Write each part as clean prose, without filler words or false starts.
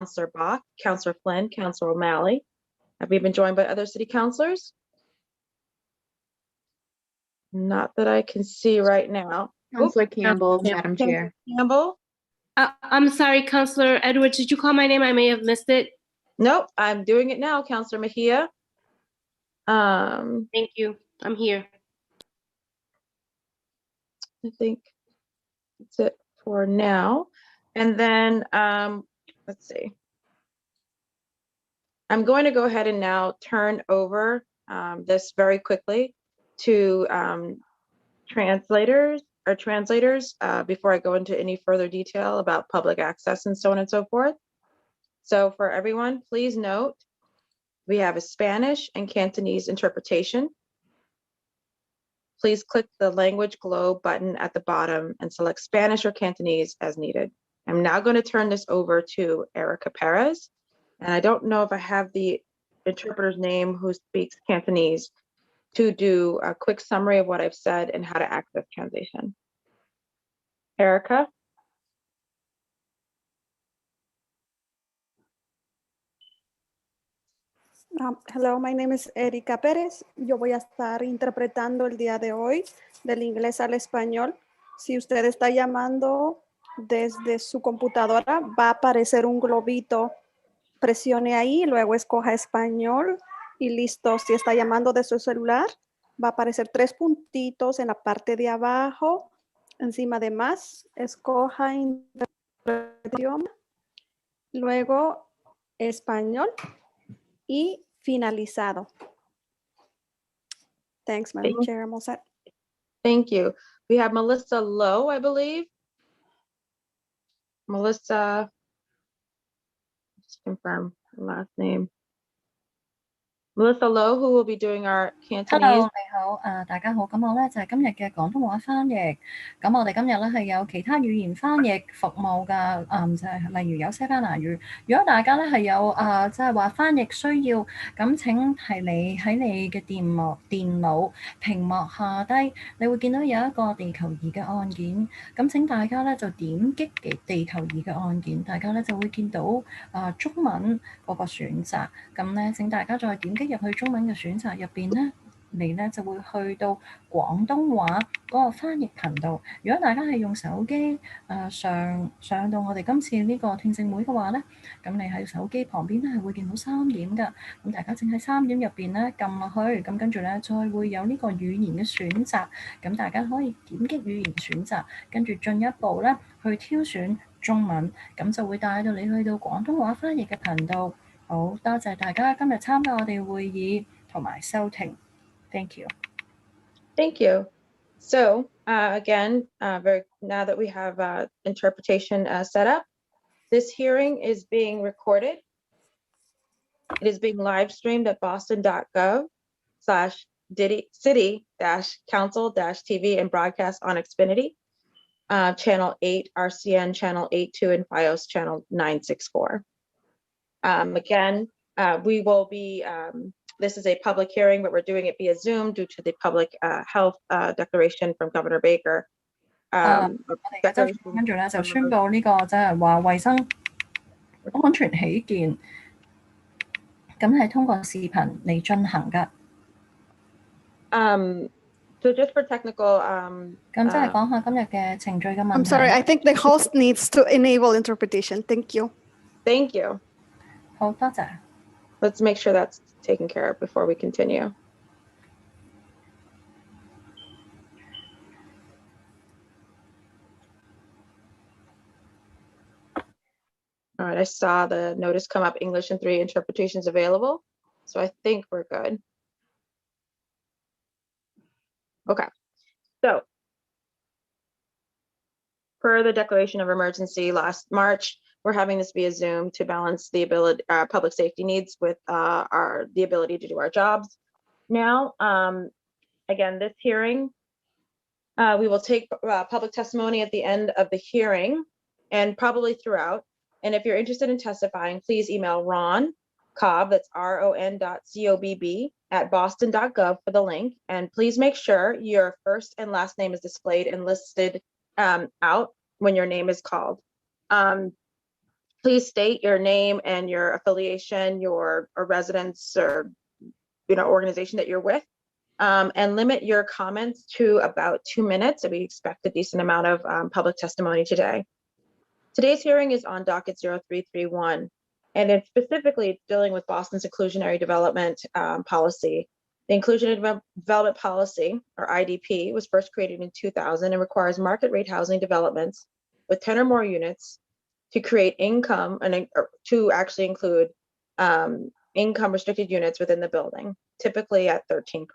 Councilor Bach, Councilor Flynn, Councilor O'Malley. Have we been joined by other city councilors? Not that I can see right now. Councilor Campbell, Madam Chair. Campbell? I'm sorry, Councilor Edwards, did you call my name? I may have missed it. Nope, I'm doing it now, Councilor Mejia. Thank you. I'm here. I think that's it for now. And then, let's see. I'm going to go ahead and now turn over this very quickly to translators before I go into any further detail about public access and so on and so forth. So for everyone, please note, we have a Spanish and Cantonese interpretation. Please click the language globe button at the bottom and select Spanish or Cantonese as needed. I'm now going to turn this over to Erika Pérez. And I don't know if I have the interpreter's name who speaks Cantonese to do a quick summary of what I've said and how to access translation. Erika? Hello, my name is Erika Pérez. Yo voy a estar interpretando el día de hoy del inglés al español. Si usted está llamando desde su computadora, va a aparecer un globito. Presione ahí, luego escoja español y listo. Si está llamando de su celular, va a aparecer 3 puntitos en la parte de abajo, encima de más. Escoja idioma, luego español y finalizado. Thanks, Madam Chair. I'm all set. Thank you. We have Melissa Lowe, I believe. Melissa, just confirm the last name. Melissa Lowe, who will be doing our Cantonese. Hello， 你好，大家好。咁我咧就係今日嘅廣東話翻譯。咁我哋今日咧係有其他語言翻譯服務㗎，就係例如有西班牙語。如果大家咧係有即係話翻譯需要，咁請係你喺你嘅電腦屏幕下低，你會見到有一個地球儀嘅按鍵。咁請大家咧就點擊地球儀嘅按鍵，大家咧就會見到中文嗰個選擇。咁咧請大家再點擊入去中文嘅選擇入邊咧，你咧就會去到廣東話嗰個翻譯頻道。如果大家係用手機上到我哋今次呢個聽證會嘅話咧，咁你喺手機旁邊咧係會見到3點㗎。咁大家請喺3點入邊咧撳落去，咁跟住咧再會有呢個語言嘅選擇。咁大家可以點擊語言選擇，跟住進一步咧去挑選中文，咁就會帶到你去到廣東話翻譯嘅頻道。好，多謝大家今日參加我哋會議同埋收聽。Thank you. Thank you. So again, now that we have interpretation set up, this hearing is being recorded. It is being live streamed at boston.gov/city-council-tv and broadcast on Xfinity, channel 8, RCN channel 82, and FiOS channel 964. Again, we will be, this is a public hearing, but we're doing it via Zoom due to the public health declaration from Governor Baker. 跟住咧就宣布呢個即係話衞生安全起見，咁係通過視頻嚟進行㗎。So just for technical, 咁即係講下今日嘅程序嘅問題。I'm sorry, I think the host needs to enable interpretation. Thank you. Thank you. 好，多謝。Let's make sure that's taken care of before we continue. All right, I saw the notice come up, English and 3 interpretations available. So I think we're good. Okay, so per the declaration of emergency last March, we're having this via Zoom to balance the ability, public safety needs with the ability to do our jobs. Now, again, this hearing, we will take public testimony at the end of the hearing and probably throughout. And if you're interested in testifying, please email Ron Cobb, that's ron.cobb at boston.gov for the link. And please make sure your first and last name is displayed and listed out when your name is called. So Please state your name and your affiliation, your or residence or organization that you're with, and limit your comments to about 2 minutes. And we expect a decent amount of public testimony today. Today's hearing is on docket 0331, and it's specifically dealing with Boston's inclusionary development policy. The Inclusionary Development Policy, or IDP, was first created in 2000 and requires market rate housing developments with 10 or more units to create income and to actually include income restricted units within the building, typically at 13%.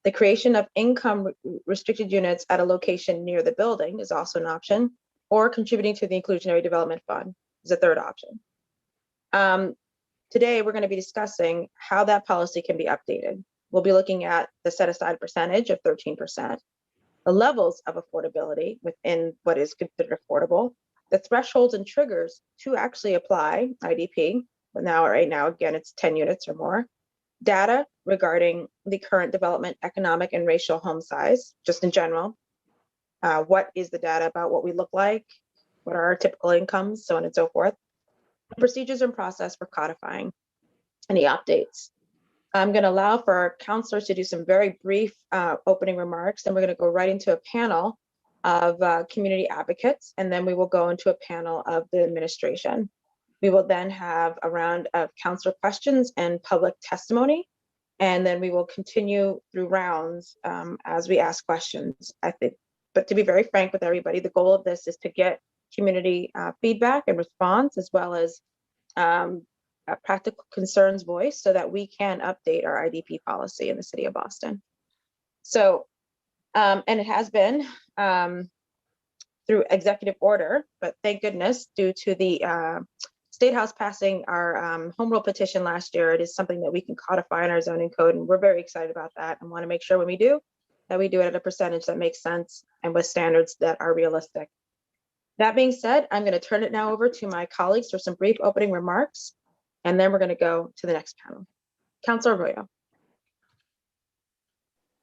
The creation of income restricted units at a location near the building is also an option, or contributing to the Inclusionary Development Fund is a third option. Today, we're going to be discussing how that policy can be updated. We'll be looking at the set aside percentage of 13%, the levels of affordability within what is considered affordable, the thresholds and triggers to actually apply IDP, but right now, again, it's 10 units or more, data regarding the current development, economic and racial home size, just in general. What is the data about what we look like? What are our typical incomes, so on and so forth. Procedures and process for codifying any updates. I'm going to allow for our counselors to do some very brief opening remarks, and we're going to go right into a panel of community advocates, and then we will go into a panel of the administration. We will then have a round of counselor questions and public testimony, and then we will continue through rounds as we ask questions, I think. But to be very frank with everybody, the goal of this is to get community feedback and response, as well as practical concerns voiced, so that we can update our IDP policy in the city of Boston. So, and it has been through executive order, but thank goodness, due to the State House passing our home rule petition last year, it is something that we can codify in our zoning code, and we're very excited about that and want to make sure when we do, that we do it at a percentage that makes sense and with standards that are realistic. That being said, I'm going to turn it now over to my colleagues for some brief opening remarks, and then we're going to go to the next panel. Councilor Arroyo.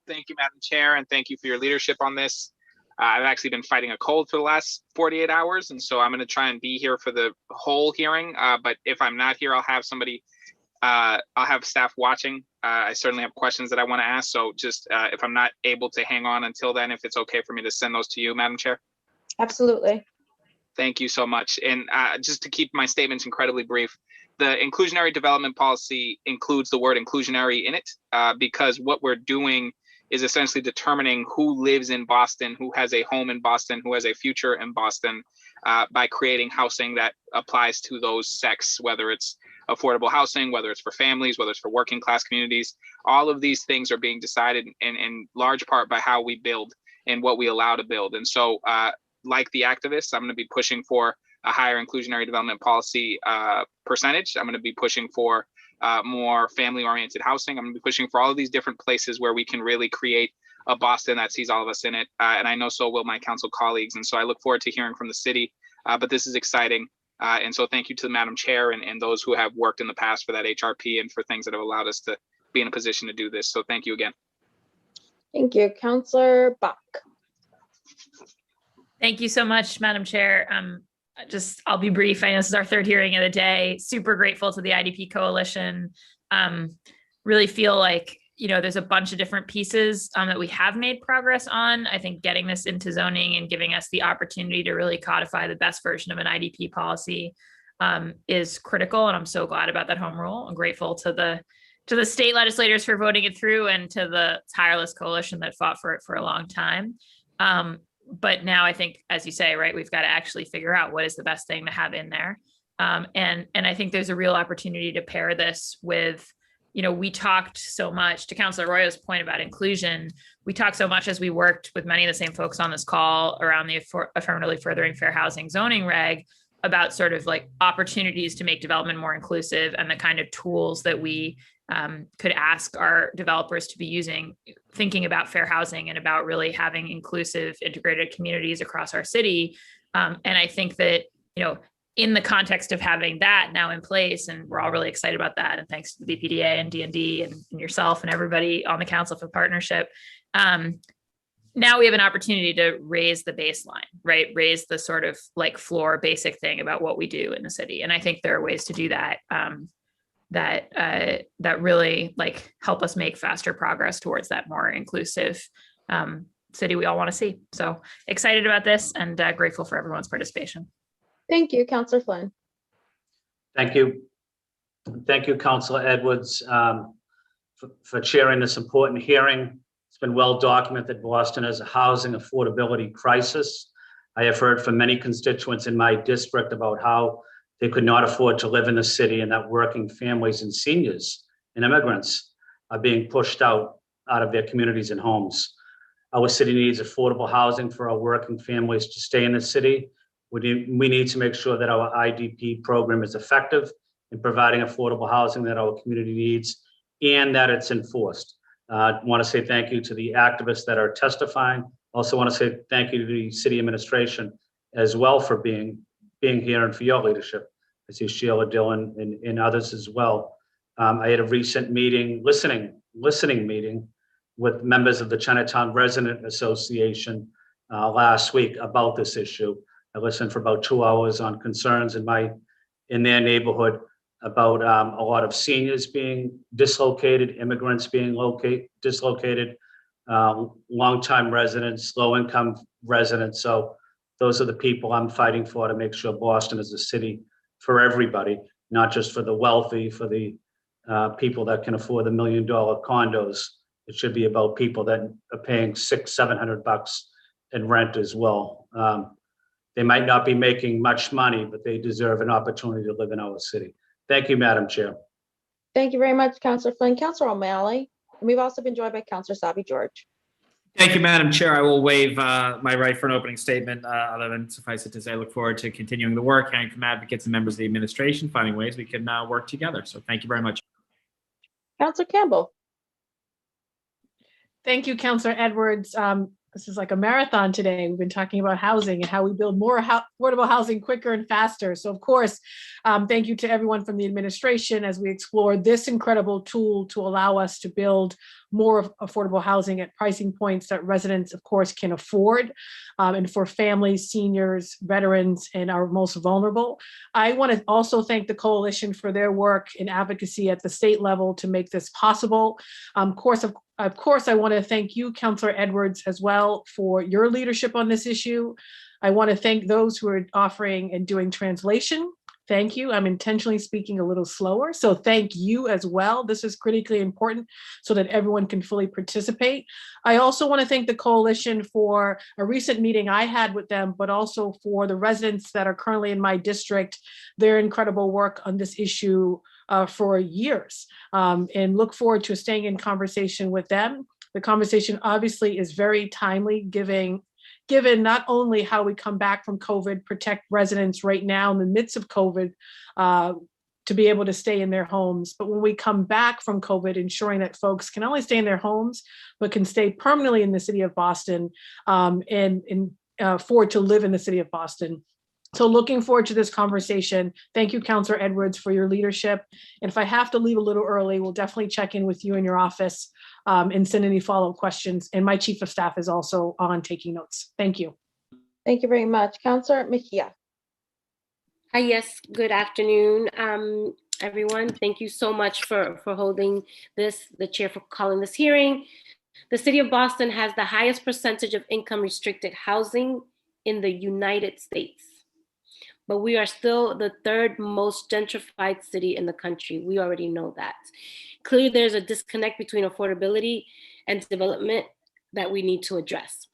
Thank you, Madam Chair, and thank you for your leadership on this. I've actually been fighting a cold for the last 48 hours, and so I'm going to try and be here for the whole hearing. But if I'm not here, I'll have somebody, I'll have staff watching. I certainly have questions that I want to ask. So just if I'm not able to hang on until then, if it's okay for me to send those to you, Madam Chair. Absolutely. Thank you so much. And just to keep my statements incredibly brief, the inclusionary development policy includes the word inclusionary in it because what we're doing is essentially determining who lives in Boston, who has a home in Boston, who has a future in Boston by creating housing that applies to those sects, whether it's affordable housing, whether it's for families, whether it's for working class communities. All of these things are being decided in large part by how we build and what we allow to build. And so like the activists, I'm going to be pushing for a higher inclusionary development policy percentage. I'm going to be pushing for more family-oriented housing. I'm going to be pushing for all of these different places where we can really create a Boston that sees all of us in it. And I know so will my council colleagues. And so I look forward to hearing from the city. But this is exciting. And so thank you to the Madam Chair and those who have worked in the past for that HRP and for things that have allowed us to be in a position to do this. So thank you again. Thank you. Councilor Bach. Thank you so much, Madam Chair. I'll be brief. I know this is our third hearing of the day. Super grateful to the IDP Coalition. Really feel like, there's a bunch of different pieces that we have made progress on. I think getting this into zoning and giving us the opportunity to really codify the best version of an IDP policy is critical. And I'm so glad about that home rule. I'm grateful to the state legislators for voting it through and to the tireless coalition that fought for it for a long time. But now I think, as you say, right, we've got to actually figure out what is the best thing to have in there. And I think there's a real opportunity to pair this with, we talked so much, to Councilor Arroyo's point about inclusion, we talked so much as we worked with many of the same folks on this call around the affirmatively furthering fair housing zoning reg about sort of like opportunities to make development more inclusive and the kind of tools that we could ask our developers to be using, thinking about fair housing and about really having inclusive, integrated communities across our city. And I think that, in the context of having that now in place, and we're all really excited about that, and thanks to the BPDA and D&D and yourself and everybody on the council for partnership, now we have an opportunity to raise the baseline, right? Raise the sort of like floor basic thing about what we do in the city. And I think there are ways to do that that really like help us make faster progress towards that more inclusive city we all want to see. So excited about this and grateful for everyone's participation. Thank you, Councillor Flynn. Thank you. Thank you, Councillor Edwards, for chairing this important hearing. It's been well documented that Boston has a housing affordability crisis. I have heard from many constituents in my district about how they could not afford to live in the city and that working families and seniors and immigrants are being pushed out of their communities and homes. Our city needs affordable housing for our working families to stay in the city. We need to make sure that our IDP program is effective in providing affordable housing that our community needs and that it's enforced. I want to say thank you to the activists that are testifying. Also want to say thank you to the city administration as well for being here and for your leadership. I see Sheila Dillon and others as well. I had a recent meeting, listening meeting with members of the Chinatown Resident Association last week about this issue. I listened for about 2 hours on concerns in their neighborhood about a lot of seniors being dislocated, immigrants being dislocated, longtime residents, low-income residents. So those are the people I'm fighting for to make sure Boston is a city for everybody, not just for the wealthy, for the people that can afford the $1 million condos. It should be about people that are paying $600-700 in rent as well. They might not be making much money, but they deserve an opportunity to live in our city. Thank you, Madam Chair. Thank you very much, Councillor Flynn. Councillor O'Malley. And we've also been joined by Councillor Sabi George. Thank you, Madam Chair. I will waive my right for an opening statement, other than suffice it to say I look forward to continuing the work, hearing from advocates and members of the administration, finding ways we can work together. So thank you very much. Councillor Campbell. Thank you, Councillor Edwards. This is like a marathon today. We've been talking about housing and how we build more affordable housing quicker and faster. So of course, thank you to everyone from the administration as we explore this incredible tool to allow us to build more affordable housing at pricing points that residents, of course, can afford, and for families, seniors, veterans, and our most vulnerable. I want to also thank the coalition for their work in advocacy at the state level to make this possible. Of course, I want to thank you, Councillor Edwards, as well for your leadership on this issue. I want to thank those who are offering and doing translation. Thank you. I'm intentionally speaking a little slower, so thank you as well. This is critically important so that everyone can fully participate. I also want to thank the coalition for a recent meeting I had with them, but also for the residents that are currently in my district, their incredible work on this issue for years, and look forward to staying in conversation with them. The conversation obviously is very timely, given not only how we come back from COVID, protect residents right now in the midst of COVID to be able to stay in their homes, but when we come back from COVID, ensuring that folks can only stay in their homes, but can stay permanently in the city of Boston and afford to live in the city of Boston. So looking forward to this conversation. Thank you, Councillor Edwards, for your leadership. And if I have to leave a little early, we'll definitely check in with you in your office and send any follow-up questions. And my chief of staff is also on taking notes. Thank you. Thank you very much. Councillor Mejia. Hi, yes, good afternoon, everyone. Thank you so much for holding this, the chair for calling this hearing. The city of Boston has the highest percentage of income restricted housing in the United States. But we are still the third most gentrified city in the country. We already know that. Clearly, there's a disconnect between affordability and development that we need to address.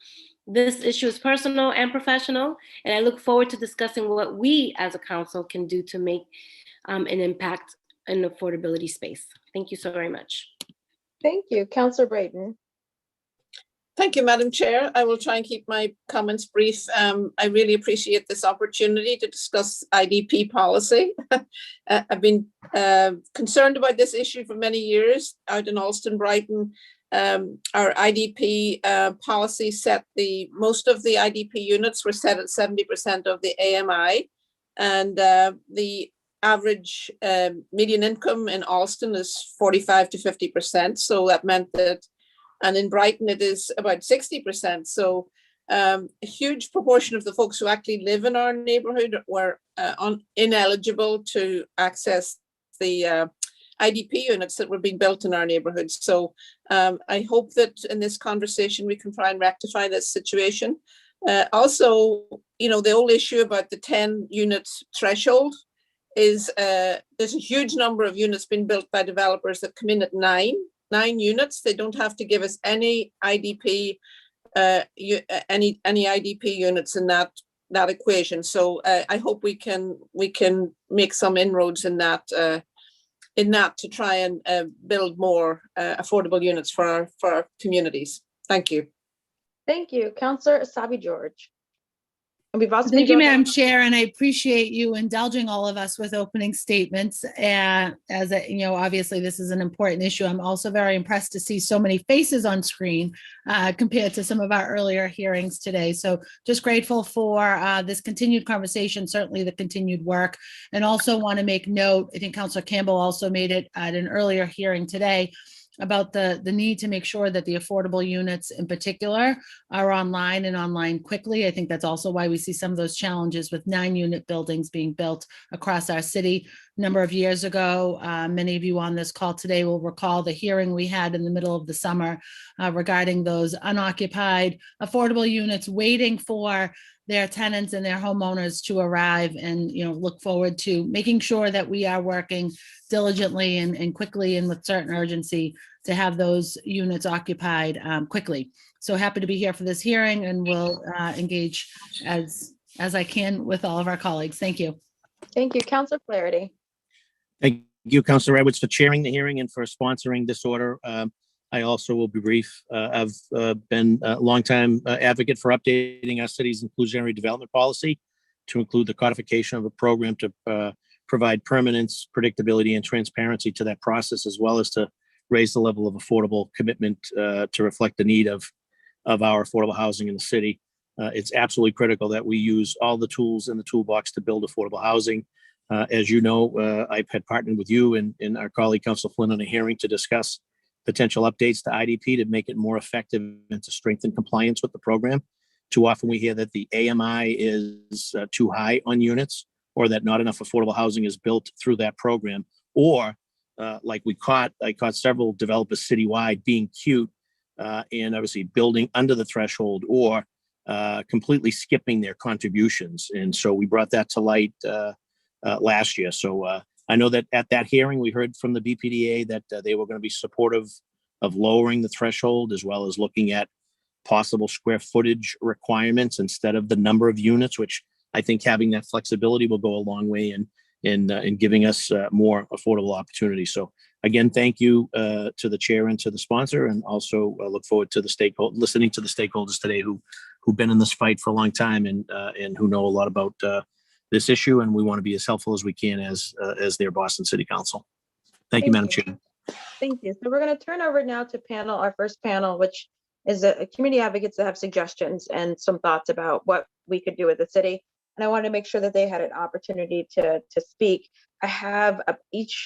This issue is personal and professional, and I look forward to discussing what we as a council can do to make an impact in the affordability space. Thank you so very much. Thank you. Councillor Brayden. Thank you, Madam Chair. I will try and keep my comments brief. I really appreciate this opportunity to discuss IDP policy. I've been concerned about this issue for many years. Out in Alston, Brighton, our IDP policy set most of the IDP units were set at 70% of the AMI, and the average median income in Alston is 45 to 50%. So that meant that And in Brighton, it is about 60%. So a huge proportion of the folks who actually live in our neighborhood were ineligible to access the IDP units that were being built in our neighborhood. So I hope that in this conversation, we can try and rectify this situation. Also, the whole issue about the 10 units threshold is there's a huge number of units being built by developers that come in at nine units. They don't have to give us any IDP, any IDP units in that equation. So I hope we can make some inroads in that to try and build more affordable units for our communities. Thank you. Thank you, Councillor Asabi George. And we've also Thank you, been going- Madam Chair, and I appreciate you indulging all of us with opening statements. Obviously this is an important issue. I'm also very impressed to see so many faces on screen compared to some of our earlier hearings today. So just grateful for this continued conversation, certainly the continued work, and also want to make note, I think Councillor Campbell also made it at an earlier hearing today, about the need to make sure that the affordable units in particular are online and online quickly. I think that's also why we see some of those challenges with 9-unit buildings being built across our city. A number of years ago, many of you on this call today will recall the hearing we had in the middle of the summer regarding those unoccupied affordable units waiting for their tenants and their homeowners to arrive, and look forward to making sure that we are working diligently and quickly and with certain urgency to have those units occupied quickly. So happy to be here for this hearing, and will engage as I can with all of our colleagues. Thank you. Thank you, Councillor Flaherty. Thank you, Councillor Edwards, for chairing the hearing and for sponsoring this order. I also will be brief. I've been a longtime advocate for updating our city's inclusionary development policy to include the codification of a program to provide permanence, predictability, and transparency to that process, as well as to raise the level of affordable commitment to reflect the need of our affordable housing in the city. It's absolutely critical that we use all the tools in the toolbox to build affordable housing. As you know, I've had partnered with you and our colleague, Councilor Flynn, on a hearing to discuss potential updates to IDP to make it more effective and to strengthen compliance with the program. Too often we hear that the AMI is too high on units, or that not enough affordable housing is built through that program, or I caught several developers citywide being cute and obviously building under the threshold, or completely skipping their contributions. And so we brought that to light last year. So I know that at that hearing, we heard from the BPDA that they were going to be supportive of lowering the threshold, as well as looking at possible square footage requirements instead of the number of units, which I think having that flexibility will go a long way in giving us more affordable opportunities. So again, thank you to the chair and to the sponsor, and also look forward to listening to the stakeholders today who've been in this fight for a long time and who know a lot about this issue, and we want to be as helpful as we can as their Boston City Council. Thank you, Madam Chair. Thank you. So we're going to turn over now to our first panel, which is a community advocates that have suggestions and some thoughts about what we could do with the city. And I wanted to make sure that they had an opportunity to speak. I have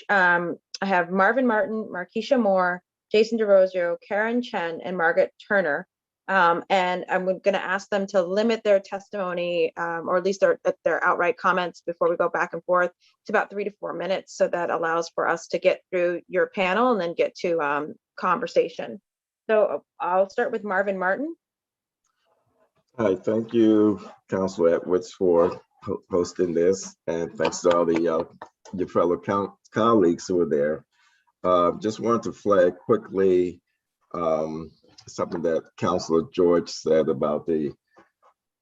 I have Marvin Martin, Markeisha Moore, Jason DeRosio, Karen Chen, and Margaret Turner. And I'm going to ask them to limit their testimony, or at least their outright comments before we go back and forth, to about 3 to 4 minutes. So that allows for us to get through your panel and then get to conversation. So I'll start with Marvin Martin. Hi, thank you, Councilor Edwards, for hosting this, and thanks to all the your fellow colleagues who are there. Just wanted to flag quickly something that Councilor George said about the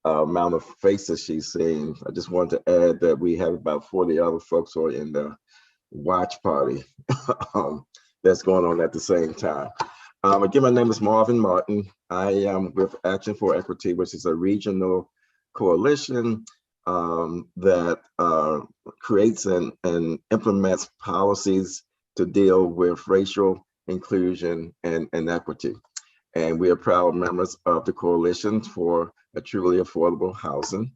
amount of faces she's seen. I just wanted to add that we have about 40 other folks who are in the watch party that's going on at the same time. Again, my name is Marvin Martin. I am with Action for Equity, which is a regional coalition that creates and implements policies to deal with racial inclusion and equity. And we are proud members of the Coalition for a Truly Affordable Housing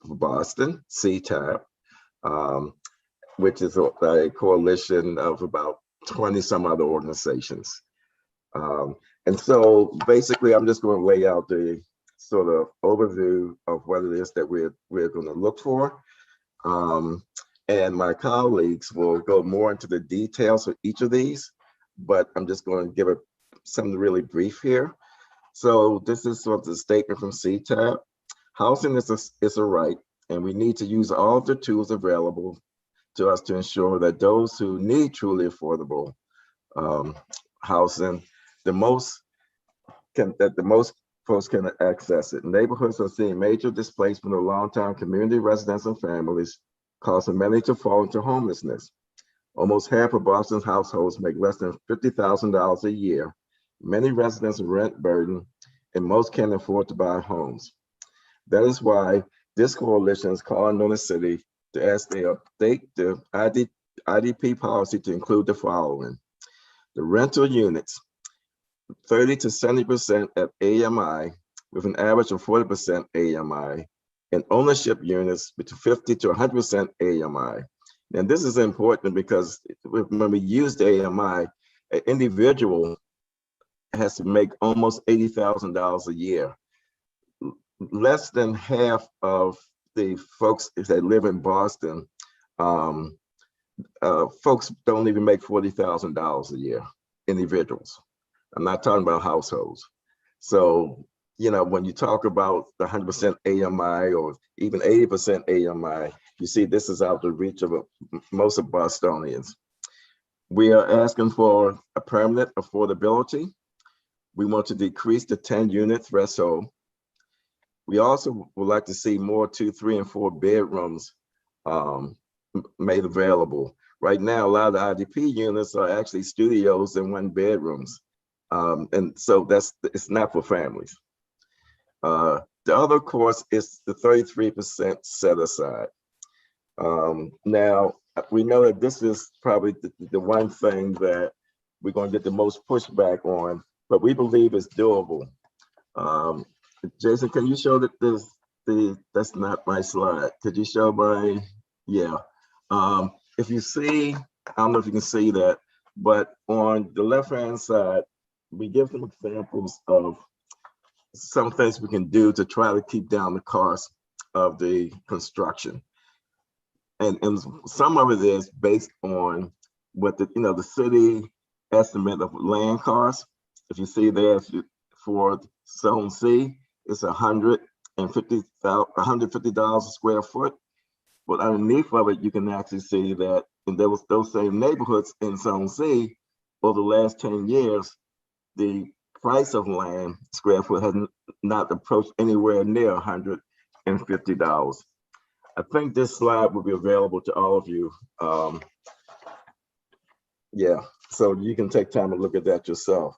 for Boston, CTAB, which is a coalition of about 20 some other organizations. And so basically, I'm just going to lay out the sort of overview of what it is that we're going to look for. And my colleagues will go more into the details of each of these, but I'm just going to give it something really brief here. So this is sort of the statement from CTAP. Housing is a right, and we need to use all the tools available to us to ensure that those who need truly affordable housing, the most folks can access it. Neighborhoods are seeing major displacement of long-term community residents and families, causing many to fall into homelessness. Almost half of Boston's households make less than $50,000 a year. Many residents are rent burdened, and most can't afford to buy homes. That is why this coalition is calling on the city to ask they update the IDP policy to include the following: the rental units, 30 to 70% at AMI, with an average of 40% AMI, and ownership units between 50 to 100% AMI. And this is important because when we use the AMI, an individual has to make almost $80,000 a year. Less than half of the folks that live in Boston, folks don't even make $40,000 a year, individuals. I'm not talking about households. So, you know, when you talk about the 100% AMI or even 80% AMI, you see this is out of reach of most of Bostonians. We are asking for a permanent affordability. We want to decrease the 10-unit threshold. We also would like to see more 2, 3, and 4 bedrooms made available. Right now, a lot of the IDP units are actually studios and 1 bedrooms. And so it's not for families. The other course is the 33% set aside. Now, we know that this is probably the one thing that we're going to get the most pushback on, but we believe it's doable. Jason, can you show that that's not my slide. Could you show my, yeah. If you see, I don't know if you can see that, but on the left-hand side, we give some examples of some things we can do to try to keep down the cost of the construction. And some of it is based on what the city estimate of land costs. If you see there, for Zone C, it's $150 a square foot. But underneath of it, you can actually see that in those same neighborhoods in Zone C, over the last 10 years, the price of land square foot has not approached anywhere near $150. I think this slide will be available to all of you. Yeah, so you can take time to look at that yourself.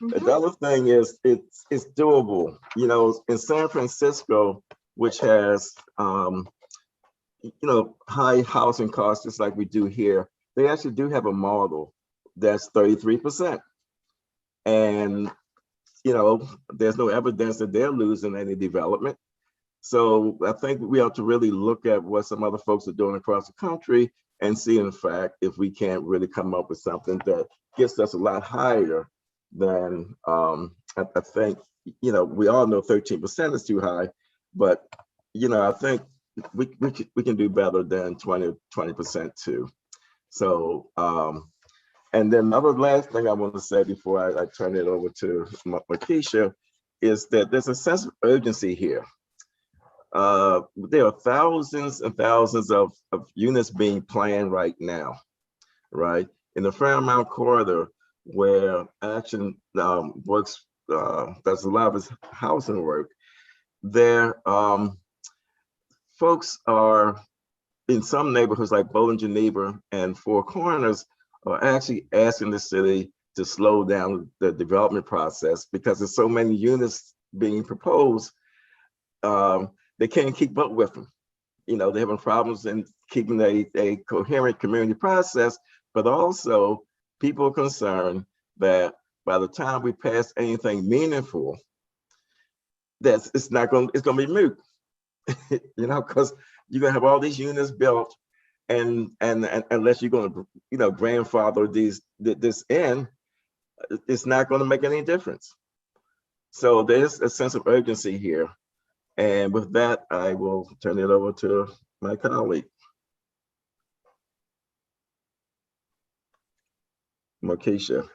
Mm-hmm. The other thing is it's doable. You know, in San Francisco, which has high housing costs just like we do here, they actually do have a model that's 33%. And there's no evidence that they're losing any development. So I think we have to really look at what some other folks are doing across the country and see, in fact, if we can't really come up with something that gets us a lot higher than, I think, we all know 13% is too high, but, I think we can do better than 20% too. So, and then another last thing I want to say before I turn it over to Makisha is that there's a sense of urgency here. There are thousands and thousands of units being planned right now, right? In the Fairmount corridor, where Action works, does a lot of its housing work, there, folks are in some neighborhoods like Bowling, Geneva, and Four Corners are actually asking the city to slow down the development process because there's so many units being proposed. They can't keep up with them. They're having problems in keeping a coherent community process, but also people are concerned that by the time we pass anything meaningful, it's going to be moot, because you're going to have all these units built, and unless you're going to, grandfather this in, it's not going to make any difference. So there's a sense of urgency here. And with that, I will turn it over to my colleague. Markeisha.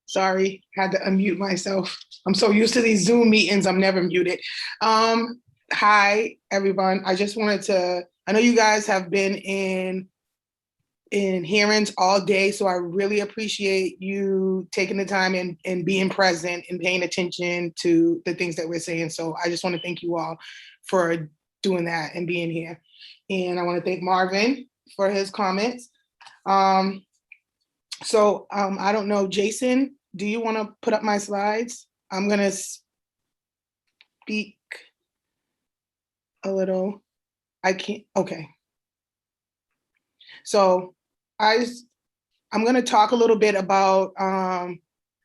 Sorry, had to unmute myself. I'm so used to these Zoom meetings, I'm never muted. Hi, everyone. I just wanted to, I know you guys have been in hearings all day, so I really appreciate you taking the time and being present and paying attention to the things that we're saying. So I just want to thank you all for doing that and being here. And I want to thank Marvin for his comments. I don't know, Jason, do you want to put up my slides? I'm going to speak a little. I can't, okay. So I'm going to talk a little bit about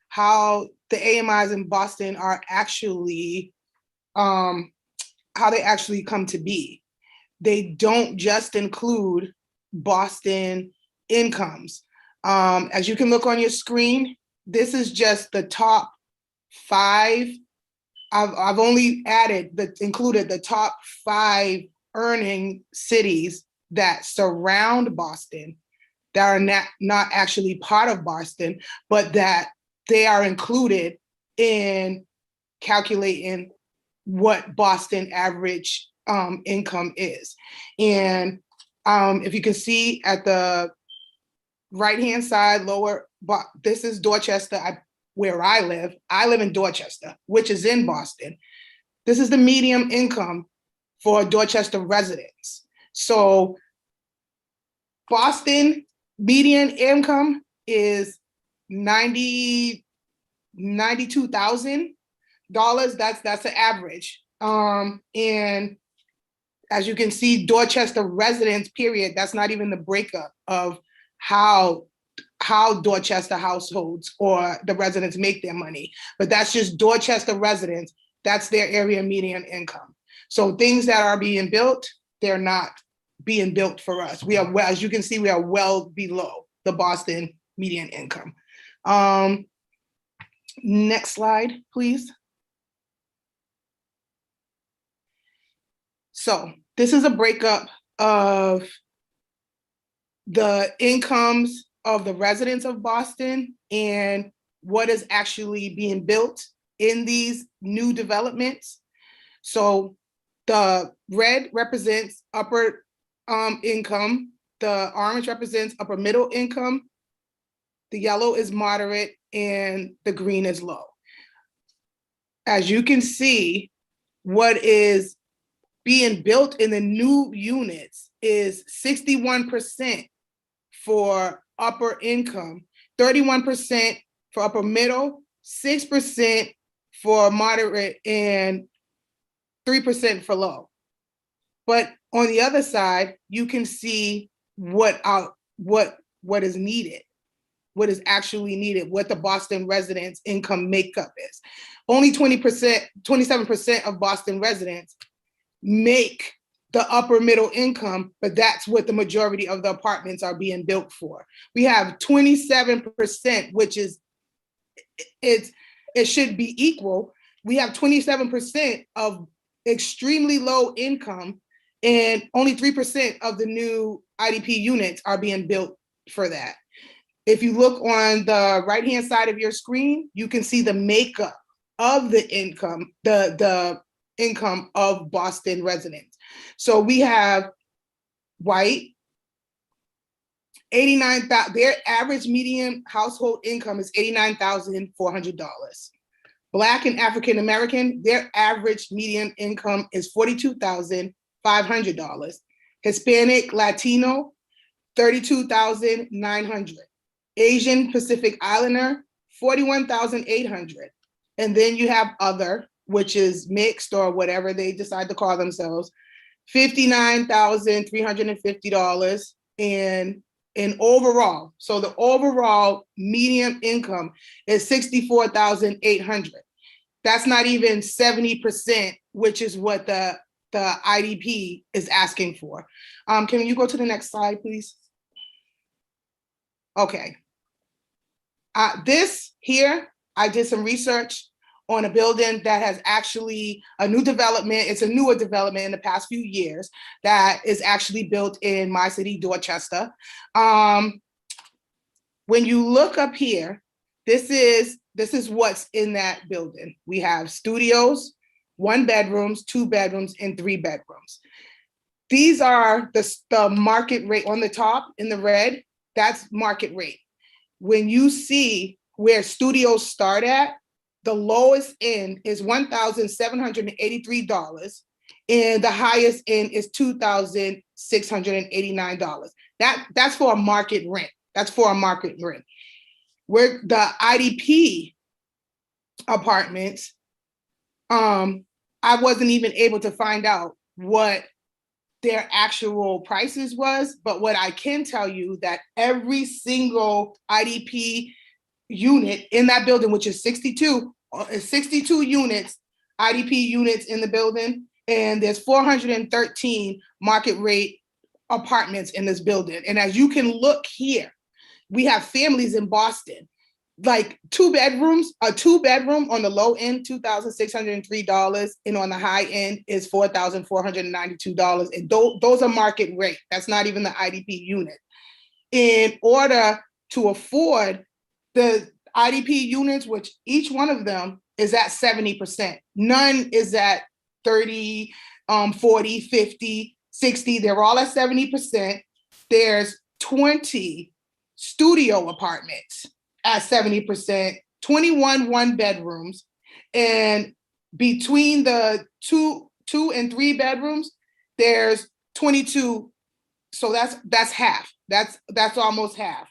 how the AMIs in Boston are actually, how they actually come to be. They don't just include Boston incomes. As you can look on your screen, this is just the top 5. I've only included the top 5 earning cities that surround Boston, that are not actually part of Boston, but that they are included in calculating what Boston average income is. And if you can see at the right-hand side, lower, this is Dorchester, where I live. I live in Dorchester, which is in Boston. This is the median income for Dorchester residents. So Boston median income is $92,000. That's the average. And as you can see, Dorchester residents, period, that's not even the breakup of how Dorchester households or the residents make their money, but that's just Dorchester residents. That's their area median income. So things that are being built, they're not being built for us. We are, as you can see, we are well below the Boston median income. Next slide, please. So this is a breakup of the incomes of the residents of Boston and what is actually being built in these new developments. So the red represents upper income, the orange represents upper middle income, the yellow is moderate, and the green is low. As you can see, what is being built in the new units is 61% for upper income, 31% for upper middle, 6% for moderate, and 3% for low. But on the other side, you can see what is needed, what is actually needed, what the Boston residents' income makeup is. Only 27% of Boston residents make the upper middle income, but that's what the majority of the apartments are being built for. We have 27%, which is, it should be equal. We have 27% of extremely low income, and only 3% of the new IDP units are being built for that. If you look on the right-hand side of your screen, you can see the makeup of the income, the income of Boston residents. So we have white, 89,000, their average median household income is $89,400. Black and African American, their average median income is $42,500. Hispanic, Latino, $32,900. Asian Pacific Islander, $41,800. And then you have other, which is mixed or whatever they decide to call themselves, $59,350. And overall, so the overall median income is $64,800. That's not even 70%, which is what the IDP is asking for. Can you go to the next slide, please? Okay. This here, I did some research on a building that has actually a new development. It's a newer development in the past few years that is actually built in my city, Dorchester. When you look up here, this is what's in that building. We have studios, 1 bedrooms, 2 bedrooms, and 3 bedrooms. These are the market rate on the top in the red. That's market rate. When you see where studios start at, the lowest end is $1,783, and the highest end is $2,689. That's for a market rent. That's for a market rent. Where the IDP apartments, I wasn't even able to find out what their actual prices was, but what I can tell you that every single IDP unit in that building, which is 62 units, IDP units in the building, and there's 413 market rate apartments in this building. And as you can look here, we have families in Boston, like 2 bedrooms, a 2-bedroom on the low end, $2,603, and on the high end is $4,492. And those are market rate. That's not even the IDP unit. In order to afford the IDP units, which each one of them is at 70%. None is at 30, 40, 50, 60. They're all at 70%. There's 20 studio apartments at 70%, 21 1-bedrooms, and between the two and 3 bedrooms, there's 22. So that's half. That's almost half.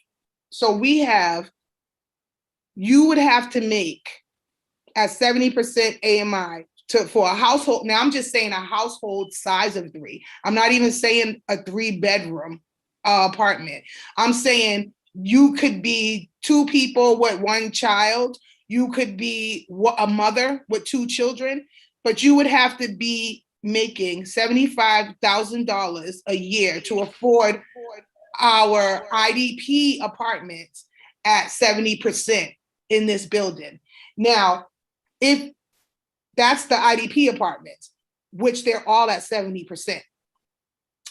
So you would have to make at 70% AMI for a household. Now I'm just saying a household size of 3. I'm not even saying a 3-bedroom apartment. I'm saying you could be 2 people with 1 child. You could be a mother with 2 children, but you would have to be making $75,000 a year to afford our IDP apartments at 70% in this building. Now, if that's the IDP apartments, which they're all at 70%.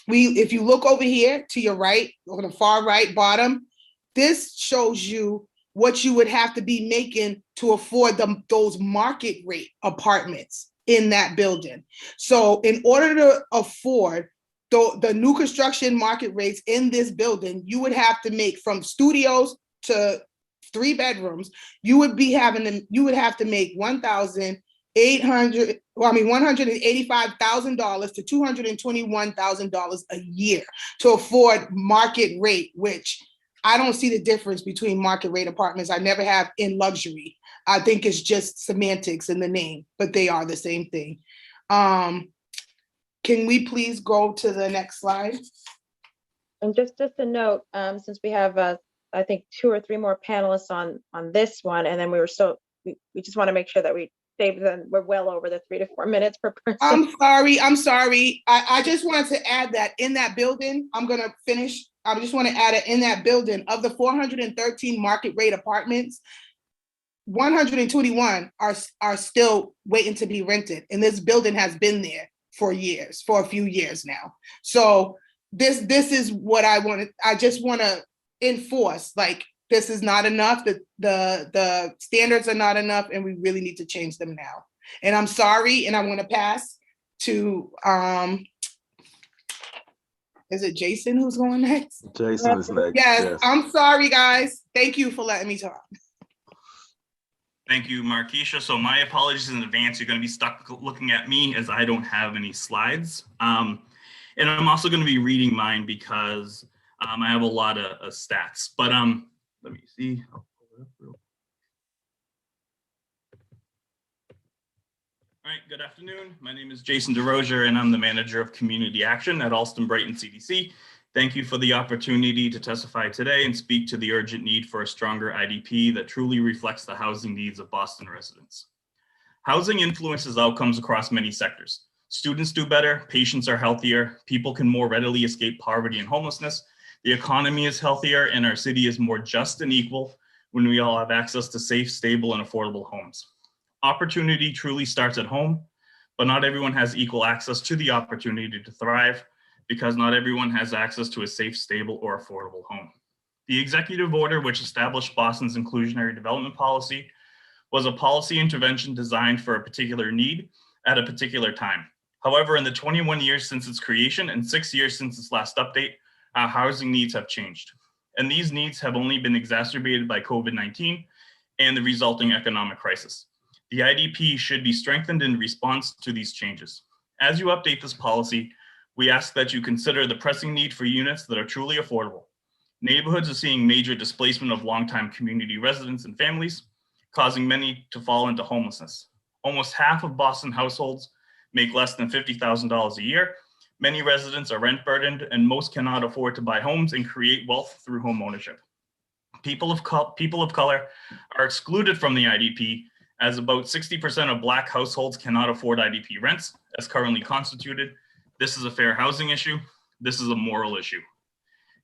If you look over here to your right, on the far right bottom, this shows you what you would have to be making to afford those market rate apartments in that building. So in order to afford the new construction market rates in this building, you would have to make from studios to 3 bedrooms, you would have to make $185,000 to $221,000 a year to afford market rate, which I don't see the difference between market rate apartments. I never have in luxury. I think it's just semantics in the name, but they are the same thing. Can we please go to the next slide? And just a note, since we have, I think 2 or 3 more panelists on this one, and then we just want to make sure that we save them. We're well over the 3 to 4 minutes per person. I'm sorry. I just wanted to add that in that building, I'm going to finish. I just want to add it in that building of the 413 market rate apartments, 121 are still waiting to be rented. And this building has been there for years, for a few years now. So this is what I just want to enforce, like, this is not enough. The standards are not enough, and we really need to change them now. And I'm sorry, and I want to pass to, is it Jason who's going next? Jason is next. Yes, I'm sorry, guys. Thank you for letting me talk. Thank you, Markeisha. So my apologies in advance. You're going to be stuck looking at me as I don't have any slides. And I'm also going to be reading mine because I have a lot of stats. But let me see. I'll pull it up real quick. All right, good afternoon. My name is Jason DeRozier, and I'm the manager of community action at Alston-Brighton CDC. Thank you for the opportunity to testify today and speak to the urgent need for a stronger IDP that truly reflects the housing needs of Boston residents. Housing influences outcomes across many sectors. Students do better, patients are healthier, people can more readily escape poverty and homelessness, The economy is healthier and our city is more just and equal when we all have access to safe, stable, and affordable homes. Opportunity truly starts at home, but not everyone has equal access to the opportunity to thrive because not everyone has access to a safe, stable, or affordable home. The executive order, which established Boston's inclusionary development policy, was a policy intervention designed for a particular need at a particular time. However, in the 21 years since its creation and 6 years since its last update, our housing needs have changed. And these needs have only been exacerbated by COVID-19 and the resulting economic crisis. The IDP should be strengthened in response to these changes. As you update this policy, we ask that you consider the pressing need for units that are truly affordable. Neighborhoods are seeing major displacement of longtime community residents and families, causing many to fall into homelessness. Almost half of Boston households make less than $50,000 a year. Many residents are rent burdened and most cannot afford to buy homes and create wealth through home ownership. People of color are excluded from the IDP, as about 60% of Black households cannot afford IDP rents as currently constituted. This is a fair housing issue. This is a moral issue.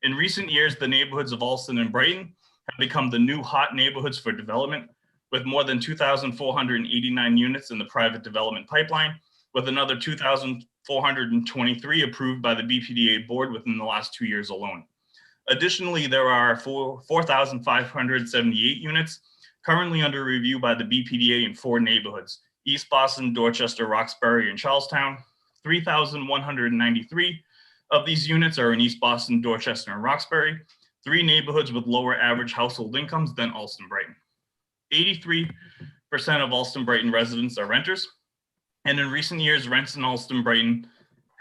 In recent years, the neighborhoods of Allston and Brighton have become the new hot neighborhoods for development, with more than 2,489 units in the private development pipeline, with another 2,423 approved by the BPDA board within the last 2 years alone. Additionally, there are 4,578 units currently under review by the BPDA in 4 neighborhoods: East Boston, Dorchester, Roxbury, and Charlestown. 3,193 of these units are in East Boston, Dorchester, and Roxbury, 3 neighborhoods with lower average household incomes than Allston Brighton. 83% of Allston Brighton residents are renters, and in recent years, rents in Allston Brighton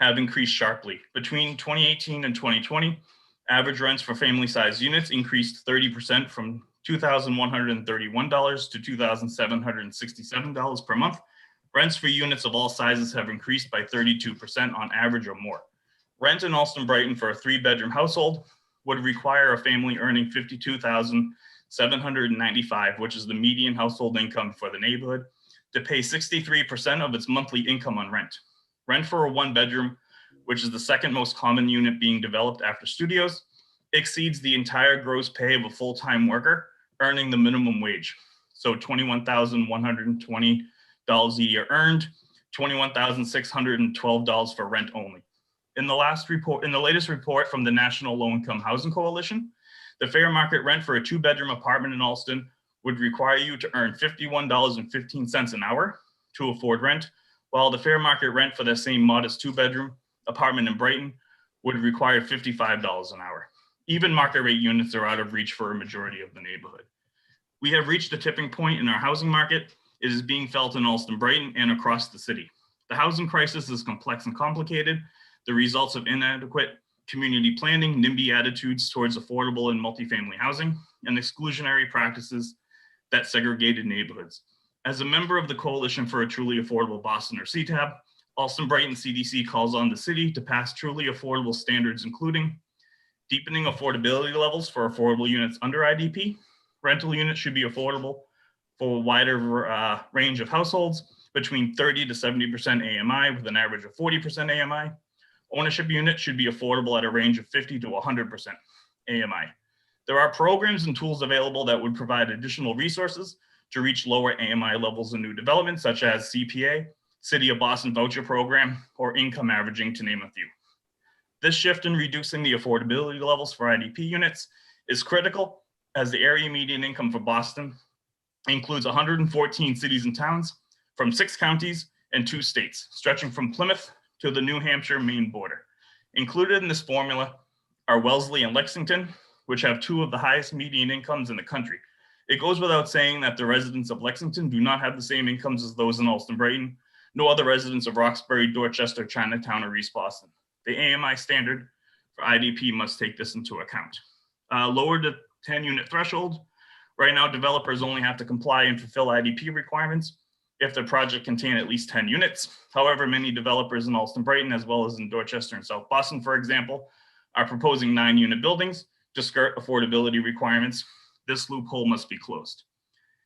have increased sharply. Between 2018 and 2020, average rents for family-sized units increased 30% from $2,131 to $2,767 per month. Rents for units of all sizes have increased by 32% on average or more. Rent in Allston Brighton for a 3-bedroom household would require a family earning $52,795, which is the median household income for the neighborhood, to pay 63% of its monthly income on rent. Rent for a 1-bedroom, which is the second most common unit being developed after studios, exceeds the entire gross pay of a full-time worker earning the minimum wage. So $21,120 a year earned, $21,612 for rent only. In the latest report from the National Low Income Housing Coalition, the fair market rent for a 2-bedroom apartment in Allston would require you to earn $51.15 an hour to afford rent, while the fair market rent for the same modest 2-bedroom apartment in Brighton would require $55 an hour. Even market rate units are out of reach for a majority of the neighborhood. We have reached a tipping point in our housing market. It is being felt in Allston Brighton and across the city. The housing crisis is complex and complicated, the results of inadequate community planning, NIMBY attitudes towards affordable and multifamily housing, and exclusionary practices that segregated neighborhoods. As a member of the Coalition for a Truly Affordable Boston, or CTAB, Allston Brighton CDC calls on the city to pass truly affordable standards, including deepening affordability levels for affordable units under IDP. Rental units should be affordable for a wider range of households, between 30 to 70% AMI with an average of 40% AMI. Ownership units should be affordable at a range of 50 to 100% AMI. There are programs and tools available that would provide additional resources to reach lower AMI levels in new development, such as CPA, City of Boston Voucher Program, or income averaging, to name a few. This shift in reducing the affordability levels for IDP units is critical, as the area median income for Boston includes 114 cities and towns from 6 counties and 2 states, stretching from Plymouth to the New Hampshire-Maine border. Included in this formula are Wellesley and Lexington, which have 2 of the highest median incomes in the country. It goes without saying that the residents of Lexington do not have the same incomes as those in Allston Brighton, nor the residents of Roxbury, Dorchester, Chinatown, or East Boston. The AMI standard for IDP must take this into account. Lower the 10-unit threshold. Right now, developers only have to comply and fulfill IDP requirements if the project contains at least 10 units. However, many developers in Allston Brighton, as well as in Dorchester and South Boston, for example, are proposing 9-unit buildings to skirt affordability requirements. This loophole must be closed.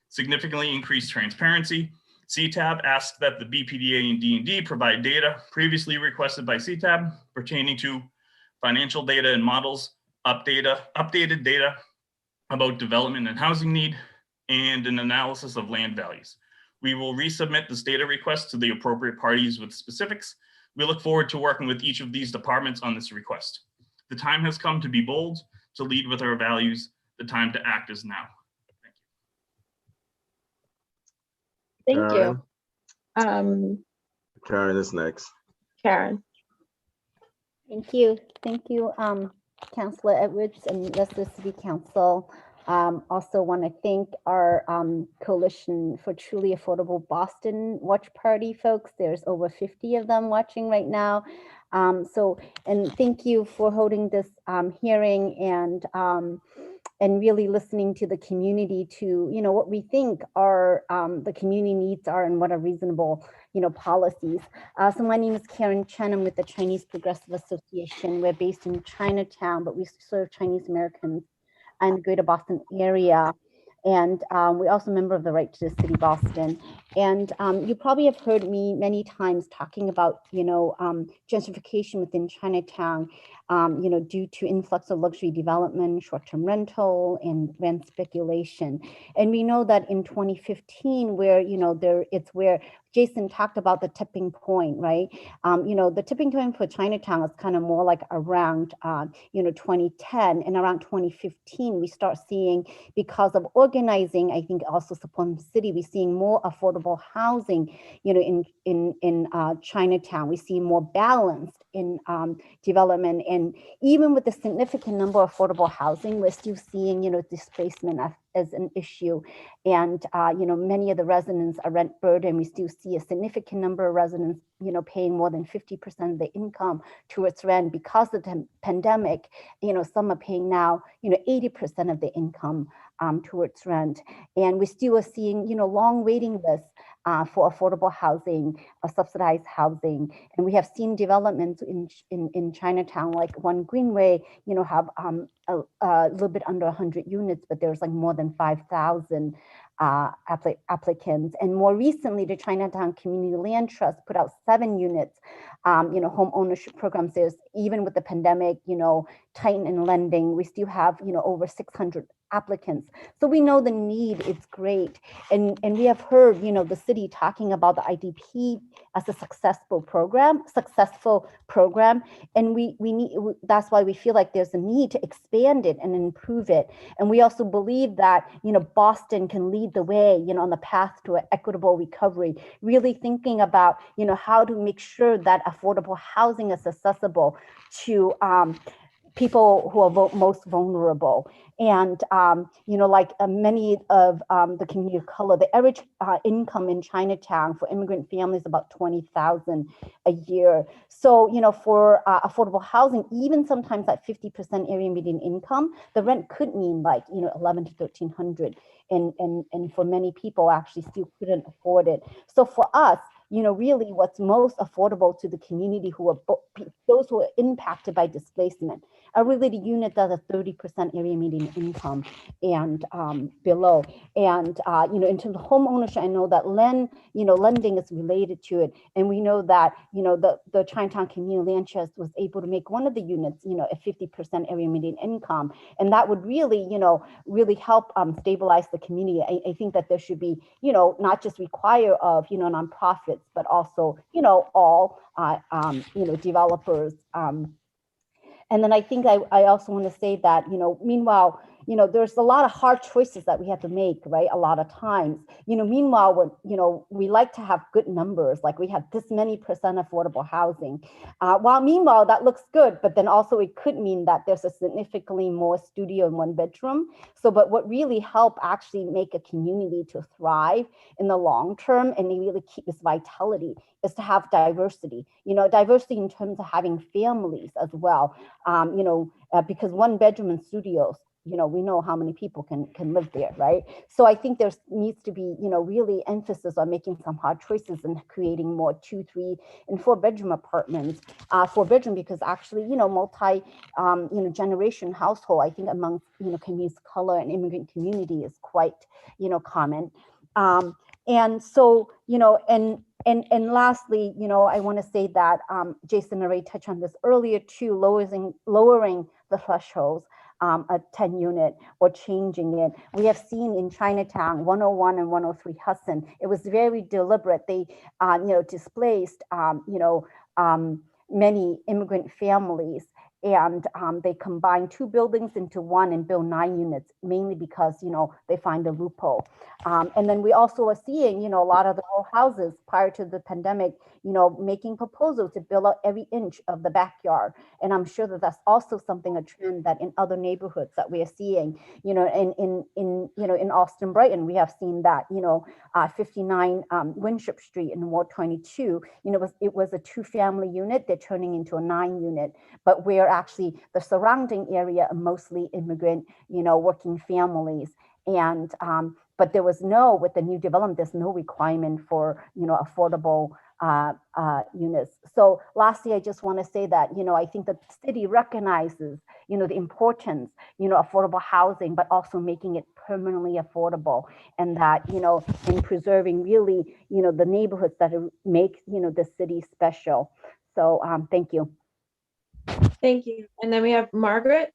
Significantly increased transparency. CTAB asks that the BPDA and D&D provide data previously requested by CTAB pertaining to financial data and models updated data about development and housing need, and an analysis of land values. We will resubmit this data request to the appropriate parties with specifics. We look forward to working with each of these departments on this request. The time has come to be bold, to lead with our values. The time to act is now. Thank you. Karen is next. Karen. Thank you. Thank you, Councillor Edwards and rest of the City Council. Also want to thank our Coalition for Truly Affordable Boston Watch Party folks. There's over 50 of them watching right now. And thank you for holding this hearing and really listening to the community to, what we think are the community needs are and what are reasonable, policies. So my name is Karen Chen. I'm with the Chinese Progressive Association. We're based in Chinatown, but we serve Chinese Americans in the greater Boston area. And we're also a member of the Right to the City Boston. And you probably have heard me many times talking about, gentrification within Chinatown, due to influx of luxury development, short-term rental, and rent speculation. And we know that in 2015, where, it's where Jason talked about the tipping point, right? The tipping point for Chinatown is kind of more like around, 2010, and around 2015, we start seeing, because of organizing, I think also supporting the city, we're seeing more affordable housing, in Chinatown. We see more balanced in development, and even with the significant number of affordable housing, we're still seeing, displacement as an issue. And, many of the residents are rent burdened. We still see a significant number of residents, paying more than 50% of their income towards rent because of the pandemic. Some are paying now, 80% of their income towards rent. And we still are seeing, long waiting lists for affordable housing, subsidized housing. And we have seen developments in Chinatown, like One Greenway, have a little bit under 100 units, but there's like more than 5,000 applicants. And more recently, the Chinatown Community Land Trust put out 7 units, home ownership programs. There's, even with the pandemic, tightening lending, we still have, over 600 applicants. So we know the need is great. And we have heard, the city talking about the IDP as a successful program. And we need, that's why we feel like there's a need to expand it and improve it. And we also believe that, Boston can lead the way, on the path to an equitable recovery, really thinking about, how to make sure that affordable housing is accessible to people who are most vulnerable. And, like many of the community of color, the average income in Chinatown for immigrant families is about $20,000 a year. So, for affordable housing, even sometimes at 50% area median income, the rent could mean like, $1,100 to $1,300. And for many people actually still couldn't afford it. So for us, really what's most affordable to the community who are those who are impacted by displacement are really the unit that are 30% area median income and below. And, in terms of home ownership, I know that lending is related to it. And we know that, the Chinatown Community Land Trust was able to make one of the units, at 50% area median income. And that would really, really help stabilize the community. I think that there should be, not just require of, nonprofits, but also, all, developers. And then I think I also want to say that, meanwhile, there's a lot of hard choices that we have to make, right? A lot of times, meanwhile, when, we like to have good numbers, like we have this many percent affordable housing. While meanwhile, that looks good, but then also it could mean that there's a significantly more studio in one bedroom. So, but what really help actually make a community to thrive in the long term and really keep its vitality is to have diversity, diversity in terms of having families as well, because one bedroom and studios, we know how many people can live there, right? So I think there needs to be, really emphasis on making some hard choices and creating more 2, 3, and 4 bedroom apartments, 4 bedroom, because actually, multi, generation household, I think among, communities of color and immigrant community is quite, common. And so, and lastly, I want to say that Jason already touched on this earlier too, lowering the thresholds a 10 unit or changing it. We have seen in Chinatown, 101 and 103 Hudson, it was very deliberate. They, displaced, many immigrant families, and they combined 2 buildings into one and built 9 units, mainly because, they find a loophole. And then we also are seeing, a lot of the old houses prior to the pandemic, making proposals to build out every inch of the backyard. And I'm sure that that's also something, a trend that in other neighborhoods that we are seeing, in Austin, Brighton, we have seen that, 59 Winship Street in Ward 22, it was a 2-family unit. They're turning into a 9 unit, but where actually the surrounding area are mostly immigrant, working families. And, but there was with the new development, there's no requirement for, affordable units. So lastly, I just want to say that, I think the city recognizes, the importance, affordable housing, but also making it permanently affordable. And that, in preserving really, the neighborhoods that make, the city special. So thank you. Thank you. And then we have Margaret.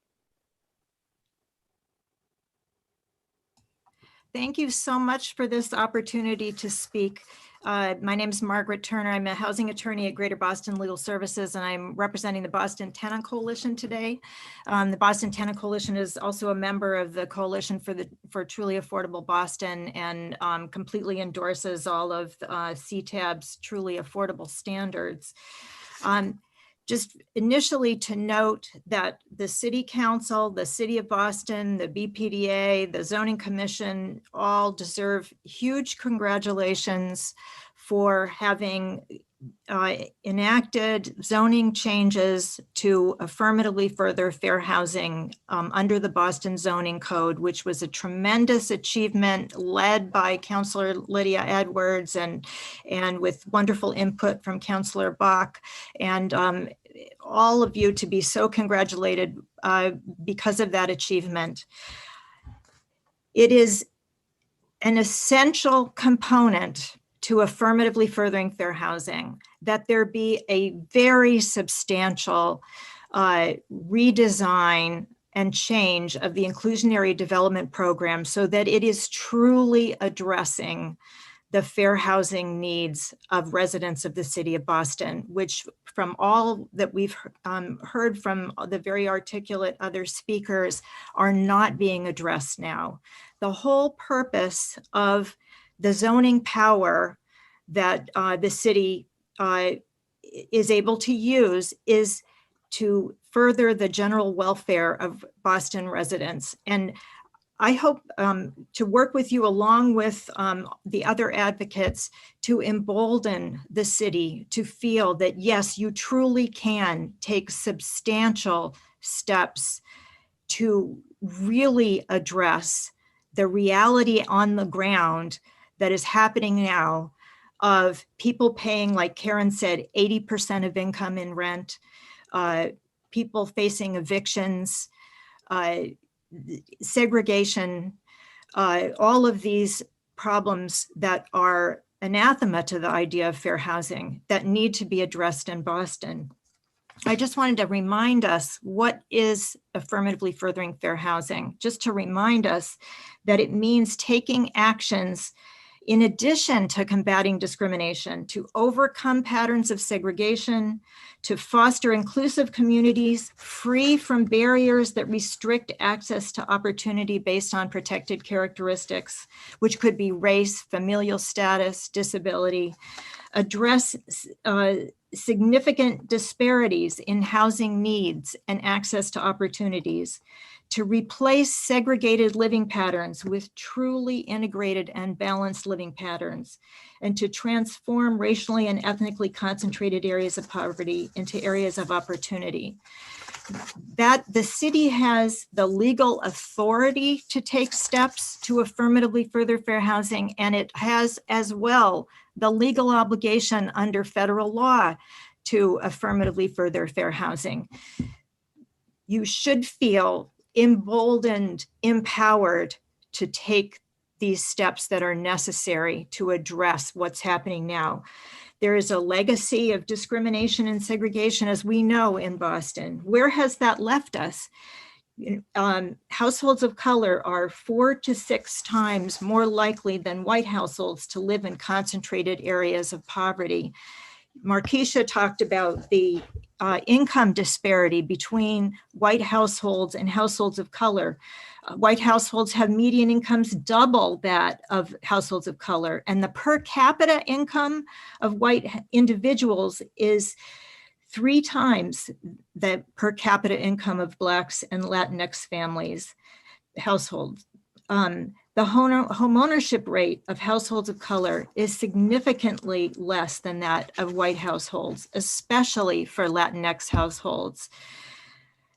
Thank you so much for this opportunity to speak. My name is Margaret Turner. I'm a housing attorney at Greater Boston Legal Services, and I'm representing the Boston Tenant Coalition today. The Boston Tenant Coalition is also a member of the Coalition for Truly Affordable Boston, and completely endorses all of CTAB's Truly Affordable standards. Just initially to note that the City Council, the City of Boston, the BPDA, the Zoning Commission all deserve huge congratulations for having enacted zoning changes to affirmatively further fair housing under the Boston Zoning Code, which was a tremendous achievement led by Councilor Lydia Edwards and with wonderful input from Councilor Bach, and all of you to be so congratulated because of that achievement. It is an essential component to affirmatively furthering fair housing that there be a very substantial redesign and change of the inclusionary development program so that it is truly addressing the fair housing needs of residents of the city of Boston, which from all that we've heard from the very articulate other speakers are not being addressed now. The whole purpose of the zoning power that the city is able to use is to further the general welfare of Boston residents. And I hope to work with you along with the other advocates to embolden the city to feel that, yes, you truly can take substantial steps to really address the reality on the ground that is happening now of people paying, like Karen said, 80% of income in rent, people facing evictions, segregation, all of these problems that are anathema to the idea of fair housing that need to be addressed in Boston. I just wanted to remind us what is affirmatively furthering fair housing, just to remind us that it means taking actions in addition to combating discrimination, to overcome patterns of segregation, to foster inclusive communities free from barriers that restrict access to opportunity based on protected characteristics, which could be race, familial status, disability, address significant disparities in housing needs and access to opportunities, to replace segregated living patterns with truly integrated and balanced living patterns, and to transform racially and ethnically concentrated areas of poverty into areas of opportunity. That the city has the legal authority to take steps to affirmatively further fair housing, and it has as well the legal obligation under federal law to affirmatively further fair housing. You should feel emboldened, empowered to take these steps that are necessary to address what's happening now. There is a legacy of discrimination and segregation, as we know, in Boston. Where has that left us? Households of color are 4 to 6 times more likely than white households to live in concentrated areas of poverty. Markeisha talked about the income disparity between white households and households of color. White households have median incomes double that of households of color, and the per capita income of white individuals is 3 times the per capita income of Blacks and Latinx families, households. The home ownership rate of households of color is significantly less than that of white households, especially for Latinx households.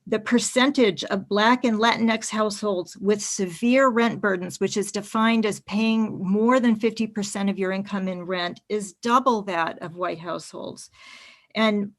The percentage of Black and Latinx households with severe rent burdens, which is defined as paying more than 50% of your income in rent, is double that of white households. And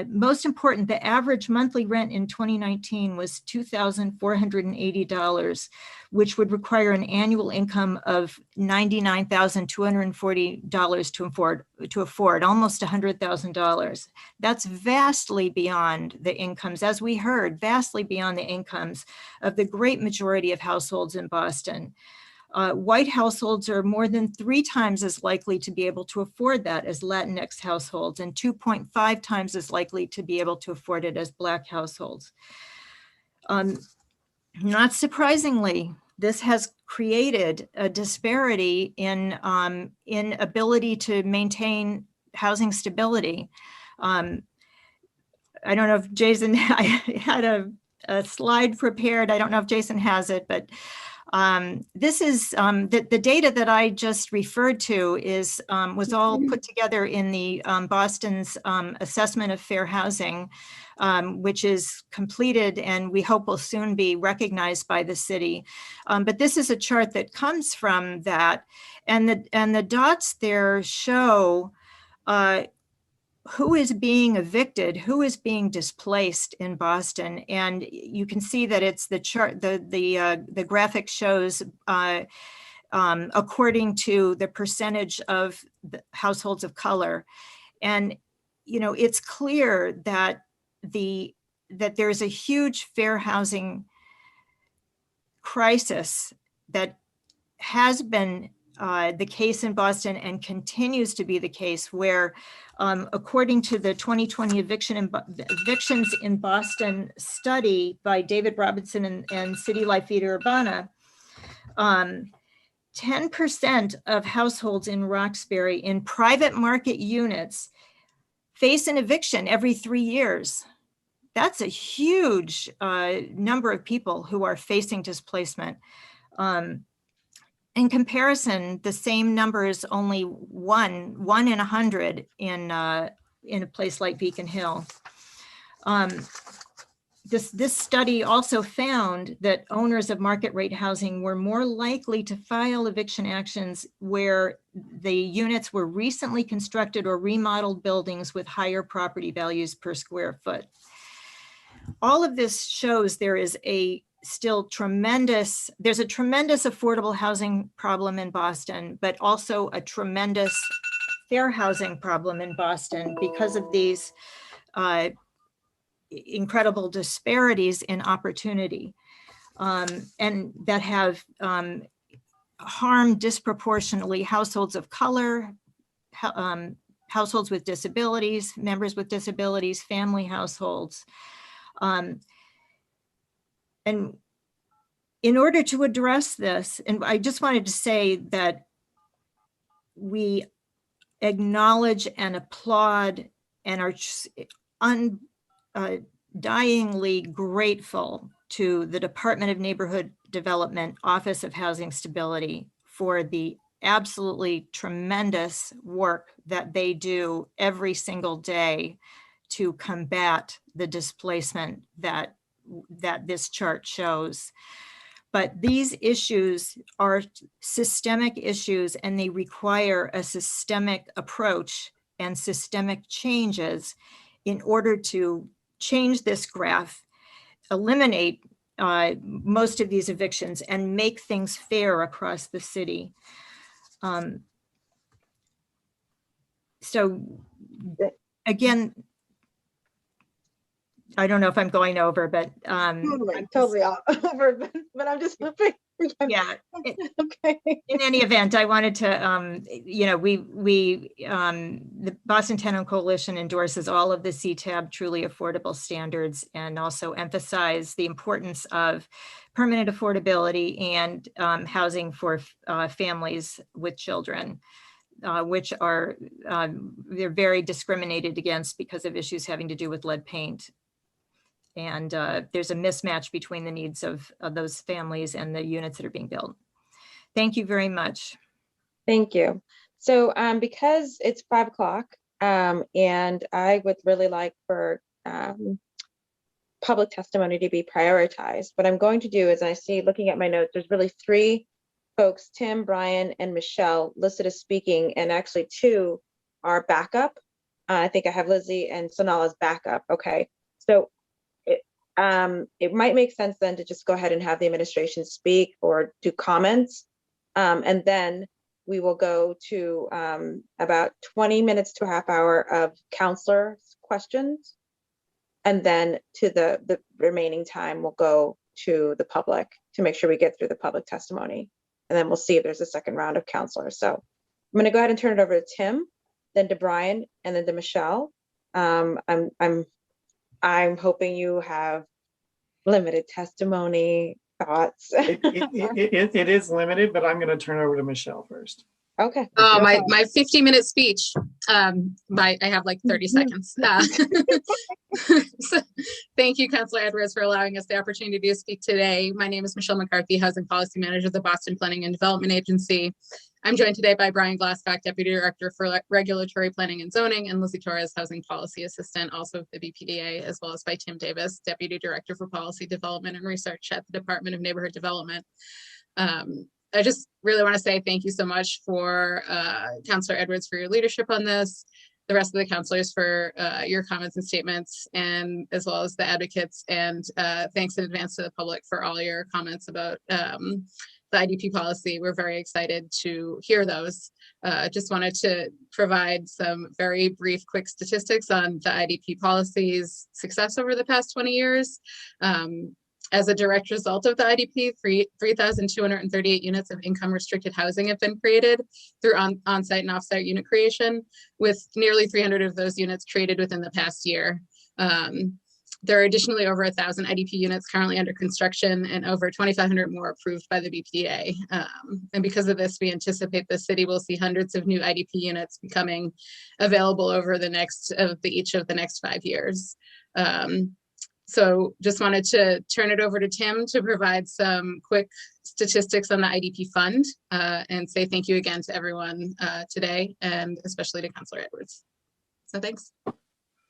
most important, the average monthly rent in 2019 was $2,480, which would require an annual income of $99,240 to afford almost $100,000. That's vastly beyond the incomes, as we heard, vastly beyond the incomes of the great majority of households in Boston. White households are more than 3 times as likely to be able to afford that as Latinx households, and 2.5 times as likely to be able to afford it as Black households. Not surprisingly, this has created a disparity in ability to maintain housing stability. I don't know if Jason, I had a slide prepared. I don't know if Jason has it, but this is the data that I just referred to was all put together in the Boston's assessment of fair housing, which is completed and we hope will soon be recognized by the city. But this is a chart that comes from that, and the dots there show who is being evicted, who is being displaced in Boston. And you can see that it's the chart, the graphic shows according to the percentage of the households of color. And, you know, it's clear that there's a huge fair housing crisis that has been the case in Boston and continues to be the case, where according to the 2020 Evictions in Boston study by David Robinson and City Life Vida Urbana, 10% of households in Roxbury in private market units face an eviction every 3 years. That's a huge number of people who are facing displacement. In comparison, the same number is only one in 100 in a place like Beacon Hill. This study also found that owners of market rate housing were more likely to file eviction actions where the units were recently constructed or remodeled buildings with higher property values per square foot. All of this shows there's a tremendous affordable housing problem in Boston, but also a tremendous fair housing problem in Boston because of these incredible disparities in opportunity, and that have harmed disproportionately households of color, households with disabilities, members with disabilities, family households. And in order to address this, and I just wanted to say that we acknowledge and applaud and are undyingly grateful to the Department of Neighborhood Development, Office of Housing Stability, for the absolutely tremendous work that they do every single day to combat the displacement that this chart shows. But these issues are systemic issues, and they require a systemic approach and systemic changes in order to change this graph, eliminate most of these evictions and make things fair across the city. So again, I don't know if I'm going over, but totally over, but I'm just hoping. Yeah. Okay. In any event, I wanted to, the Boston Tenant Coalition endorses all of the CTAB truly affordable standards and also emphasize the importance of permanent affordability and housing for families with children, which are, they're very discriminated against because of issues having to do with lead paint. And there's a mismatch between the needs of those families and the units that are being built. Thank you very much. Thank you. So because it's 5 o'clock and I would really like for public testimony to be prioritized, what I'm going to do is, I see, looking at my notes, there's really 3 folks, Tim, Brian, and Michelle listed as speaking, and actually 2 are backup. I think I have Lizzie and Sonala's backup. Okay. So it might make sense then to just go ahead and have the administration speak or do comments. And then we will go to about 20 minutes to a half hour of counselor questions. And then to the remaining time, we'll go to the public to make sure we get through the public testimony. And then we'll see if there's a second round of counselors. So I'm going to go ahead and turn it over to Tim, then to Brian, and then to Michelle. I'm hoping you have limited testimony thoughts. It is limited, but I'm going to turn over to Michelle first. Okay. Oh, my 50-minute speech. I have like 30 seconds. So, thank you, Councilor Edwards, for allowing us the opportunity to speak today. My name is Michelle McCarthy, Housing Policy Manager of the Boston Planning and Development Agency. I'm joined today by Brian Glasscock, Deputy Director for Regulatory Planning and Zoning, and Lizzie Torres, Housing Policy Assistant, also of the BPDA, as well as by Tim Davis, Deputy Director for Policy Development and Research at the Department of Neighborhood Development. I just really want to say thank you so much for Councilor Edwards for your leadership on this, the rest of the councilors for your comments and statements, and as well as the advocates, and thanks in advance to the public for all your comments about the IDP policy. We're very excited to hear those. Just wanted to provide some very brief, quick statistics on the IDP policy's success over the past 20 years. As a direct result of the IDP, 3,238 units of income restricted housing have been created through on-site and off-site unit creation, with nearly 300 of those units created within the past year. There are additionally over 1,000 IDP units currently under construction and over 2,500 more approved by the BPDA. And because of this, we anticipate the city will see hundreds of new IDP units becoming available over each of the next 5 years. So just wanted to turn it over to Tim to provide some quick statistics on the IDP fund and say thank you again to everyone today, and especially to Councilor Edwards. So thanks.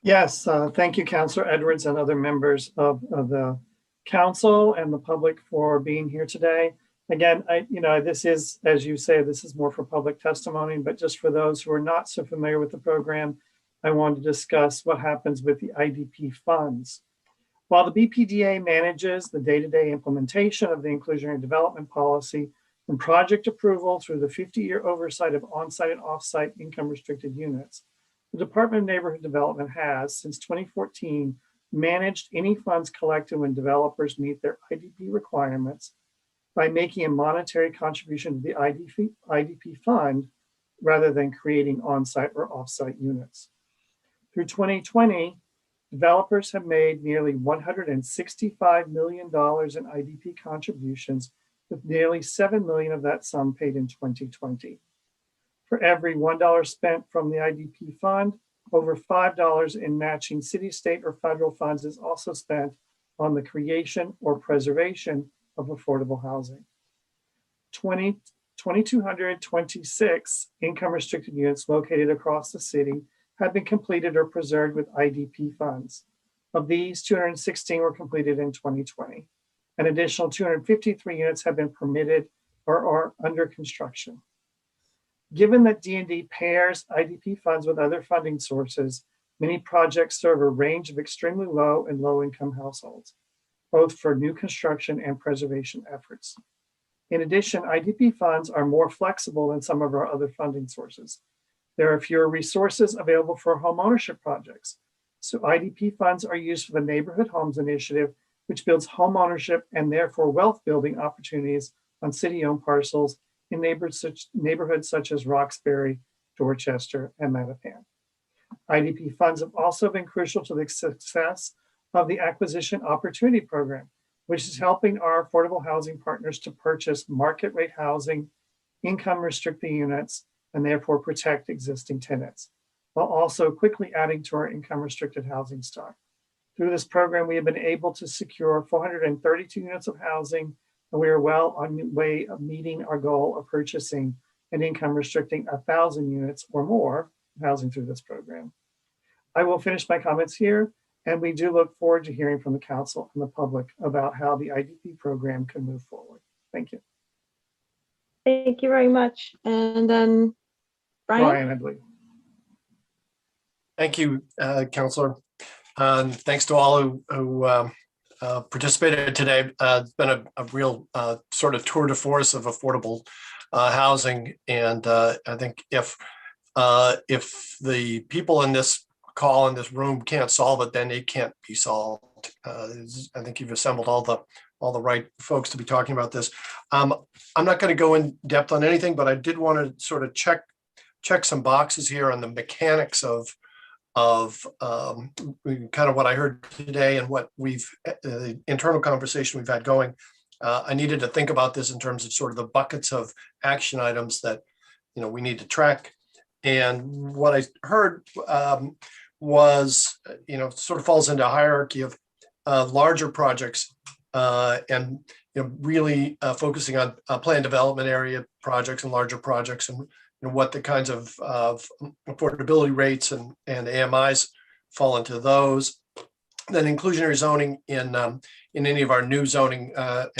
Yes, thank you, Councilor Edwards and other members of the council and the public for being here today. Again, this is, as you say, this is more for public testimony, but just for those who are not so familiar with the program, I want to discuss what happens with the IDP funds. While the BPDA manages the day-to-day implementation of the inclusionary development policy from project approval through the 50-year oversight of on-site and off-site income restricted units, the Department of Neighborhood Development has, since 2014, managed any funds collected when developers meet their IDP requirements by making a monetary contribution to the IDP fund rather than creating on-site or off-site units. Through 2020, developers have made nearly $165 million in IDP contributions, with nearly $7 million of that sum paid in 2020. For every $1 spent from the IDP fund, over $5 in matching city, state, or federal funds is also spent on the creation or preservation of affordable housing. 2,226 income restricted units located across the city have been completed or preserved with IDP funds. Of these, 216 were completed in 2020. An additional 253 units have been permitted or are under construction. Given that D&D pairs IDP funds with other funding sources, many projects serve a range of extremely low and low income households. both for new construction and preservation efforts. In addition, IDP funds are more flexible than some of our other funding sources. There are fewer resources available for homeownership projects. So IDP funds are used for the Neighborhood Homes Initiative, which builds homeownership and therefore wealth building opportunities on city-owned parcels in neighborhoods such as Roxbury, Dorchester, and Mattapan. IDP funds have also been crucial to the success of the Acquisition Opportunity Program, which is helping our affordable housing partners to purchase market rate housing, income restricted units, and therefore protect existing tenants, while also quickly adding to our income restricted housing stock. Through this program, we have been able to secure 432 units of housing, and we are well on the way of meeting our goal of purchasing and income restricting 1,000 units or more of housing through this program. I will finish my comments here, and we do look forward to hearing from the council and the public about how the IDP program can move forward. Thank you. Thank you very much. And then Brian, I believe. Thank you, Councillor. Thanks to all who participated today. It's been a real sort of tour de force of affordable housing. And I think if the people in this call in this room can't solve it, then it can't be solved. I think you've assembled all the right folks to be talking about this. I'm not going to go in depth on anything, but I did want to sort of check some boxes here on the mechanics of kind of what I heard today and what we've the internal conversation we've had going. I needed to think about this in terms of sort of the buckets of action items that we need to track. And what I heard was sort of falls into a hierarchy of larger projects and really focusing on planned development area projects and larger projects, and what the kinds of affordability rates and AMIs fall into those. Then inclusionary zoning in any of our new zoning that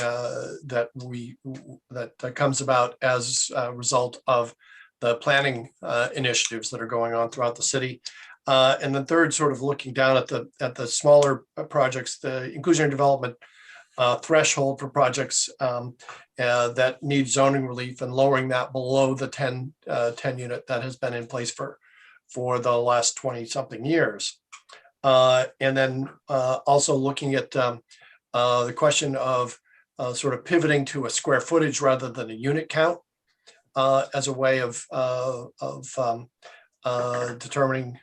comes about as a result of the planning initiatives that are going on throughout the city. And then third, sort of looking down at the smaller projects, the inclusionary development threshold for projects that need zoning relief, and lowering that below the 10 unit that has been in place for the last 20 something years. And then also looking at the question of sort of pivoting to a square footage rather than a unit count as a way of determining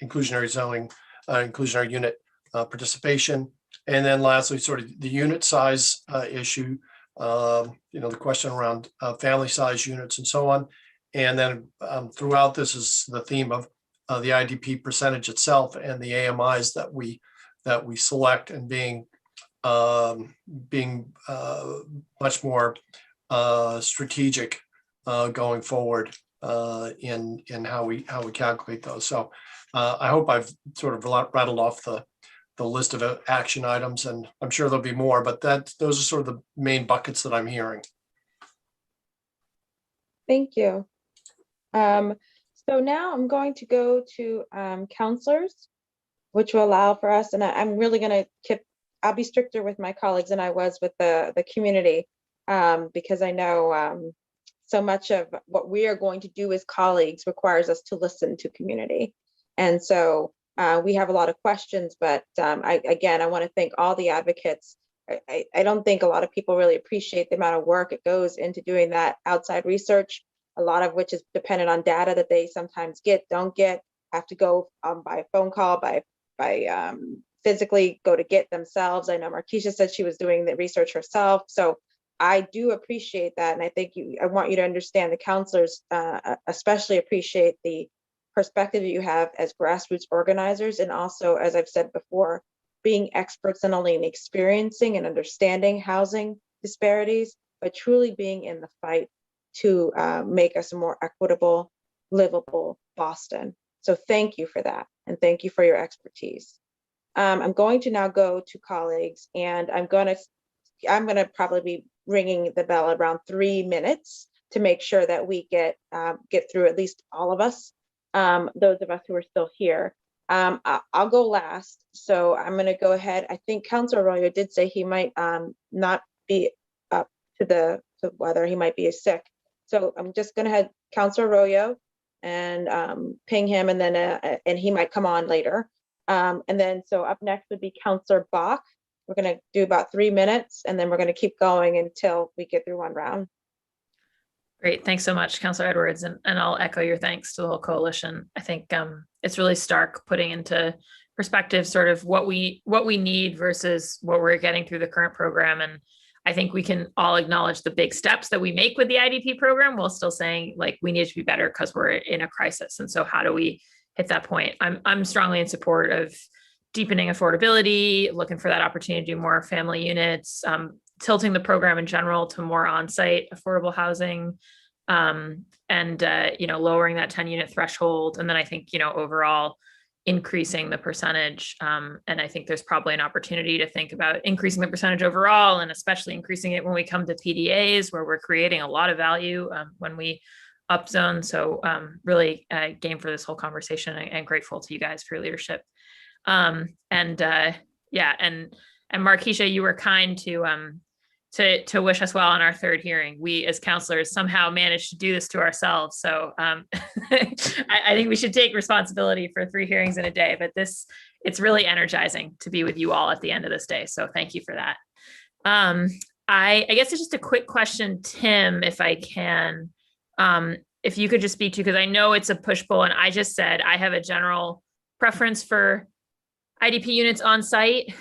inclusionary zoning, inclusionary unit participation. And then lastly, sort of the unit size issue, the question around family size units and so on. And then throughout this is the theme of the IDP percentage itself and the AMIs that we select, and being much more strategic going forward in how we calculate those. So I hope I've sort of rattled off the list of action items, and I'm sure there'll be more, but those are sort of the main buckets that I'm hearing. thank you. So now I'm going to go to counselors, which will allow for us, and I'm really going to I'll be stricter with my colleagues than I was with the community, because I know so much of what we are going to do as colleagues requires us to listen to community. And so we have a lot of questions, but I want to thank all the advocates. I don't think a lot of people really appreciate the amount of work it goes into doing that outside research, a lot of which is dependent on data that they sometimes don't get, have to go by phone call, by physically go to get themselves. I know Markeisha said she was doing the research herself. So I do appreciate that. And I think I want you to understand the counselors especially appreciate the perspective that you have as grassroots organizers, and also, as I've said before, being experts not only in experiencing and understanding housing disparities, but truly being in the fight to make us a more equitable, livable Boston. So thank you for that, and thank you for your expertise. I'm going to now go to colleagues, and I'm gonna probably be ringing the bell around 3 minutes to make sure that we get through at least all of us. Those of us who are still here. I'll go last. So I'm going to go ahead. I think Councilor Arroyo did say he might not be up to whether he might be sick. So I'm just going to have Councilor Arroyo and ping him, and then and he might come on later. And then so up next would be Councilor Bach. We're going to do about 3 minutes, and then we're going to keep going until we get through one round. Great. Thanks so much, Councilor Edwards. And I'll echo your thanks to the whole coalition. I think it's really stark putting into perspective sort of what we need versus what we're getting through the current program. And I think we can all acknowledge the big steps that we make with the IDP program while still saying like we need to be better because we're in a crisis. And so how do we hit that point? I'm strongly in support of deepening affordability, looking for that opportunity to do more family units, tilting the program in general to more on-site affordable housing, and lowering that 10-unit threshold. And then I think, overall increasing the percentage. And I think there's probably an opportunity to think about increasing the percentage overall, and especially increasing it when we come to PDAs, where we're creating a lot of value when we upzone. So really game for this whole conversation, and grateful to you guys for your leadership. And Markeisha, you were kind to wish us well on our third hearing. We as counselors somehow managed to do this to ourselves. So I think we should take responsibility for 3 hearings in a day, but it's really energizing to be with you all at the end of this day. So thank you for that. I guess it's just a quick question, Tim, if I can, if you could just speak to, because I know it's a push-pull, and I just said I have a general preference for IDP units on site,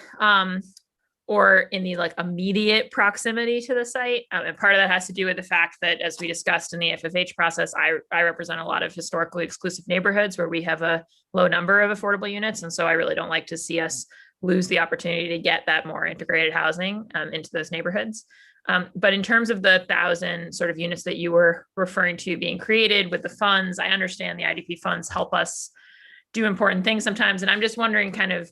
or in the immediate proximity to the site. And part of that has to do with the fact that, as we discussed in the FFH process, I represent a lot of historically exclusive neighborhoods where we have a low number of affordable units. And so I really don't like to see us lose the opportunity to get that more integrated housing into those neighborhoods. But in terms of the 1,000 sort of units that you were referring to being created with the funds, I understand the IDP funds help us do important things sometimes. And I'm just wondering kind of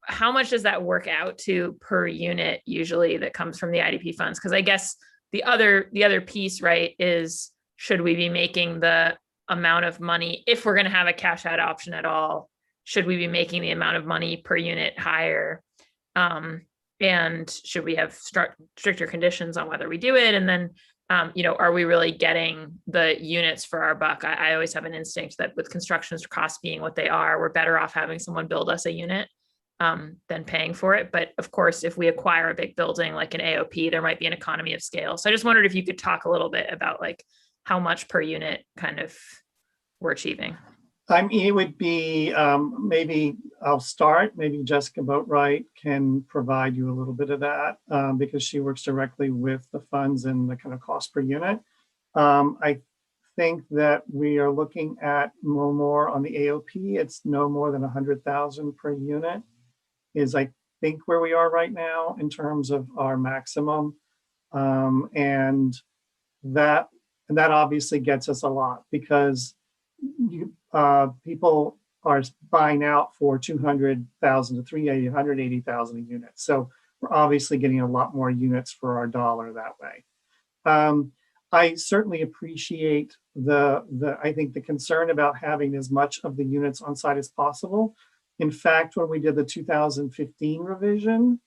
how much does that work out to per unit usually that comes from the IDP funds? Because I guess the other piece, right, is should we be making the amount of money, if we're going to have a cash out option at all, should we be making the amount of money per unit higher? And should we have stricter conditions on whether we do it? And then, are we really getting the units for our buck? I always have an instinct that with construction costs being what they are, we're better off having someone build us a unit than paying for it. But of course, if we acquire a big building like an AOP, there might be an economy of scale. So I just wondered if you could talk a little bit about how much per unit kind of we're achieving. It would be, maybe I'll start, maybe Jessica Boatwright can provide you a little bit of that because she works directly with the funds and the kind of cost per unit. I think that we are looking at more on the AOP. It's no more than 100,000 per unit is I think where we are right now in terms of our maximum. And that obviously gets us a lot because people are buying out for 200,000 to 380,000 a unit. So we're obviously getting a lot more units for our dollar that way. I certainly appreciate I think the concern about having as much of the units on site as possible. In fact, when we did the 2015 revision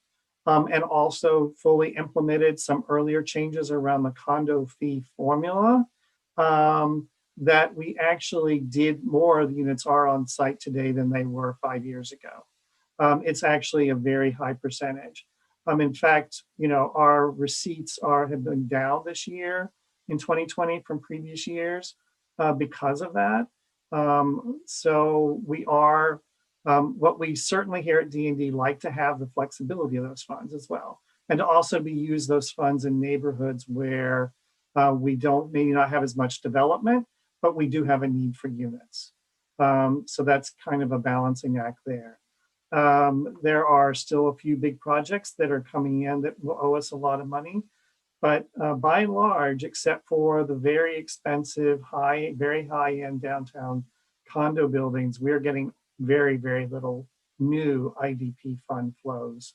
and also fully implemented some earlier changes around the condo fee formula, that we actually did more of the units are on site today than they were 5 years ago. It's actually a very high percentage. In fact, our receipts have been down this year in 2020 from previous years because of that. So we are, what we certainly here at D&D like to have the flexibility of those funds as well. And to also use those funds in neighborhoods where we maybe not have as much development, but we do have a need for units. So that's kind of a balancing act there. There are still a few big projects that are coming in that will owe us a lot of money. But by and large, except for the very expensive, very high-end downtown condo buildings, we're getting very, very little new IDP fund flows,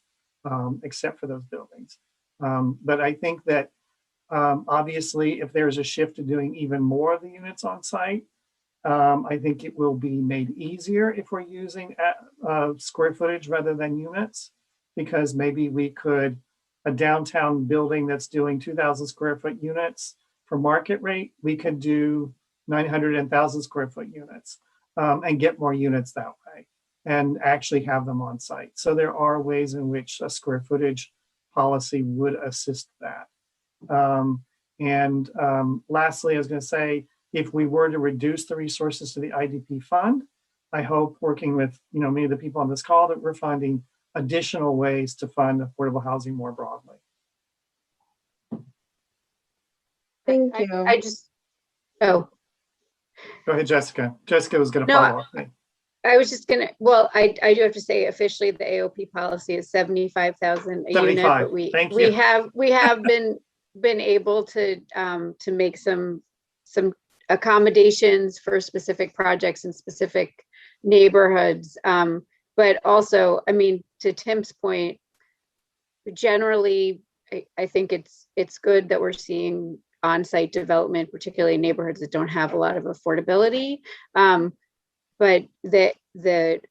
except for those buildings. But I think that obviously, if there's a shift to doing even more of the units on site, I think it will be made easier if we're using square footage rather than units, because maybe we could, a downtown building that's doing 2,000 square foot units for market rate, we could do 900 and 1,000 square foot units and get more units that way and actually have them on site. So there are ways in which a square footage policy would assist that. Lastly, I was going to say, if we were to reduce the resources to the IDP fund, I hope, working with many of the people on this call, that we're finding additional ways to fund affordable housing more broadly. Thank you. I just, oh, Go ahead, Jessica. Jessica was going to No, follow up. I was just gonna, well, I do have to say officially the AOP policy is 75,000 a unit, 75. but Thank we you. have been able to make some accommodations for specific projects in specific neighborhoods. But also, I mean, to Tim's point, generally, I think it's good that we're seeing on-site development, particularly in neighborhoods that don't have a lot of affordability. But the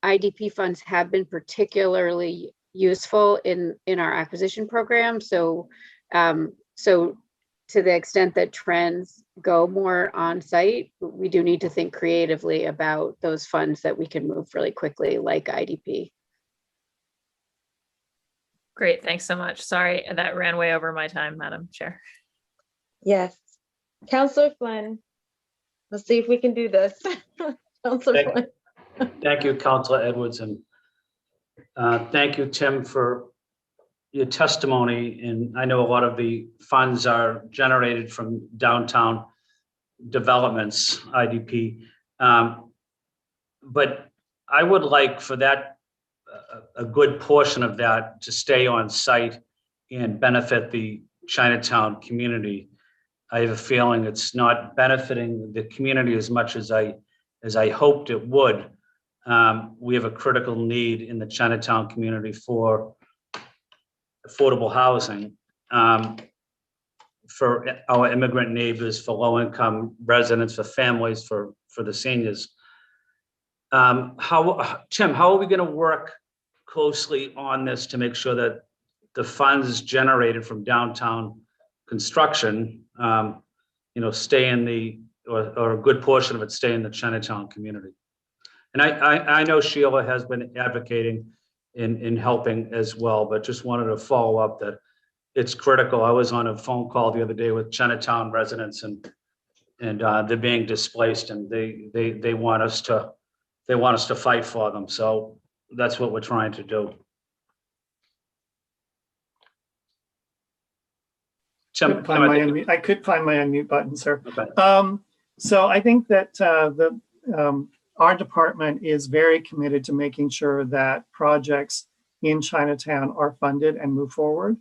IDP funds have been particularly useful in our acquisition program. So to the extent that trends go more on site, we do need to think creatively about those funds that we can move really quickly, like IDP. Great, thanks so much. Sorry, that ran way over my time, Madam Chair. Yes. Councillor Flynn, let's see if we can do this. Councillor Flynn. Thank you, Councillor Edwards, and thank you, Tim, for your testimony. And I know a lot of the funds are generated from downtown developments, IDP. But I would like for that, a good portion of that to stay on site and benefit the Chinatown community. I have a feeling it's not benefiting the community as much as I hoped it would. We have a critical need in the Chinatown community for affordable housing for our immigrant neighbors, for low-income residents, for families, for the seniors. Tim, how are we going to work closely on this to make sure that the funds generated from downtown construction, stay in the, or a good portion of it stay in the Chinatown community? And I know Sheila has been advocating in helping as well, but just wanted to follow up that it's critical. I was on a phone call the other day with Chinatown residents, and they're being displaced, and they want us to fight for them. So that's what we're trying to do. Tim, I could find my unmute button, sir. Okay. So I think that our department is very committed to making sure that projects in Chinatown are funded and move forward,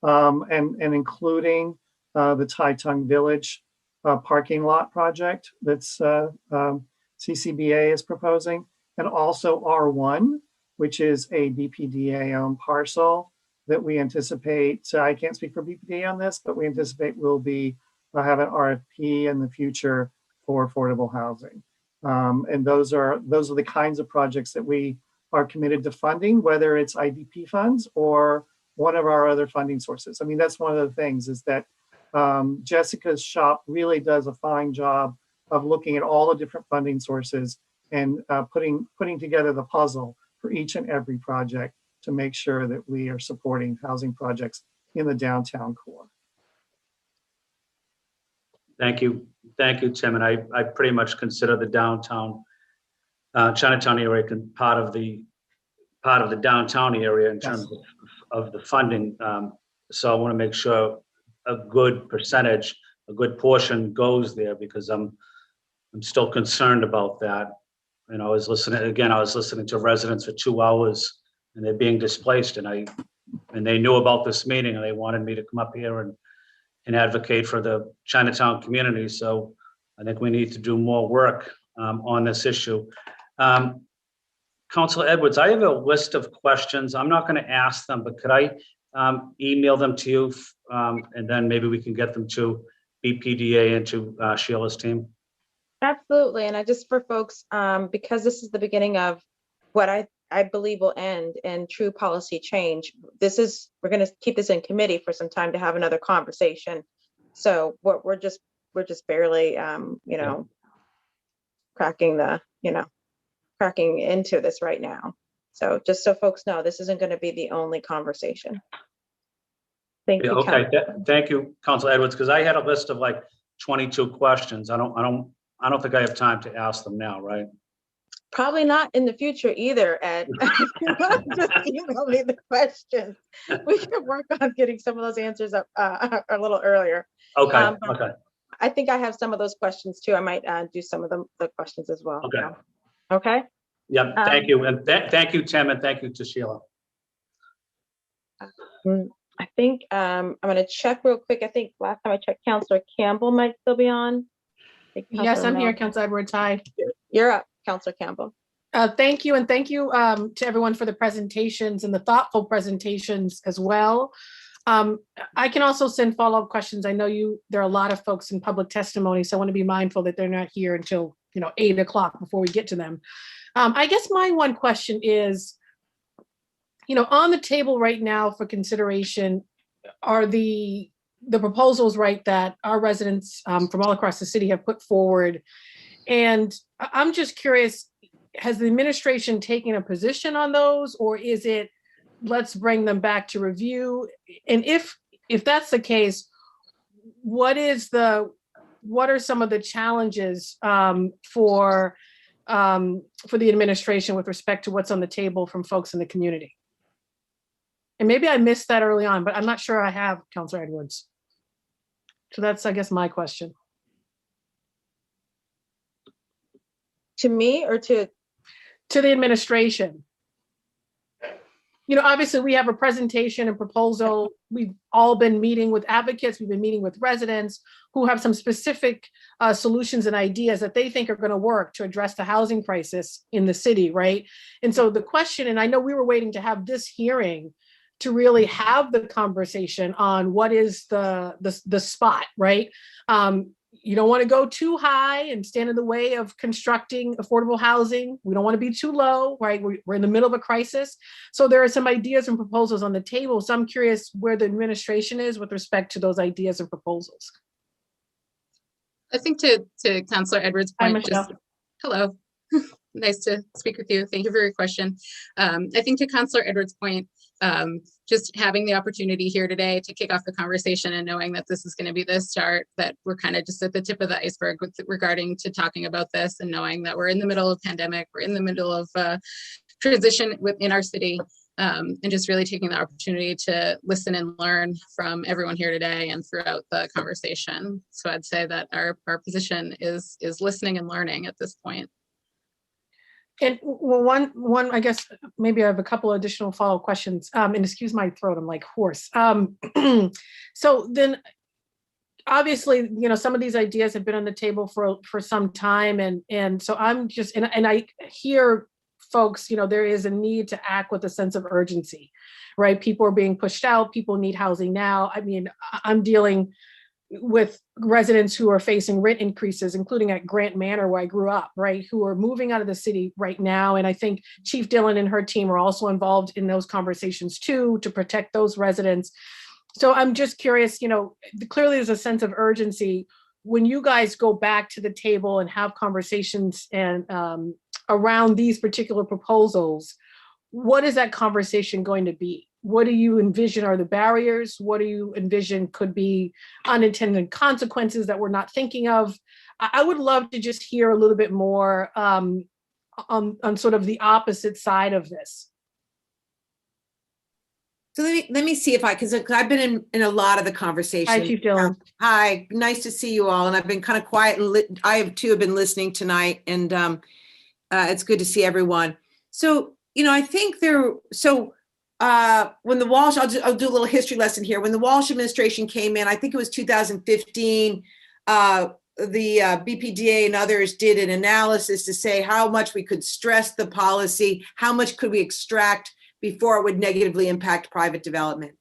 and including the Tai Tung Village parking lot project that's CCBA is proposing, and also R1, which is a BPDA-owned parcel that we anticipate, I can't speak for BPDA on this, but we anticipate will have an RFP in the future for affordable housing. And those are the kinds of projects that we are committed to funding, whether it's IDP funds or one of our other funding sources. I mean, that's one of the things is that Jessica's shop really does a fine job of looking at all the different funding sources and putting together the puzzle for each and every project to make sure that we are supporting housing projects in the downtown core. Thank you, Tim. And I pretty much consider the downtown Chinatown area part of the downtown area in terms of the funding. So I want to make sure a good percentage, a good portion goes there, because I'm still concerned about that. And I was listening to residents for 2 hours, and they're being displaced, and they knew about this meeting, and they wanted me to come up here and advocate for the Chinatown community. So I think we need to do more work on this issue. Councilor Edwards, I have a list of questions. I'm not going to ask them, but could I email them to you, and then maybe we can get them to BPDA and to Sheila's team? Absolutely. And I just, for folks, because this is the beginning of what I believe will end in true policy change. We're going to keep this in committee for some time to have another conversation. So what we're just barely, cracking into this right now. So just so folks know, this isn't going to be the only conversation. Thank you. Okay, thank you, Council Edwards, because I had a list of like 22 questions. I don't think I have time to ask them now, right? Probably not in the future either, Ed. Just email me the questions. We can work on getting some of those answers up a little earlier. Okay, okay. I think I have some of those questions too. I might do some of the questions as well. Okay. So, okay. Yep, thank you. And thank you, Tim, and thank you to Sheila. I think I'm going to check real quick. I think last time I checked, Councilor Campbell might still be on. Yes, I'm here, Councilor Edwards. Hi. You're up, Councilor Campbell. Thank you. And thank you to everyone for the presentations and the thoughtful presentations as well. I can also send follow-up questions. I know there are a lot of folks in public testimony, so I want to be mindful that they're not here until 8 o'clock before we get to them. I guess my one question is, on the table right now for consideration are the proposals, right, that our residents from all across the city have put forward. And I'm just curious, has the administration taken a position on those, or is it, let's bring them back to review? And if that's the case, what are some of the challenges for the administration with respect to what's on the table from folks in the community? And maybe I missed that early on, but I'm not sure I have, Councilor Edwards. So that's, I guess, my question. To me or to the administration? Obviously we have a presentation and proposal. We've all been meeting with advocates. We've been meeting with residents who have some specific solutions and ideas that they think are going to work to address the housing crisis in the city, right? And so the question, and I know we were waiting to have this hearing to really have the conversation on what is the spot, right? You don't want to go too high and stand in the way of constructing affordable housing. We don't want to be too low, right? We're in the middle of a crisis. So there are some ideas and proposals on the table. So I'm curious where the administration is with respect to those ideas and proposals. I think to Councilor Edwards' point, hello, nice to speak with you. Thank you for your question. I think to Councilor Edwards' point, just having the opportunity here today to kick off the conversation and knowing that this is going to be the start, that we're kind of just at the tip of the iceberg regarding to talking about this, and knowing that we're in the middle of pandemic, we're in the middle of transition within our city, and just really taking the opportunity to listen and learn from everyone here today and throughout the conversation. So I'd say that our position is listening and learning at this point. And well, one, I guess maybe I have a couple additional follow-up questions. And excuse my throat, I'm like hoarse. So then, obviously, some of these ideas have been on the table for some time, and so I'm just, and I hear folks, there is a need to act with a sense of urgency, right? People are being pushed out. People need housing now. I mean, I'm dealing with residents who are facing rent increases, including at Grant Manor, where I grew up, right, who are moving out of the city right now. And I think Chief Dillon and her team are also involved in those conversations too, to protect those residents. So I'm just curious, clearly there's a sense of urgency. When you guys go back to the table and have conversations and around these particular proposals, what is that conversation going to be? What do you envision are the barriers? What do you envision could be unintended consequences that we're not thinking of? I would love to just hear a little bit more on sort of the opposite side of this. So let me see if because I've been in a lot of the conversation. Hi, Chief Dillon. Hi, nice to see you all. And I've been kind of quiet, and I have been listening tonight, and it's good to see everyone. So, I think when the Walsh, I'll do a little history lesson here. When the Walsh administration came in, I think it was 2015, the BPDA and others did an analysis to say how much we could stress the policy, how much could we extract before it would negatively impact private development.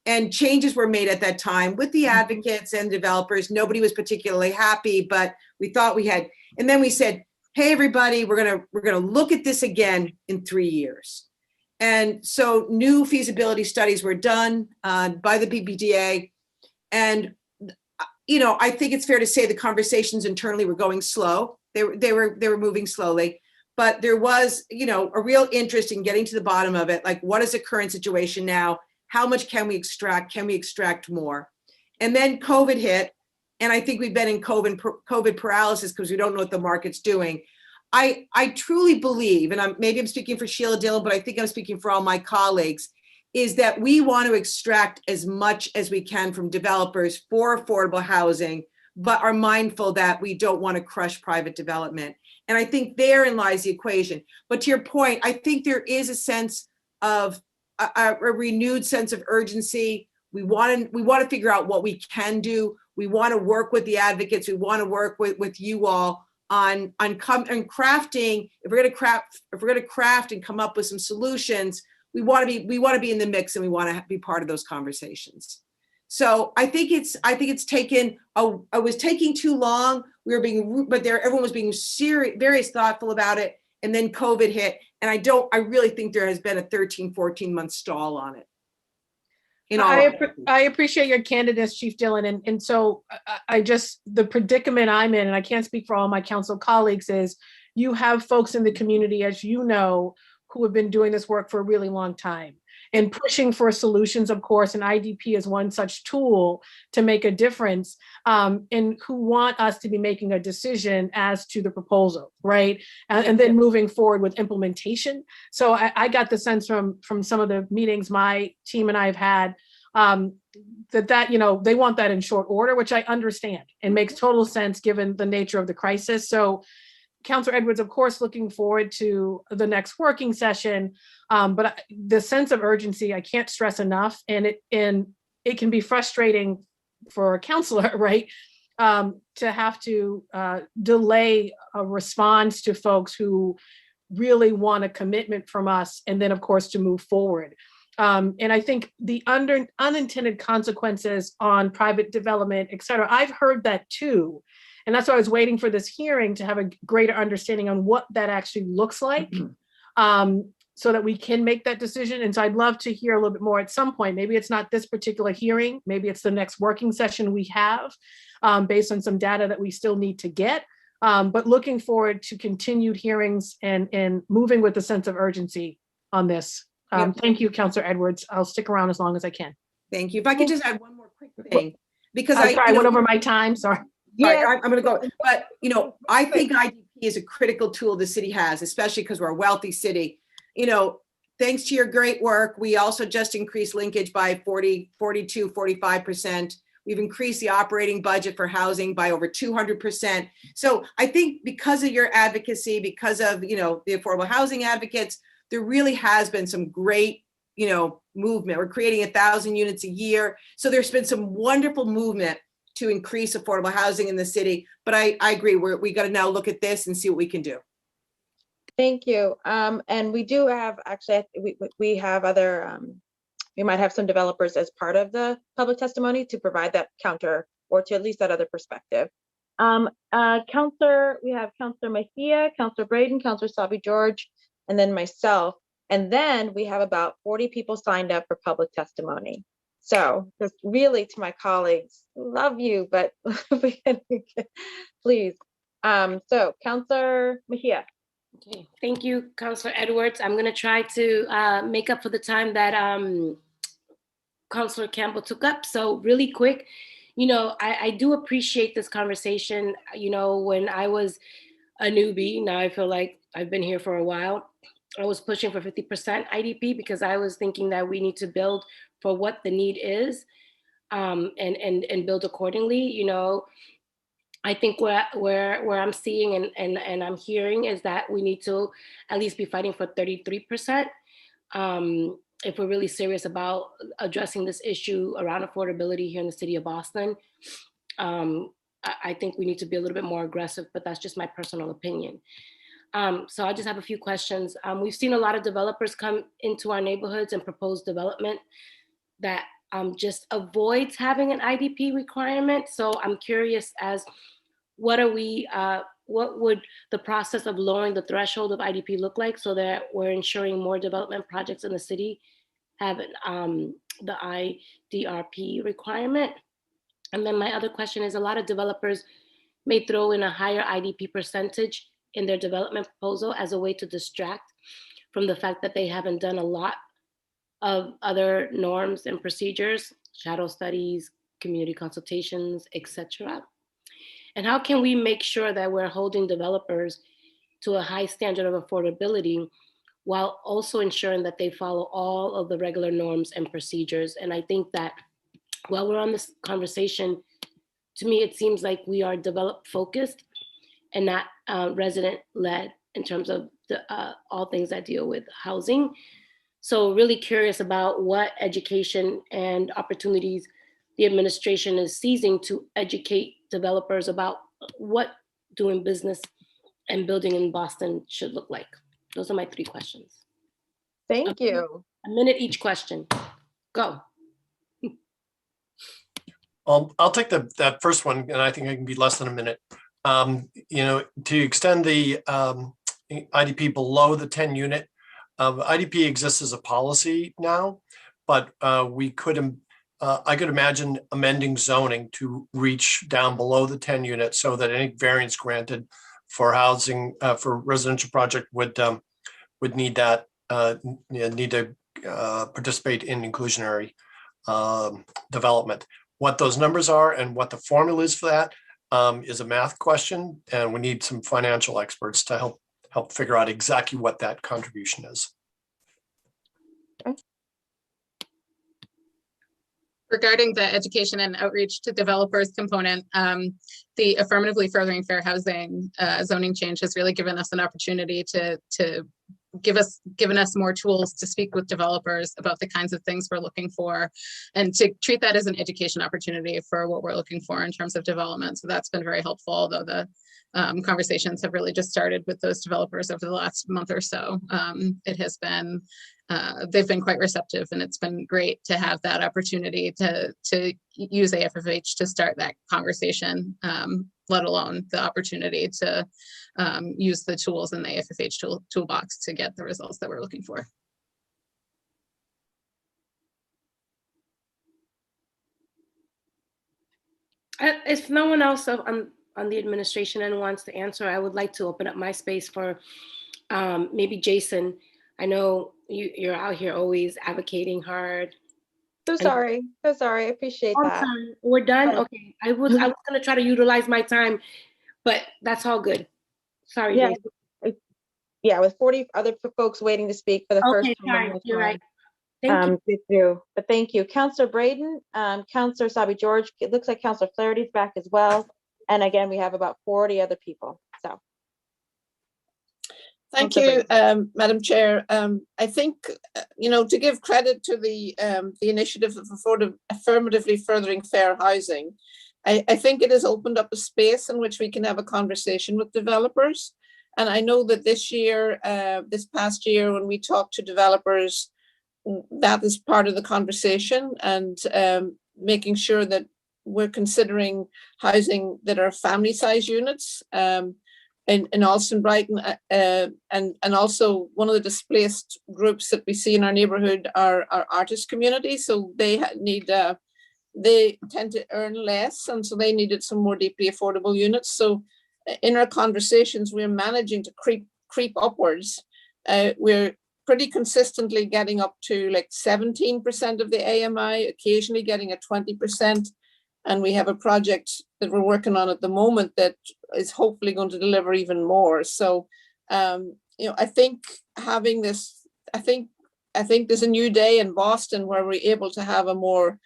And changes were made at that time with the advocates and developers. Nobody was particularly happy, but we thought we had, And then we said, hey, everybody, we're gonna look at this again in 3 years. And so new feasibility studies were done by the BPDA. And, I think it's fair to say the conversations internally were going slow. They were moving slowly, but there was, a real interest in getting to the bottom of it. Like, what is the current situation now? How much can we extract? Can we extract more? And then COVID hit. And I think we've been in COVID paralysis because we don't know what the market's doing. I truly believe, and maybe I'm speaking for Sheila Dillon, but I think I'm speaking for all my colleagues, is that we want to extract as much as we can from developers for affordable housing, but are mindful that we don't want to crush private development. And I think therein lies the equation. But to your point, I think there is a sense of a renewed sense of urgency. We want to figure out what we can do. We want to work with the advocates. We want to work with you all on crafting. If we're going to craft and come up with some solutions, we want to be in the mix, and we want to be part of those conversations. So I think it's taken. It was taking too long. Everyone was being very thoughtful about it, and then COVID hit, and I really think there has been a 13, 14-month stall on it. I appreciate your candidness, Chief Dillon. And so the predicament I'm in, and I can't speak for all my council colleagues, is you have folks in the community, as you know, who have been doing this work for a really long time and pushing for solutions, of course, and IDP is one such tool to make a difference, and who want us to be making a decision as to the proposal, right? And then moving forward with implementation. So I got the sense from some of the meetings my team and I have had, that they want that in short order, which I understand and makes total sense given the nature of the crisis. So Councilor Edwards, of course, looking forward to the next working session, but the sense of urgency, I can't stress enough, and it can be frustrating for a counselor, right, to have to delay a response to folks who really want a commitment from us, and then, of course, to move forward. And I think the unintended consequences on private development, et cetera, I've heard that too. And that's why I was waiting for this hearing to have a greater understanding on what that actually looks like, so that we can make that decision. And so I'd love to hear a little bit more at some point. Maybe it's not this particular hearing, maybe it's the next working session we have, based on some data that we still need to get. But looking forward to continued hearings and moving with a sense of urgency on this. Thank you, Councilor Edwards. I'll stick around as long as I can. Thank you. If I could just add one more quick thing, because I went over my time, sorry. Yeah, I'm going to go. But, I think IDP is a critical tool the city has, especially because we're a wealthy city. Thanks to your great work, we also just increased linkage by 45%. We've increased the operating budget for housing by over 200%. So I think because of your advocacy, because of, the affordable housing advocates, there really has been some great, movement. We're creating 1,000 units a year. So there's been some wonderful movement to increase affordable housing in the city. But I agree, we got to now look at this and see what we can do. Thank you. And we do have, actually, we have other, we might have some developers as part of the public testimony to provide that counter, or to at least that other perspective. We have Councilor Mejia, Councilor Braden, Councilor Sabi George, and then myself. And then we have about 40 people signed up for public testimony. So just really, to my colleagues, love you, but please. So Councilor Mejia. Okay, thank you, Councilor Edwards. I'm gonna try to make up for the time that Councilor Campbell took up. So really quick, I do appreciate this conversation. When I was a newbie, now I feel like I've been here for a while, I was pushing for 50% IDP because I was thinking that we need to build for what the need is, and build accordingly. I think where I'm seeing and I'm hearing is that we need to at least be fighting for 33%. If we're really serious about addressing this issue around affordability here in the city of Boston, I think we need to be a little bit more aggressive, but that's just my personal opinion. So I just have a few questions. We've seen a lot of developers come into our neighborhoods and propose development that just avoids having an IDP requirement. So I'm curious as what are we what would the process of lowering the threshold of IDP look like so that we're ensuring more development projects in the city have the IDRP requirement? And then my other question is, a lot of developers may throw in a higher IDP percentage in their development proposal as a way to distract from the fact that they haven't done a lot of other norms and procedures, shadow studies, community consultations, etc. And how can we make sure that we're holding developers to a high standard of affordability while also ensuring that they follow all of the regular norms and procedures? And I think that while we're on this conversation, to me, it seems like we are develop focused and not resident led in terms of all things that deal with housing. So really curious about what education and opportunities the administration is seizing to educate developers about what doing business and building in Boston should look like. Those are my 3 questions. Thank you. A minute each question. Go. I'll take that first one, and I think I can be less than a minute. To extend the IDP below the 10 unit, IDP exists as a policy now, but I could imagine amending zoning to reach down below the 10 unit so that any variance granted for housing for residential project would need that need to participate in inclusionary development. What those numbers are and what the formula is for that is a math question, and we need some financial experts to help figure out exactly what that contribution is. Regarding the education and outreach to developers component, the affirmatively furthering fair housing zoning change has really given us an opportunity to given us more tools to speak with developers about the kinds of things we're looking for and to treat that as an education opportunity for what we're looking for in terms of development. So that's been very helpful, although the conversations have really just started with those developers over the last month or so. It has been, they've been quite receptive, and it's been great to have that opportunity to use AFFH to start that conversation, let alone the opportunity to use the tools in the AFFH toolbox to get the results that we're looking for. If no one else on the administration end wants to answer, I would like to open up my space for maybe Jason. I know you're out here always advocating hard. So sorry. I appreciate that. Sorry. We're done. Okay. I was going to try to utilize my time, but that's all good. Sorry. Yeah. Jason. Yeah. With 40 other folks waiting to speak for the first time. Sorry. You're right. Thank you. But thank you. Councillor Braden, Councillor Sabi George, it looks like Councillor Flaherty's back as well. And again, we have about 40 other people. So. Thank you, Madam Chair. I think, to give credit to the initiative of affirmatively furthering fair housing, I think it has opened up a space in which we can have a conversation with developers. And I know that this past year, when we talked to developers, that is part of the conversation, and making sure that we're considering housing that are family-size units. In Alston, Brighton, and also one of the displaced groups that we see in our neighbourhood are artist communities. So they tend to earn less, and so they needed some more deeply affordable units. So in our conversations, we're managing to creep upwards. We're pretty consistently getting up to like 17% of the AMI, occasionally getting a 20%. And we have a project that we're working on at the moment that is hopefully going to deliver even more. So, I think having this, I think there's a new day in Boston where we're able to have a more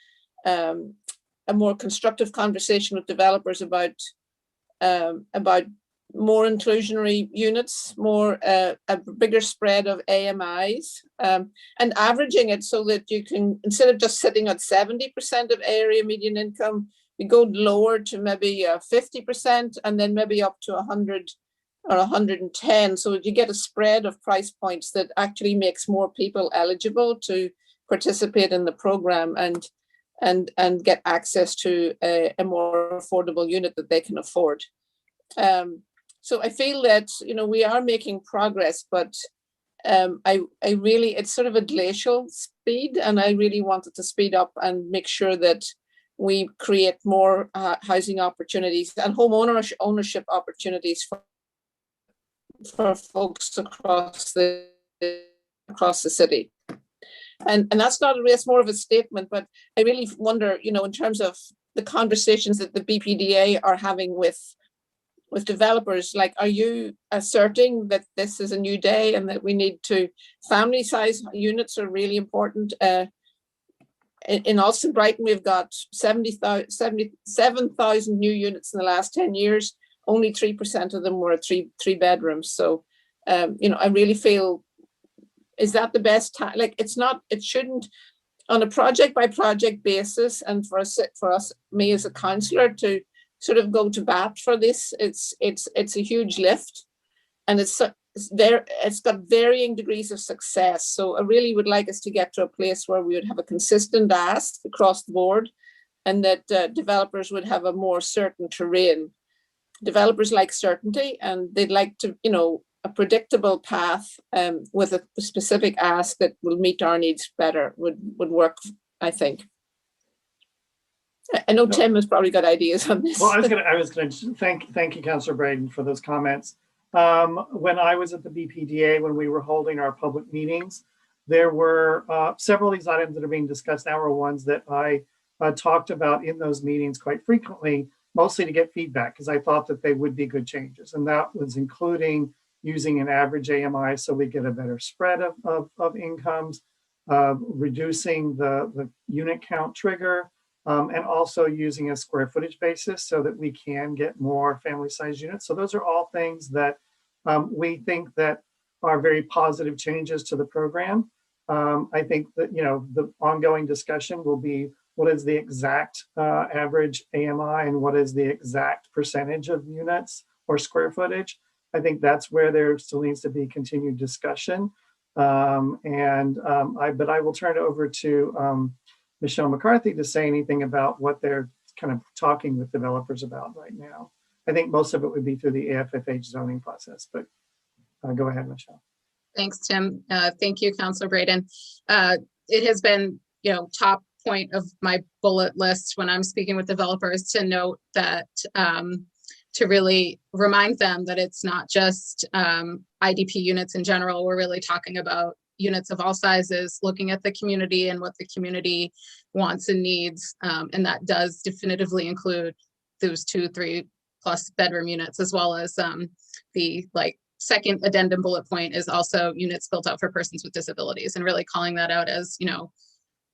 constructive conversation with developers about more inclusionary units, a bigger spread of AMIs, and averaging it so that you can, instead of just sitting at 70% of area median income, you go lower to maybe 50%, and then maybe up to 100 or 110, so that you get a spread of price points that actually makes more people eligible to participate in the program and get access to a more affordable unit that they can afford. So I feel that, we are making progress, but I really, it's sort of a glacial speed, and I really wanted to speed up and make sure that we create more housing opportunities and home ownership opportunities for folks across the city. And that's not a race, more of a statement, but I really wonder, in terms of the conversations that the BPDA are having with developers, like, are you asserting that this is a new day and that we need to, family size units are really important. In Alston Brighton, we've got 77,000 new units in the last 10 years. Only 3% of them were three bedrooms. So, I really feel, is that the best time? Like, it shouldn't, on a project by project basis, and for us, me as a councillor to sort of go to bat for this, it's a huge lift, and it's got varying degrees of success. So I really would like us to get to a place where we would have a consistent ask across the board, and that developers would have a more certain terrain. Developers like certainty, and they'd like to, a predictable path with a specific ask that will meet our needs better would work, I think. I know Tim has probably got ideas on this. Well, I was gonna thank you, Councillor Braden, for those comments. When I was at the BPDA, when we were holding our public meetings, there were several of these items that are being discussed now are ones that I talked about in those meetings quite frequently, mostly to get feedback, because I thought that they would be good changes. And that was including using an average AMI so we get a better spread of incomes, reducing the unit count trigger, and also using a square footage basis so that we can get more family size units. So those are all things that we think that are very positive changes to the program. I think that, the ongoing discussion will be what is the exact average AMI and what is the exact percentage of units or square footage. I think that's where there still needs to be continued discussion. But I will turn it over to Michelle McCarthy to say anything about what they're kind of talking with developers about right now. I think most of it would be through the AFFH zoning process, but go ahead, Michelle. Thanks, Tim. Thank you, Councillor Braden. It has been, top point of my bullet list when I'm speaking with developers to note that, to really remind them that it's not just IDP units in general. We're really talking about units of all sizes, looking at the community and what the community wants and needs. And that does definitively include those 2-3+ bedroom units, as well as the second addendum bullet point is also units built out for persons with disabilities, and really calling that out as,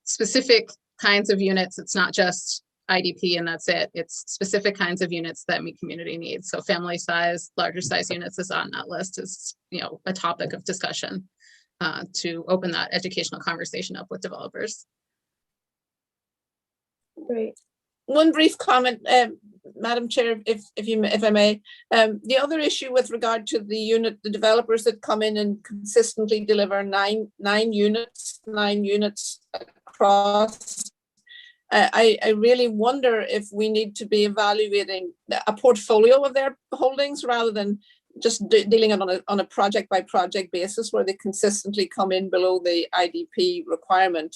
specific kinds of units. It's not just IDP and that's it. It's specific kinds of units that meet community needs. So family size, larger size units is on that list, is, a topic of discussion to open that educational conversation up with developers. Great. One brief comment, Madam Chair, if I may. The other issue with regard to the developers that come in and consistently deliver nine units across. I really wonder if we need to be evaluating a portfolio of their holdings rather than just dealing on a project by project basis where they consistently come in below the IDP requirement.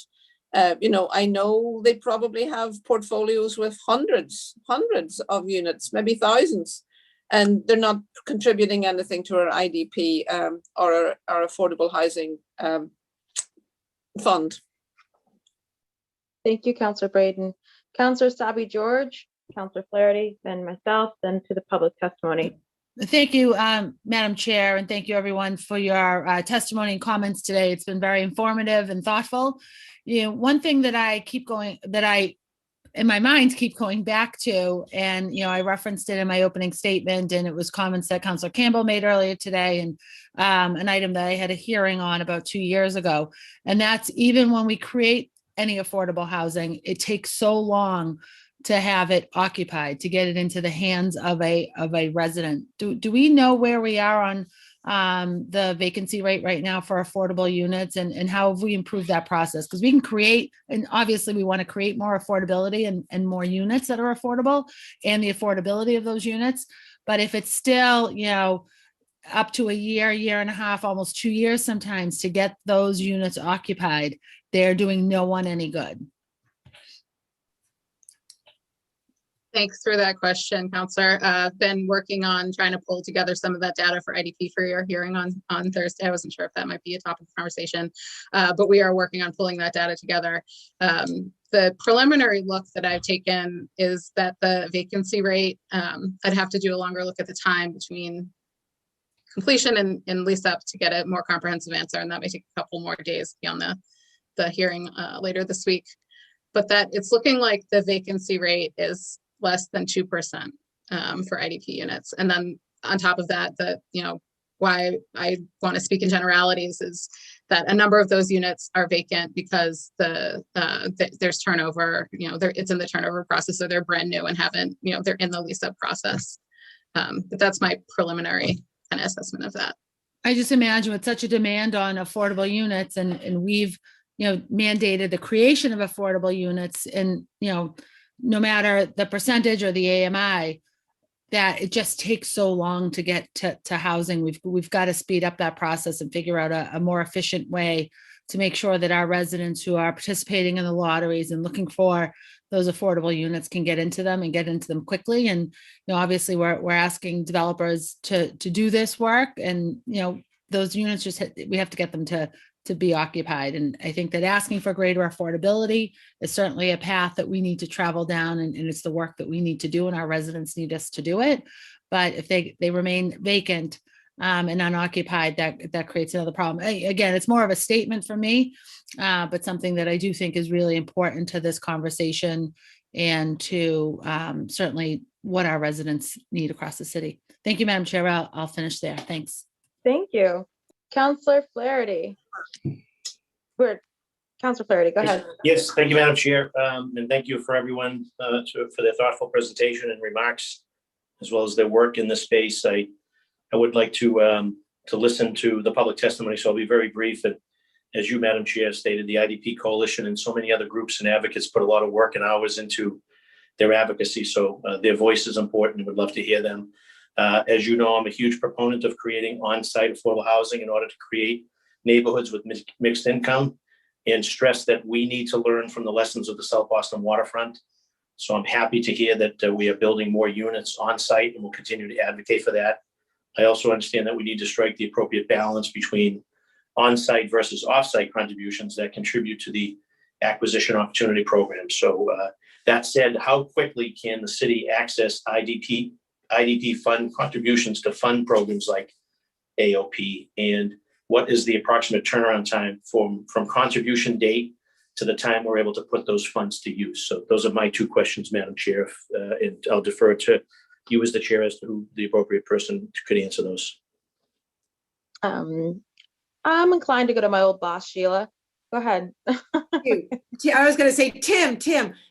I know they probably have portfolios with hundreds of units, maybe thousands, and they're not contributing anything to our IDP or our affordable housing fund. Thank you, Councillor Braden. Councillor Sabi George, Councillor Flaherty, then myself, then to the public testimony. Thank you, Madam Chair, and thank you everyone for your testimony and comments today. It's been very informative and thoughtful. One thing that I in my mind keep going back to, and I referenced it in my opening statement, and it was comments that Councillor Campbell made earlier today, and an item that I had a hearing on about 2 years ago. And that's, even when we create any affordable housing, it takes so long to have it occupied, to get it into the hands of a resident. Do we know where we are on the vacancy rate right now for affordable units, and how have we improved that process? Because we can create, and obviously we want to create more affordability and more units that are affordable, and the affordability of those units. But if it's still, up to a year, year and a half, almost 2 years sometimes to get those units occupied, they're doing no one any good. Thanks for that question, Counselor. I've been working on trying to pull together some of that data for IDP for your hearing on Thursday. I wasn't sure if that might be a topic of conversation, but we are working on pulling that data together. The preliminary look that I've taken is that the vacancy rate, I'd have to do a longer look at the time between completion and lease up to get a more comprehensive answer, and that may take a couple more days beyond the hearing later this week. But that it's looking like the vacancy rate is less than 2% for IDP units. And then on top of that, why I want to speak in generalities is that a number of those units are vacant because there's turnover, it's in the turnover process, so they're brand new and haven't, they're in the lease up process. But that's my preliminary kind of assessment of that. I just imagine with such a demand on affordable units and we've, mandated the creation of affordable units and, no matter the percentage or the AMI, that it just takes so long to get to housing. We've got to speed up that process and figure out a more efficient way to make sure that our residents who are participating in the lotteries and looking for those affordable units can get into them and get into them quickly. And, obviously we're asking developers to do this work, and, those units we have to get them to be occupied. And I think that asking for greater affordability is certainly a path that we need to travel down, and it's the work that we need to do, and our residents need us to do it. But if they remain vacant and unoccupied, that creates another problem. Again, it's more of a statement for me, but something that I do think is really important to this conversation and to certainly what our residents need across the city. Thank you, Madam Chair. I'll finish there. Thanks. Thank you. Councillor Flaherty. Councillor Flaherty, go ahead. Yes, thank you, Madam Chair. And thank you for everyone for their thoughtful presentation and remarks, as well as their work in this space. I would like to listen to the public testimony, so I'll be very brief. And as you, Madam Chair, stated, the IDP Coalition and so many other groups and advocates put a lot of work and hours into their advocacy. So their voice is important and would love to hear them. As you know, I'm a huge proponent of creating on-site affordable housing in order to create neighborhoods with mixed income, and stress that we need to learn from the lessons of the South Boston waterfront. So I'm happy to hear that we are building more units on-site, and we'll continue to advocate for that. I also understand that we need to strike the appropriate balance between on-site versus off-site contributions that contribute to the acquisition opportunity program. So that said, how quickly can the city access IDP fund contributions to fund programs like AOP, and what is the approximate turnaround time from contribution date to the time we're able to put those funds to use? So those are my two questions, Madam Chair, and I'll defer to you as the chair as to who the appropriate person could answer those. I'm inclined to go to my old boss, Sheila. Go ahead. I was going to say, Tim,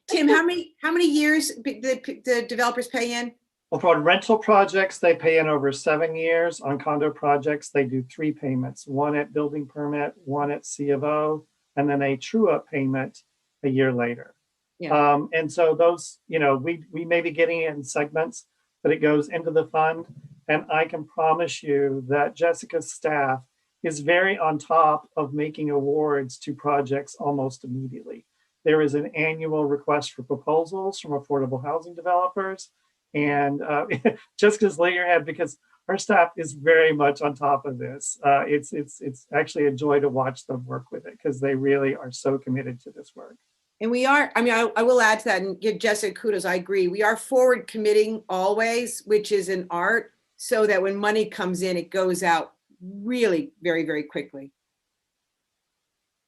how many years the developers pay in? Well, for rental projects, they pay in over 7 years. On condo projects, they do 3 payments, one at building permit, one at C of O, and then a true up payment a year later. Yeah. And so those, we may be getting it in segments, but it goes into the fund. And I can promise you that Jessica's staff is very on top of making awards to projects almost immediately. There is an annual request for proposals from affordable housing developers. And Jessica's laying her head because our staff is very much on top of this. It's actually a joy to watch them work with it because they really are so committed to this work. And we are, I will add to that and give Jessica kudos. I agree. We are forward committing always, which is an art, so that when money comes in, it goes out really very, very quickly.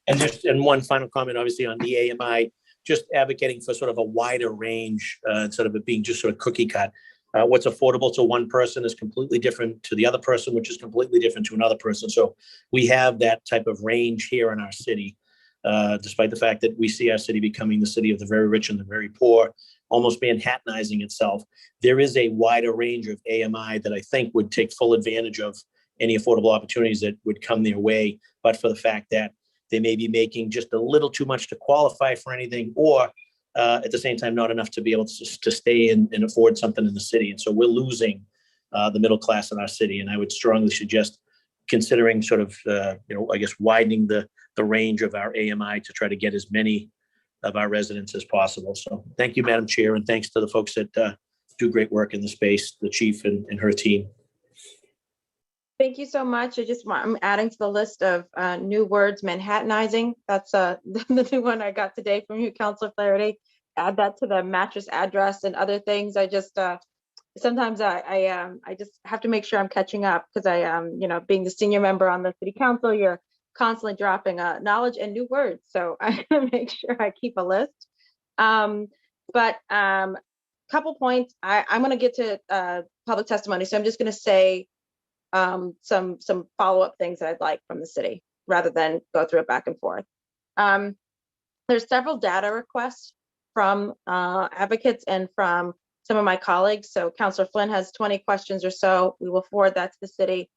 And one final comment, obviously, on the AMI, just advocating for sort of a wider range instead of it being just sort of cookie cut. What's affordable to one person is completely different to the other person, which is completely different to another person. So we have that type of range here in our city, despite the fact that we see our city becoming the city of the very rich and the very poor, almost Manhattanizing itself. There is a wider range of AMI that I think would take full advantage of any affordable opportunities that would come their way, but for the fact that they may be making just a little too much to qualify for anything, or at the same time, not enough to be able to stay and afford something in the city. And so we're losing the middle class in our city. And I would strongly suggest considering sort of, I guess widening the range of our AMI to try to get as many of our residents as possible. So thank you, Madam Chair, and thanks to the folks that do great work in the space, the chief and her team. Thank you so much. I'm adding to the list of new words, Manhattanizing. That's the new one I got today from you, Councilor Flaherty. Add that to the mattress address and other things. I just sometimes I just have to make sure I'm catching up because being the senior member on the city council, you're constantly dropping knowledge and new words. So I make sure I keep a list. But couple points. I'm going to get to public testimony, so I'm just going to say some follow-up things that I'd like from the city rather than go through it back and forth. There's several data requests from advocates and from some of my colleagues. So Councillor Flynn has 20 questions or so. We will forward that to the city.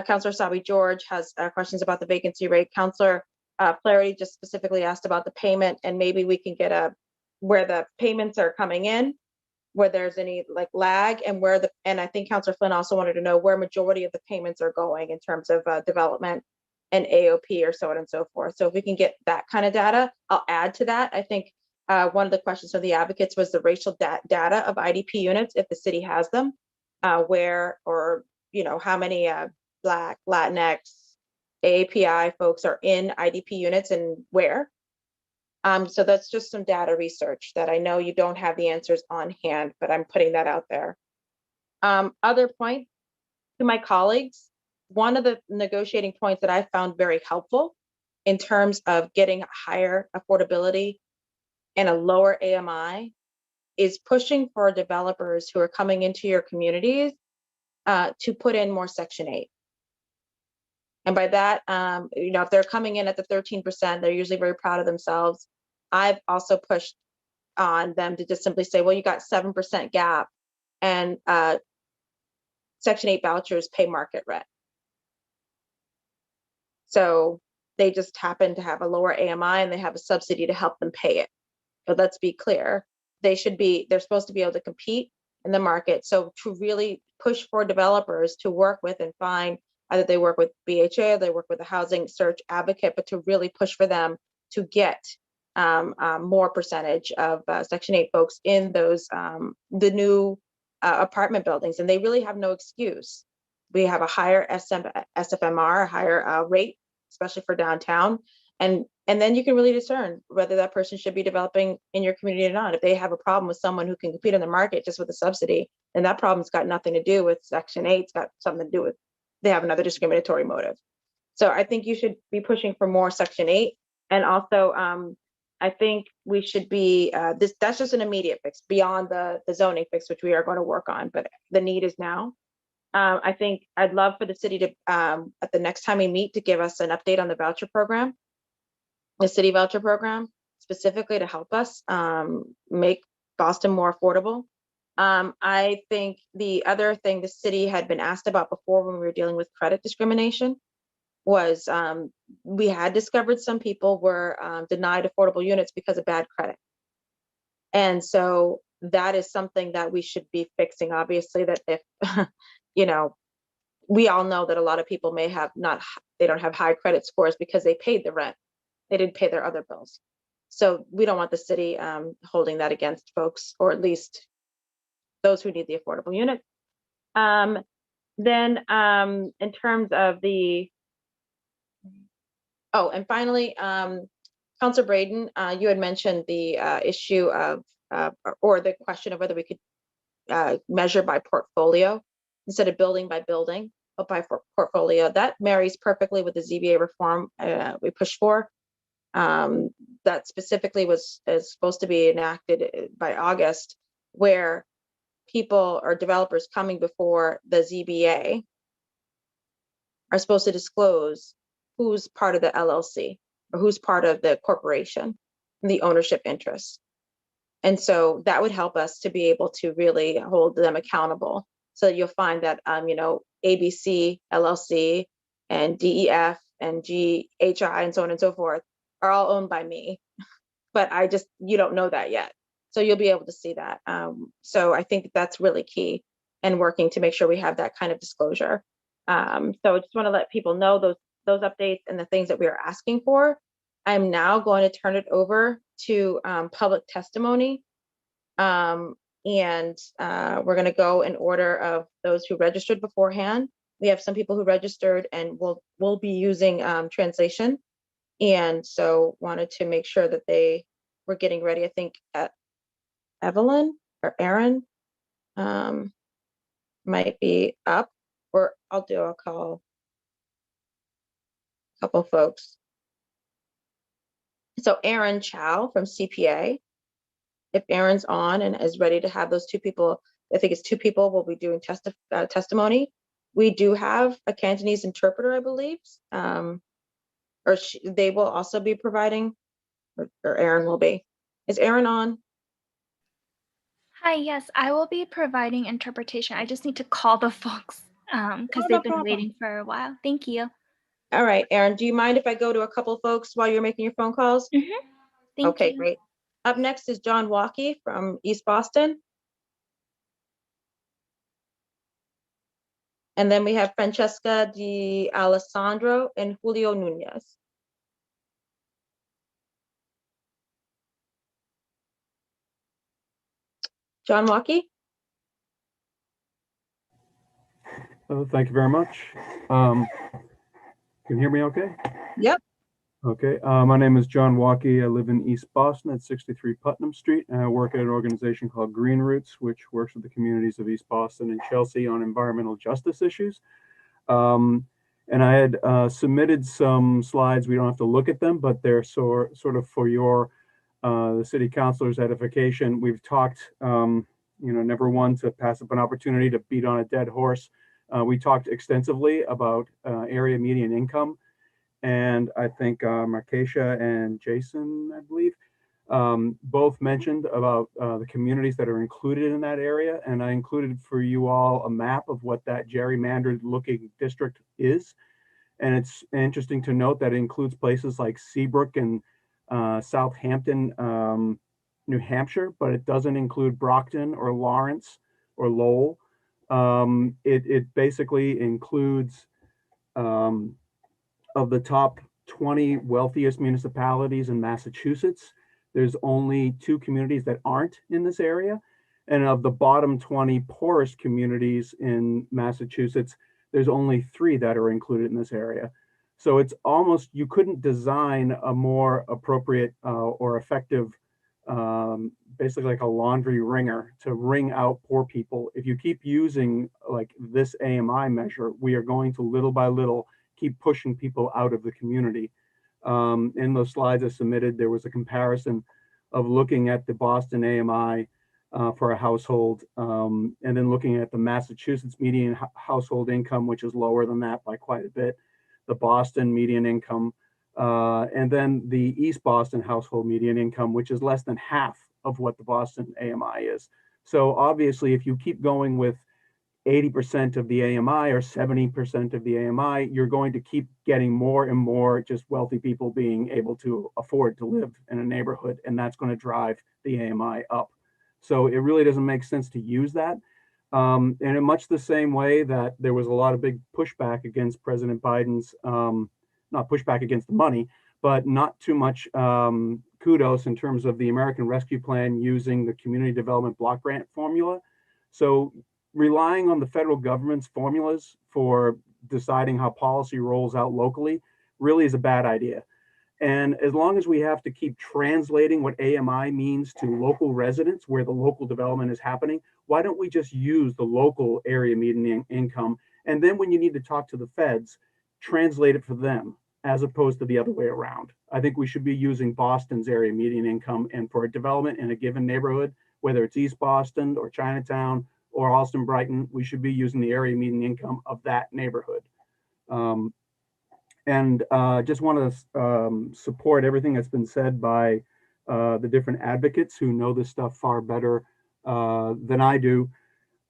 Councillor Sabi George has questions about the vacancy rate. Councillor Flaherty just specifically asked about the payment, and maybe we can get where the payments are coming in, where there's any like lag, and I think Councillor Flynn also wanted to know where majority of the payments are going in terms of development and AOP or so on and so forth. So if we can get that kind of data, I'll add to that. I think one of the questions of the advocates was the racial data of IDP units, if the city has them, where or how many Black, Latinx, AAPI folks are in IDP units and where. So that's just some data research that I know you don't have the answers on hand, but I'm putting that out there. Other point to my colleagues, one of the negotiating points that I found very helpful in terms of getting higher affordability and a lower AMI is pushing for developers who are coming into your communities to put in more Section 8. And by that, if they're coming in at the 13%, they're usually very proud of themselves. I've also pushed on them to just simply say, well, you got 7% gap and Section 8 vouchers pay market rent. So they just happen to have a lower AMI and they have a subsidy to help them pay it. But let's be clear, they're supposed to be able to compete in the market. So to really push for developers to work with and find, either they work with BHA, or they work with a housing search advocate, but to really push for them to get more percentage of Section 8 folks in those, the new apartment buildings. And they really have no excuse. We have a higher SFMR, a higher rate, especially for downtown. And then you can really discern whether that person should be developing in your community or not. If they have a problem with someone who can compete in the market just with a subsidy, then that problem's got nothing to do with Section 8. It's got something to do with they have another discriminatory motive. So I think you should be pushing for more Section 8. And also, I think we should be, that's just an immediate fix beyond the zoning fix, which we are going to work on, but the need is now. I think I'd love for the city to, at the next time we meet, to give us an update on the voucher program, the city voucher program, specifically to help us make Boston more affordable. I think the other thing the city had been asked about before when we were dealing with credit discrimination was we had discovered some people were denied affordable units because of bad credit. And so that is something that we should be fixing. Obviously, that if, we all know that a lot of people may have they don't have high credit scores because they paid the rent. They didn't pay their other bills. So we don't want the city holding that against folks, or at least those who need the affordable unit. Then in terms of and finally, Councilor Braden, you had mentioned the issue of, or the question of whether we could measure by portfolio instead of building by building, but by portfolio. That marries perfectly with the ZBA reform we push for. That specifically is supposed to be enacted by August, where people or developers coming before the ZBA are supposed to disclose who's part of the LLC or who's part of the corporation, the ownership interest. And so that would help us to be able to really hold them accountable. So you'll find that, ABC, LLC, and DEF, and GHI, and so on and so forth are all owned by me, but you don't know that yet. So you'll be able to see that. So I think that's really key. and working to make sure we have that kind of disclosure. So I just want to let people know those updates and the things that we are asking for. I'm now going to turn it over to public testimony. And we're going to go in order of those who registered beforehand. We have some people who registered and will be using translation. And so wanted to make sure that they were getting ready. I think Evelyn or Aaron might be up, or I'll call a couple folks. So Aaron Chow from CPA, if Aaron's on and is ready to have those two people, I think it's two people will be doing testimony. We do have a Cantonese interpreter, I believe, they will also be providing, or Aaron will be. Is Aaron on? Hi, yes, I will be providing interpretation. I just need to call the folks because they've been waiting for a while. Thank you. All right, Aaron, do you mind if I go to a couple folks while you're making your phone calls? Thank Okay, you. great. Up next is John Walkie from East Boston. And then we have Francesca Di Alessandro and Julio Nunez. John Walkie? Thank you very much. Can you hear me okay? Yep. Okay. My name is John Walkie. I live in East Boston at 63 Putnam Street, and I work at an organization called Green Roots, which works with the communities of East Boston and Chelsea on environmental justice issues. And I had submitted some slides. We don't have to look at them, but they're sort of for your the city councilors' edification. We've talked, never one to pass up an opportunity to beat on a dead horse. We talked extensively about area median income, and I think Markeisha and Jason, I believe, both mentioned about the communities that are included in that area, and I included for you all a map of what that gerrymandered looking district is. And it's interesting to note that it includes places like Seabrook and Southampton, New Hampshire, but it doesn't include Brockton or Lawrence or Lowell. It basically includes of the top 20 wealthiest municipalities in Massachusetts, there's only 2 communities that aren't in this area. And of the bottom 20 poorest communities in Massachusetts, there's only 3 that are included in this area. So it's almost, you couldn't design a more appropriate or effective, basically like a laundry wringer to wring out poor people. If you keep using like this AMI measure, we are going to little by little keep pushing people out of the community. In those slides I submitted, there was a comparison of looking at the Boston AMI for a household, and then looking at the Massachusetts median household income, which is lower than that by quite a bit, the Boston median income, and then the East Boston household median income, which is less than half of what the Boston AMI is. So obviously, if you keep going with 80% of the AMI or 70% of the AMI, you're going to keep getting more and more just wealthy people being able to afford to live in a neighborhood, and that's going to drive the AMI up. So it really doesn't make sense to use that. And in much the same way that there was a lot of big pushback against President Biden's, not pushback against the money, but not too much kudos in terms of the American Rescue Plan using the community development block grant formula. So relying on the federal government's formulas for deciding how policy rolls out locally really is a bad idea. And as long as we have to keep translating what AMI means to local residents where the local development is happening, why don't we just use the local area median income? And then when you need to talk to the feds, translate it for them as opposed to the other way around. I think we should be using Boston's area median income, and for a development in a given neighborhood, whether it's East Boston or Chinatown or Allston Brighton, we should be using the area median income of that neighborhood. And just want to support everything that's been said by the different advocates who know this stuff far better than I do,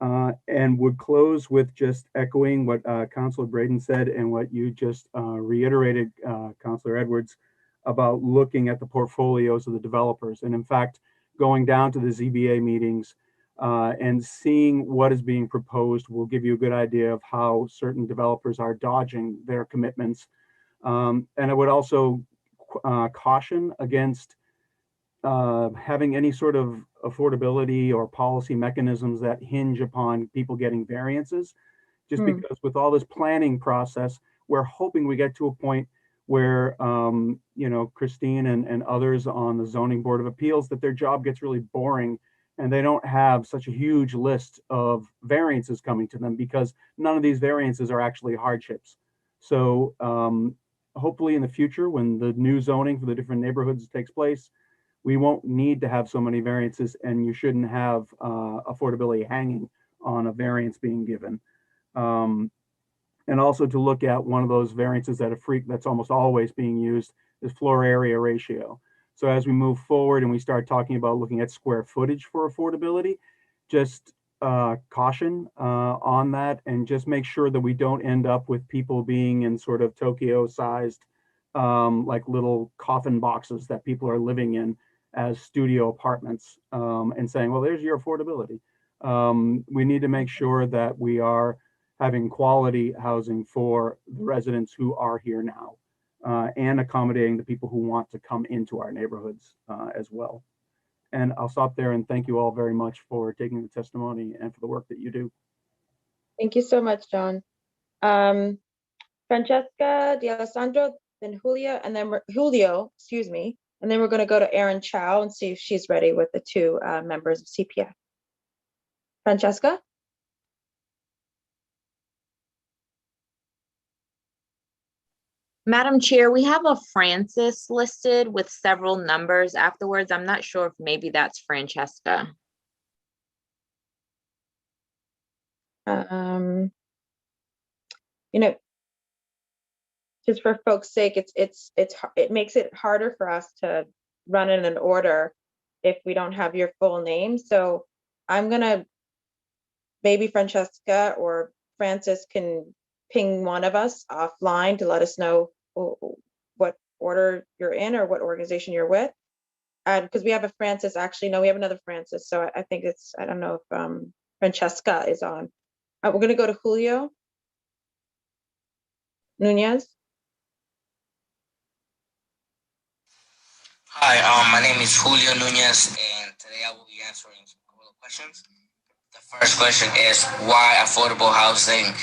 and would close with just echoing what Councilor Braden said and what you just reiterated, Councilor Edwards, about looking at the portfolios of the developers. And in fact, going down to the ZBA meetings, And seeing what is being proposed will give you a good idea of how certain developers are dodging their commitments. And I would also caution against having any sort of affordability or policy mechanisms that hinge upon people getting variances, just because with all this planning process, we're hoping we get to a point where, you know, Christine and others on the Zoning Board of Appeals, that their job gets really boring and they don't have such a huge list of variances coming to them, because none of these variances are actually hardships. So hopefully in the future, when the new zoning for the different neighborhoods takes place, we won't need to have so many variances, and you shouldn't have affordability hanging on a variance being given. And also to look at one of those variances that's almost always being used is floor area ratio. So as we move forward and we start talking about looking at square footage for affordability, just caution on that, and just make sure that we don't end up with people being in sort of Tokyo-sized like little coffin boxes that people are living in as studio apartments, and saying, well, there's your affordability. We need to make sure that we are having quality housing for the residents who are here now, and accommodating the people who want to come into our neighborhoods as well. And I'll stop there and thank you all very much for taking the testimony and for the work that you do. Thank you so much, John. Francesca D'Alessandro, then Julio, and then Julio, excuse me. And then we're going to go to Erin Chow and see if she's ready with the two members of CPF. Francesca? Madam Chair, we have a Francis listed with several numbers afterwards. I'm not sure if maybe that's Francesca. You know, just for folks' sake, it makes it harder for us to run in an order if we don't have your full name. So I'm gonna, maybe Francesca or Francis can ping one of us offline to let us know what order you're in or what organization you're with. And because we have a Francis, actually, no, we have another Francis. So I think it's, I don't know if Francesca is on. We're gonna go to Julio Nunez. Hi, my name is Julio Nunez, and today I will be answering some couple of questions. The first question is why affordable housing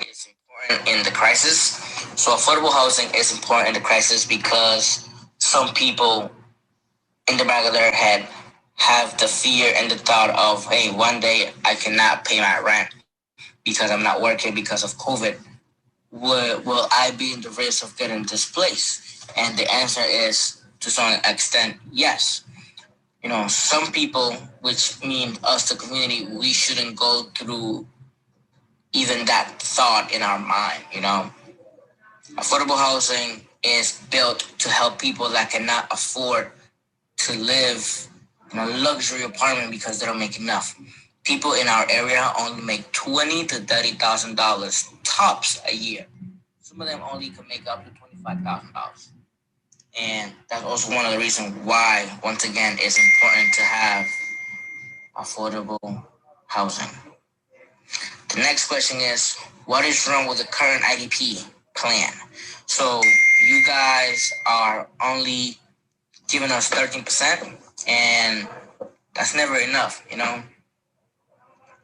is important in the crisis. So affordable housing is important in the crisis because some people in the back of their head have the fear and the thought of, hey, one day I cannot pay my rent because I'm not working because of COVID. Will I be in the risk of getting displaced? And the answer is, to some extent, yes. You know, some people, which mean us, the community, we shouldn't go through even that thought in our mind, you know. Affordable housing is built to help people that cannot afford to live in a luxury apartment because they don't make enough. People in our area only make $20,000 to $30,000 tops a year. Some of them only can make up to $25,000. And that's also one of the reasons why, once again, it's important to have affordable housing. The next question is, what is wrong with the current IDP plan? So you guys are only giving us 13%, and that's never enough, you know?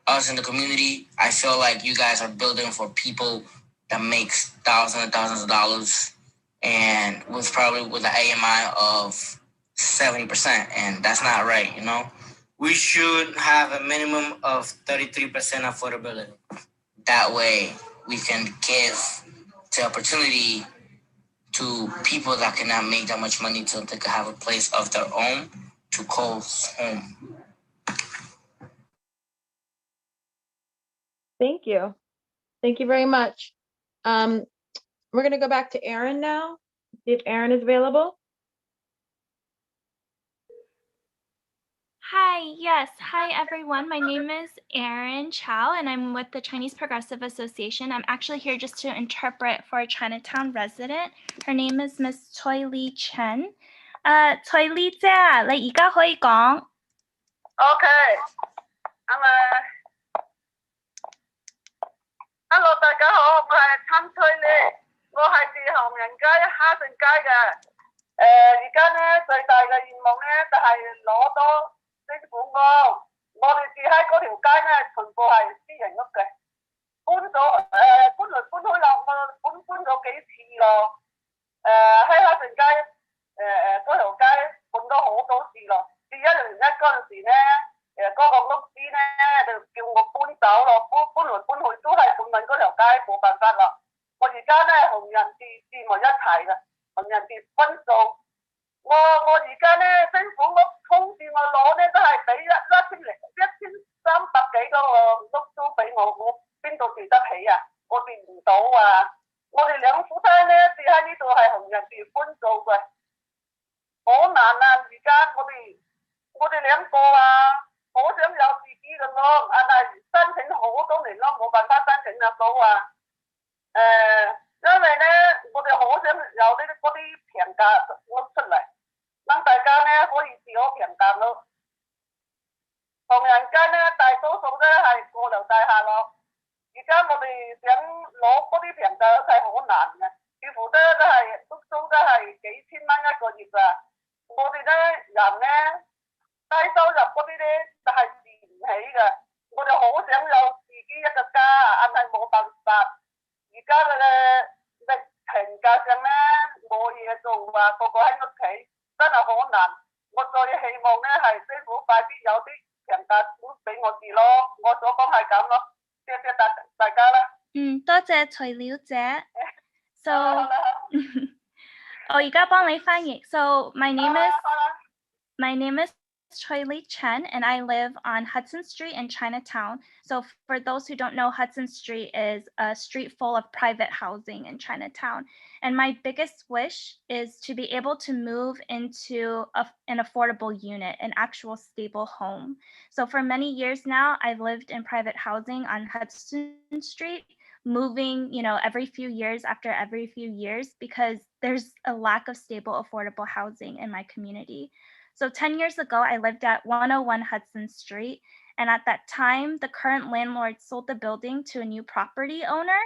Us in the community, I feel like you guys are building for people that makes thousands and thousands of dollars, and with an AMI of 70%, and that's not right, you know? We should have a minimum of 33% affordability. That way, we can give the opportunity to people that cannot make that much money so they can have a place of their own to call home. Thank you. Thank you very much. We're going to go back to Erin now, see if Erin is available. Hi, yes. Hi, everyone. My name is Erin Chow, and I'm with the Chinese Progressive Association. I'm actually here just to interpret for a Chinatown resident. Her name is Miss Choi Lee Chen. Choi Lee 姐，你而家可以講。OK，咁下城街嘅。而家咧最大嘅願望咧就係攞到政府屋，我哋住喺嗰條街咧全部係私人屋嘅，搬來搬去啦，我搬咗幾次咯。喺下城街嗰條街搬咗好多次咯。至101嗰陣時咧，嗰個屋主咧就叫我搬走咯，搬來搬去都係搬緊嗰條街，冇辦法啦。我而家咧同人住埋一齊嘅。同人哋分數，我而家咧政府屋通知我攞咧都係俾1300幾個屋租俾我邊度住得起啊？我住唔到啊！我哋兩夫妻咧住喺呢度係同人哋分數嘅，好難啊！而家我哋兩個啊，好想有自己嘅屋，但係申請好多年咯，冇辦法申請得到啊！因為咧，我哋好想有嗰啲平價屋出嚟，等大家咧可以住好平價屋。唐人街咧，大多數都係過流大廈咯。而家我哋想攞嗰啲平價屋係好難嘅，似乎都係屋租都係幾千蚊一個月啊。我哋咧人咧低收入嗰啲咧就係住唔起嘅。我哋好想有自己一個家，但係冇辦法。而家嘅疫情加上咧冇嘢做啊，個個喺屋企，真係好難。我最希望咧係政府快啲有啲平價屋俾我住咯。我所講係咁咯，謝謝大家啦。多謝徐了姐。So 我而家幫你翻譯。So my name is Choi Lee Chen, and I live on Hudson Street in Chinatown. So for those who don't know, Hudson Street is a street full of private housing in Chinatown. And my biggest wish is to be able to move into an affordable unit, an actual stable home. So for many years now, I've lived in private housing on Hudson Street, moving, every few years after every few years, because there's a lack of stable, affordable housing in my community. So 10 years ago, I lived at 101 Hudson Street. And at that time, the current landlord sold the building to a new property owner.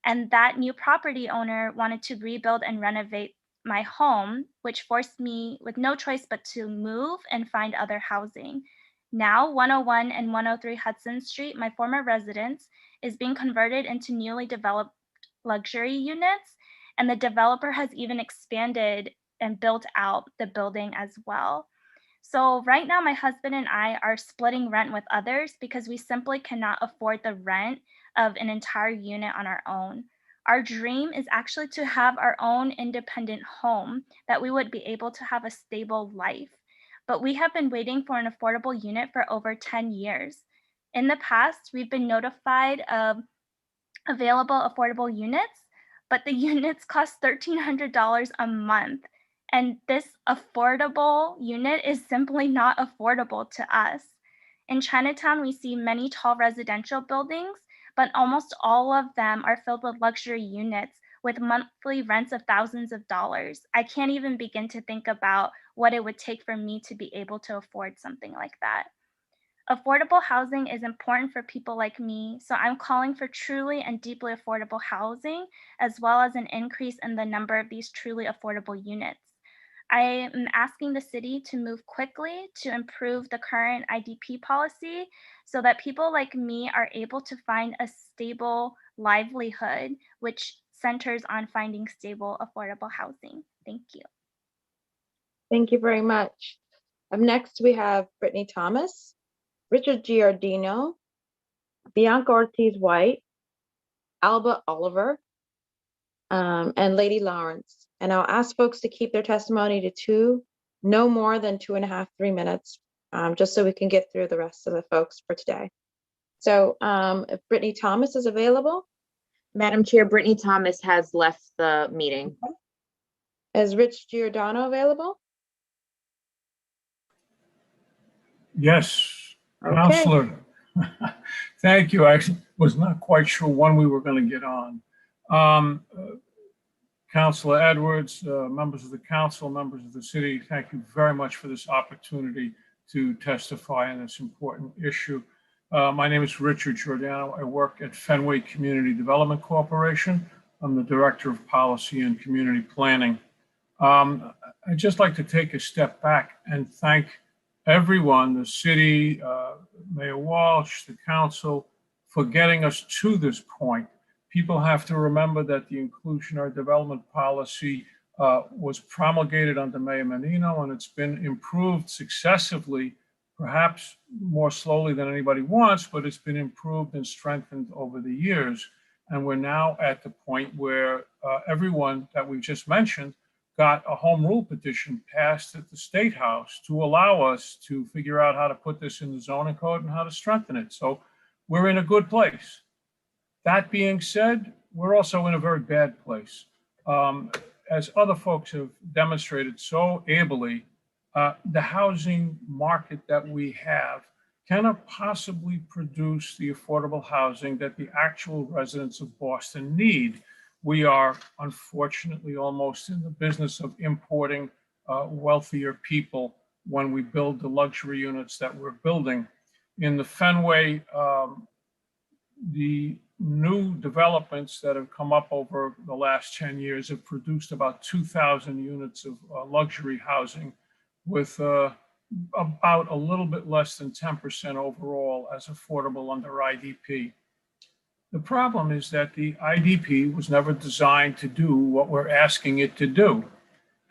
And that new property owner wanted to rebuild and renovate my home, which forced me with no choice but to move and find other housing. Now, 101 and 103 Hudson Street, my former residence, is being converted into newly developed luxury units. And the developer has even expanded and built out the building as well. So right now, my husband and I are splitting rent with others because we simply cannot afford the rent of an entire unit on our own. Our dream is actually to have our own independent home that we would be able to have a stable life. But we have been waiting for an affordable unit for over 10 years. In the past, we've been notified of available affordable units, but the units cost $1,300 a month. And this affordable unit is simply not affordable to us. In Chinatown, we see many tall residential buildings, but almost all of them are filled with luxury units with monthly rents of thousands of dollars. I can't even begin to think about what it would take for me to be able to afford something like that. Affordable housing is important for people like me, so I'm calling for truly and deeply affordable housing, as well as an increase in the number of these truly affordable units. I am asking the city to move quickly to improve the current IDP policy so that people like me are able to find a stable livelihood, which centers on finding stable, affordable housing. Thank you. Thank you very much. Up next, we have Brittany Thomas, Richard Giordino, Bianca Ortiz-White, Alba Oliver, and Lady Lawrence. And I'll ask folks to keep their testimony to no more than 2.5, 3 minutes, just so we can get through the rest of the folks for today. So if Brittany Thomas is available. Madam Chair, Brittany Thomas has left the meeting. Okay. Is Rich Giordano available? Yes, Okay. Counselor. Thank you. I was not quite sure when we were going to get on. Councilor Edwards, members of the council, members of the city, thank you very much for this opportunity to testify on this important issue. My name is Richard Giordano. I work at Fenway Community Development Corporation. I'm the Director of Policy and Community Planning. I'd just like to take a step back and thank everyone, the city, Mayor Walsh, the council, for getting us to this point. People have to remember that the inclusionary development policy was promulgated under Mayor Menino, and it's been improved successively, perhaps more slowly than anybody wants, but it's been improved and strengthened over the years. And we're now at the point where everyone that we just mentioned got a home rule petition passed at the State House to allow us to figure out how to put this in the zoning code and how to strengthen it. So we're in a good place. That being said, we're also in a very bad place. As other folks have demonstrated so ably, the housing market that we have cannot possibly produce the affordable housing that the actual residents of Boston need. We are unfortunately almost in the business of importing wealthier people when we build the luxury units that we're building. In the Fenway, the new developments that have come up over the last 10 years have produced about 2,000 units of luxury housing with about a little bit less than 10% overall as affordable under IDP. The problem is that the IDP was never designed to do what we're asking it to do.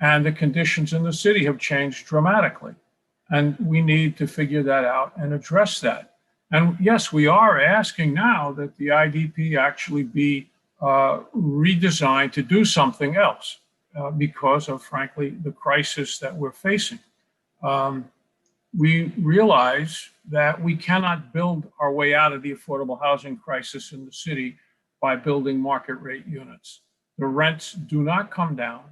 And the conditions in the city have changed dramatically. And we need to figure that out and address that. And yes, we are asking now that the IDP actually be redesigned to do something else because of, frankly, the crisis that we're facing. We realize that we cannot build our way out of the affordable housing crisis in the city by building market rate units. The rents do not come down.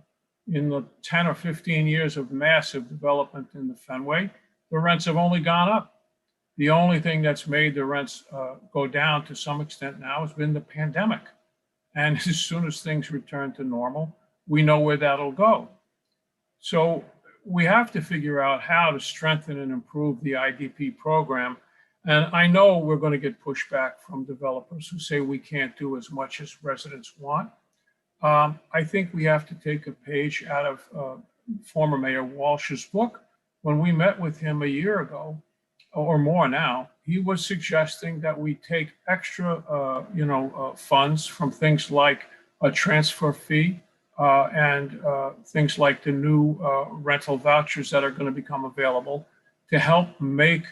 In the 10 or 15 years of massive development in the Fenway, the rents have only gone up. The only thing that's made the rents go down to some extent now has been the pandemic. And as soon as things return to normal, we know where that'll go. So we have to figure out how to strengthen and improve the IDP program. And I know we're going to get pushback from developers who say we can't do as much as residents want. I think we have to take a page out of former Mayor Walsh's book. When we met with him a year ago, or more now, he was suggesting that we take extra, funds from things like a transfer fee and things like the new rental vouchers that are going to become available to help make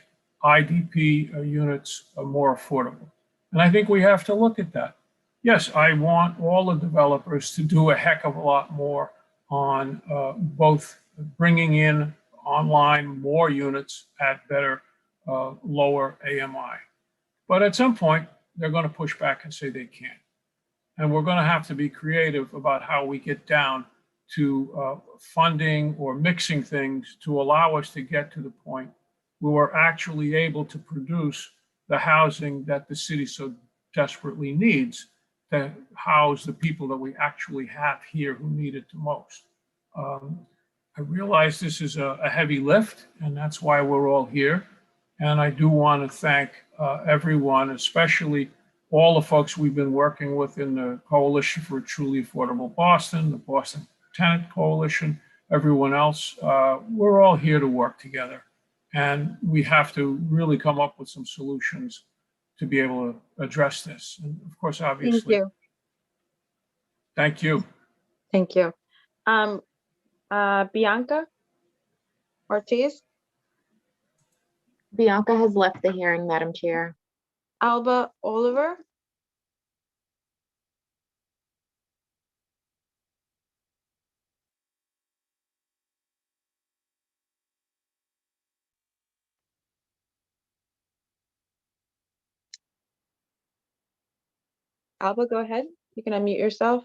IDP units more affordable. And I think we have to look at that. Yes, I want all the developers to do a heck of a lot more on both bringing in online more units at better, lower AMI. But at some point, they're going to push back and say they can't. And we're going to have to be creative about how we get down to funding or mixing things to allow us to get to the point where we're actually able to produce the housing that the city so desperately needs to house the people that we actually have here who need it the most. I realize this is a heavy lift, and that's why we're all here. And I do want to thank everyone, especially all the folks we've been working with in the Coalition for a Truly Affordable Boston, the Boston Tenant Coalition, everyone else. We're all here to work together. And we have to really come up with some solutions to be able to address this. And of course, obviously. Thank you. Thank you. Thank you. Bianca Ortiz. Bianca has left the hearing, Madam Chair. Alba Oliver. Alba, go ahead. You can unmute yourself.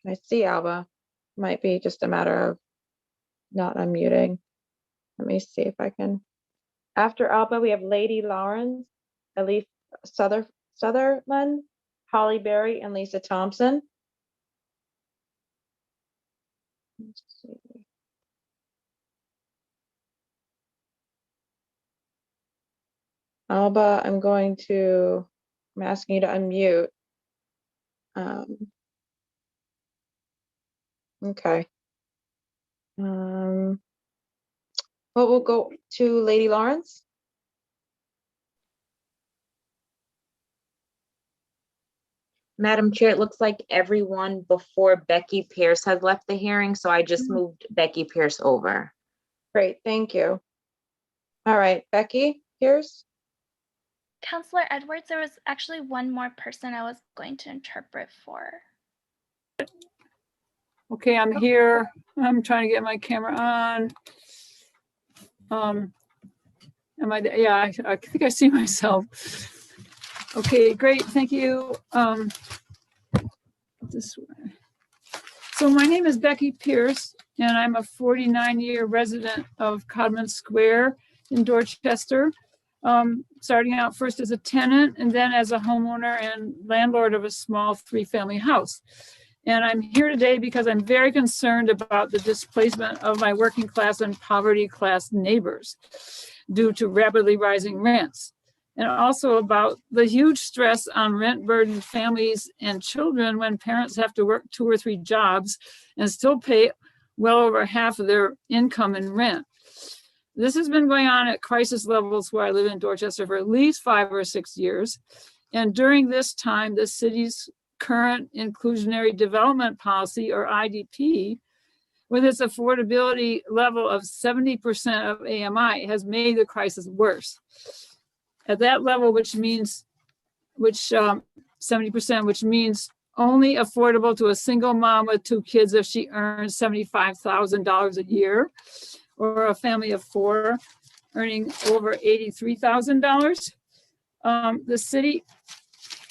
I see Alba. Might be just a matter of not unmuting. Let me see if I can. After Alba, we have Lady Lawrence, Elise Sutherland, Holly Berry, and Lisa Thompson. Let's see. Alba, I'm asking you to unmute. Okay. Well, we'll go to Lady Lawrence. Madam Chair, it looks like everyone before Becky Pierce has left the hearing, so I just moved Becky Pierce over. Great, thank you. All right, Becky Pierce. Counselor Edwards, there was actually one more person I was going to interpret for. Okay, I'm here. I'm trying to get my camera on. Am I there? Yeah, I think I see myself. Okay, great, thank you. This way. So my name is Becky Pierce, and I'm a 49-year resident of Codman Square in Dorchester. Starting out first as a tenant and then as a homeowner and landlord of a small 3-family house. And I'm here today because I'm very concerned about the displacement of my working class and poverty class neighbors due to rapidly rising rents. And also about the huge stress on rent burdened families and children when parents have to work 2 or 3 jobs and still pay well over half of their income in rent. This has been going on at crisis levels where I live in Dorchester for at least 5 or 6 years. And during this time, the city's current inclusionary development policy, or IDP, with its affordability level of 70% of AMI, has made the crisis worse. At that level, which 70%, which means only affordable to a single mom with 2 kids if she earns $75,000 a year, or a family of 4 earning over $83,000. The city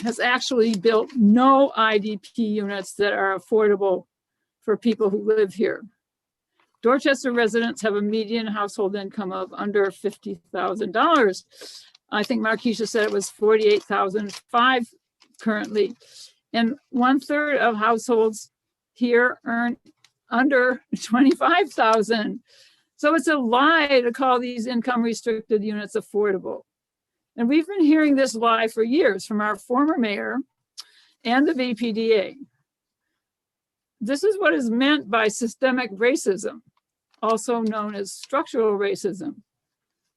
has actually built no IDP units that are affordable for people who live here. Dorchester residents have a median household income of under $50,000. I think Markeisha said it was $48,500 currently. And 1/3 of households here earn under $25,000. So it's a lie to call these income restricted units affordable. And we've been hearing this lie for years from our former mayor and the BPDA. This is what is meant by systemic racism, also known as structural racism.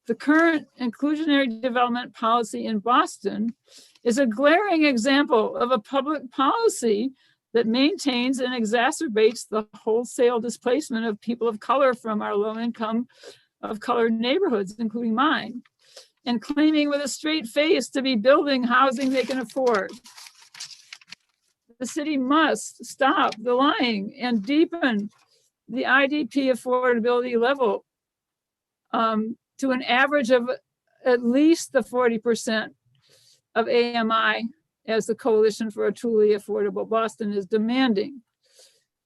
The current inclusionary development policy in Boston is a glaring example of a public policy that maintains and exacerbates the wholesale displacement of people of color from our low income of colored neighborhoods, including mine, and claiming with a straight face to be building housing they can afford. The city must stop the lying and deepen the IDP affordability level to an average of at least the 40% of AMI, as the Coalition for a Truly Affordable Boston is demanding,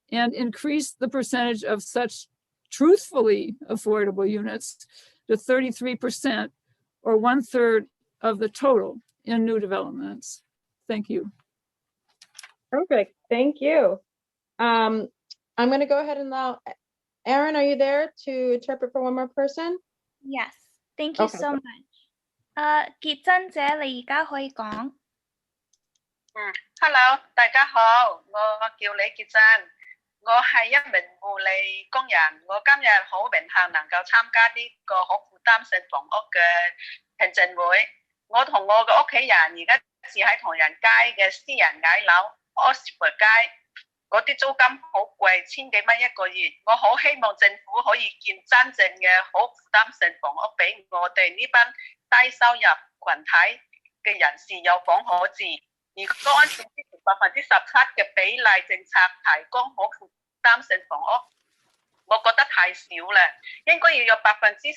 and increase the percentage of such truthfully affordable units to 33%, or 1/3 of the total in new developments. Thank you. Perfect, thank you. I'm going to go ahead and allow, Erin, are you there to interpret for one more person? Yes, thank you so much. 結真姐，你而家可以講。Hello， 大家好，我叫李潔珍，我係一名護理工人。我今日好榮幸能夠參加呢個可負擔性房屋嘅聽證會。我同我嘅屋企人而家住喺唐人街嘅私人矮樓 Oxford 街，嗰啲租金好貴，1000幾蚊一個月。我好希望政府可以建真正嘅可負擔性房屋俾我哋呢班低收入群體嘅人士有房可住。如果按照之前17%嘅比例政策提供可負擔性房屋，我覺得太少啦，應該要有30%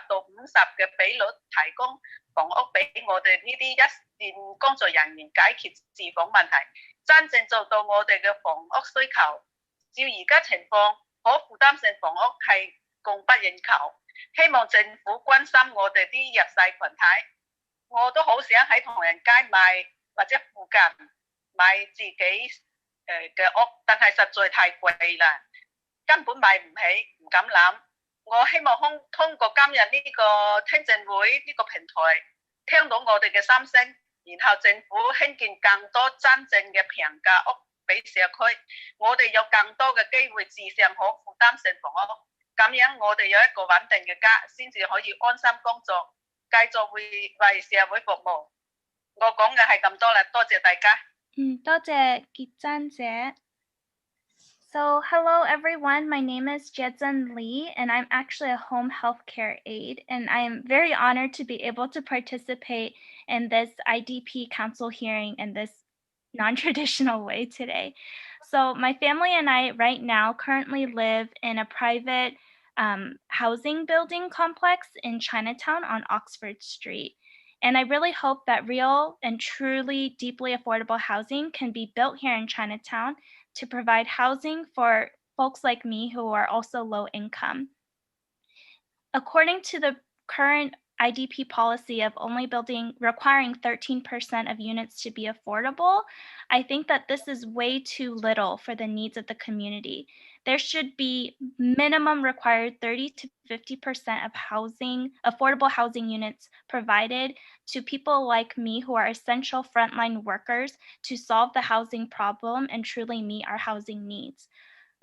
到50%嘅比率提供房屋俾我哋呢啲一線工作人員解決住房問題，真正做到我哋嘅房屋需求。照而家情況，可負擔性房屋係供不應求，希望政府關心我哋啲弱勢群體。我都好想喺唐人街買或者附近買自己嘅屋，但係實在太貴啦，根本買唔起，唔敢諗。我希望通過今日呢個聽證會呢個平台，聽到我哋嘅心聲，然後政府興建更多真正嘅平價屋俾社區，我哋有更多嘅機會自上可負擔性房屋，咁樣我哋有一個穩定嘅家，先至可以安心工作，繼續為社會服務。我講嘅係咁多啦，多謝大家。多謝傑珍姐。So, hello everyone. My name is Jiezhen Li, and I'm actually a home healthcare aide, and I am very honored to be able to participate in this IDP council hearing in this non-traditional way today. So, my family and I right now currently live in a private housing building complex in Chinatown on Oxford Street. And I really hope that real and truly deeply affordable housing can be built here in Chinatown to provide housing for folks like me who are also low income. According to the current IDP policy of only requiring 13% of units to be affordable, I think that this is way too little for the needs of the community. There should be minimum required 30 to 50% of affordable housing units provided to people like me who are essential frontline workers to solve the housing problem and truly meet our housing needs.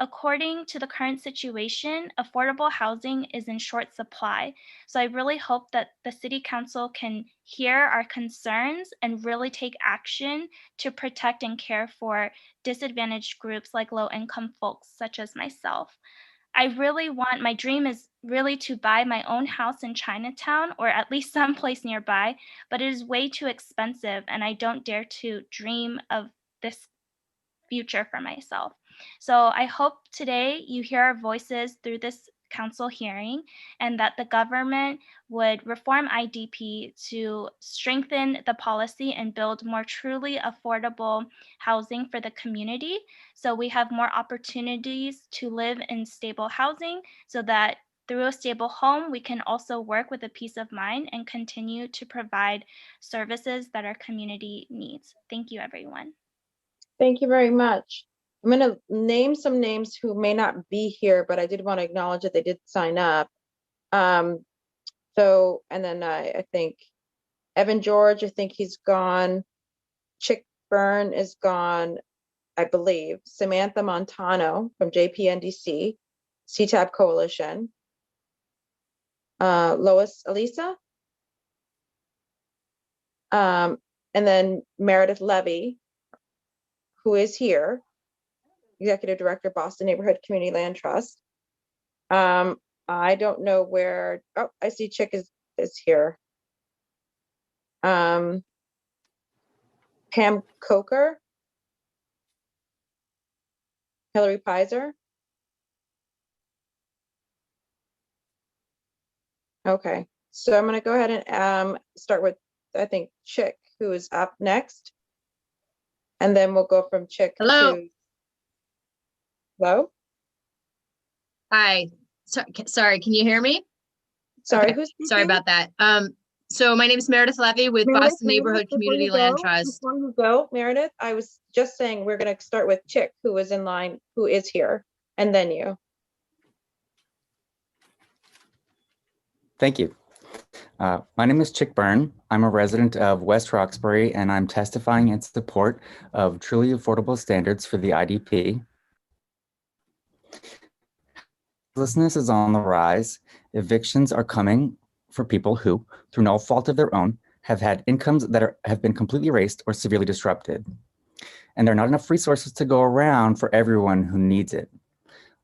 According to the current situation, affordable housing is in short supply. So I really hope that the City Council can hear our concerns and really take action to protect and care for disadvantaged groups like low-income folks such as myself. My dream is really to buy my own house in Chinatown or at least someplace nearby, but it is way too expensive and I don't dare to dream of this future for myself. So I hope today you hear our voices through this council hearing and that the government would reform IDP to strengthen the policy and build more truly affordable housing for the community. So we have more opportunities to live in stable housing so that through a stable home, we can also work with a peace of mind and continue to provide services that our community needs. Thank you, everyone. Thank you very much. I'm going to name some names who may not be here, but I did want to acknowledge that they did sign up. And then I think Evan George, I think he's gone. Chick Byrne is gone, I believe. Samantha Montano from JPNDC, CTAB Coalition. Lois Elisa. And then Meredith Levy, who is here. Executive Director, Boston Neighborhood Community Land Trust. I don't know where, oh, I see Chick is here. Pam Coker. Hillary Pizer. Okay, so I'm gonna go ahead and start with, I think, Chick, who is up next. And then we'll go from Chick to... Hello? Hi, sorry, can you hear me? Sorry, okay. Sorry about that. So my name is Meredith Levy with Boston Neighborhood Community Land Trust. Before you go, Meredith, I was just saying we're going to start with Chick, who is in line, who is here, and then you. Thank you. My name is Chick Byrne. I'm a resident of West Roxbury, and I'm testifying in support of truly affordable standards for the IDP. Homelessness is on the rise. Evictions are coming for people who, through no fault of their own, have had incomes that have been completely erased or severely disrupted. And there are not enough resources to go around for everyone who needs it.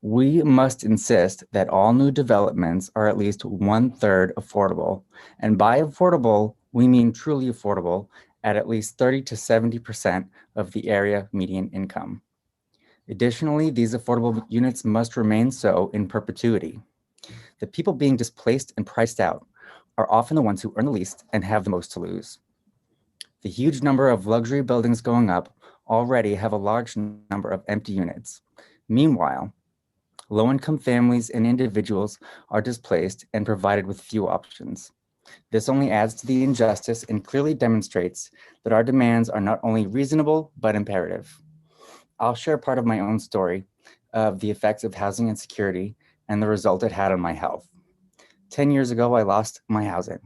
We must insist that all new developments are at least 1/3 affordable. And by affordable, we mean truly affordable at least 30 to 70% of the area median income. Additionally, these affordable units must remain so in perpetuity. The people being displaced and priced out are often the ones who earn the least and have the most to lose. The huge number of luxury buildings going up already have a large number of empty units. Meanwhile, low-income families and individuals are displaced and provided with few options. This only adds to the injustice and clearly demonstrates that our demands are not only reasonable, but imperative. I'll share part of my own story of the effects of housing insecurity and the result it had on my health. 10 years ago, I lost my housing.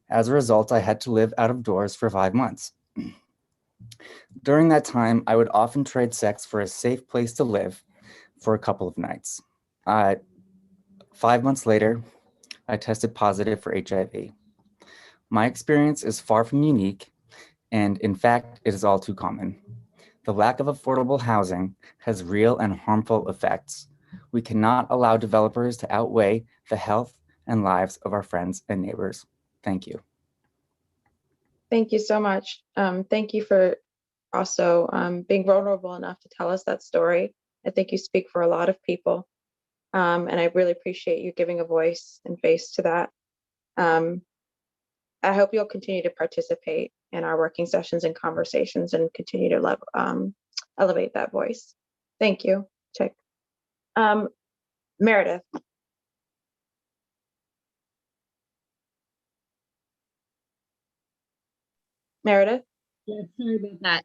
As a result, I had to live out of doors for 5 months. During that time, I would often trade sex for a safe place to live for a couple of nights. 5 months later, I tested positive for HIV. My experience is far from unique, and in fact, it is all too common. The lack of affordable housing has real and harmful effects. We cannot allow developers to outweigh the health and lives of our friends and neighbors. Thank you. Thank you so much. Thank you for also being vulnerable enough to tell us that story. I think you speak for a lot of people. And I really appreciate you giving a voice and face to that. I hope you'll continue to participate in our working sessions and conversations and continue to elevate that voice. Thank you, Chick. Meredith. Meredith? Yeah, sorry about that.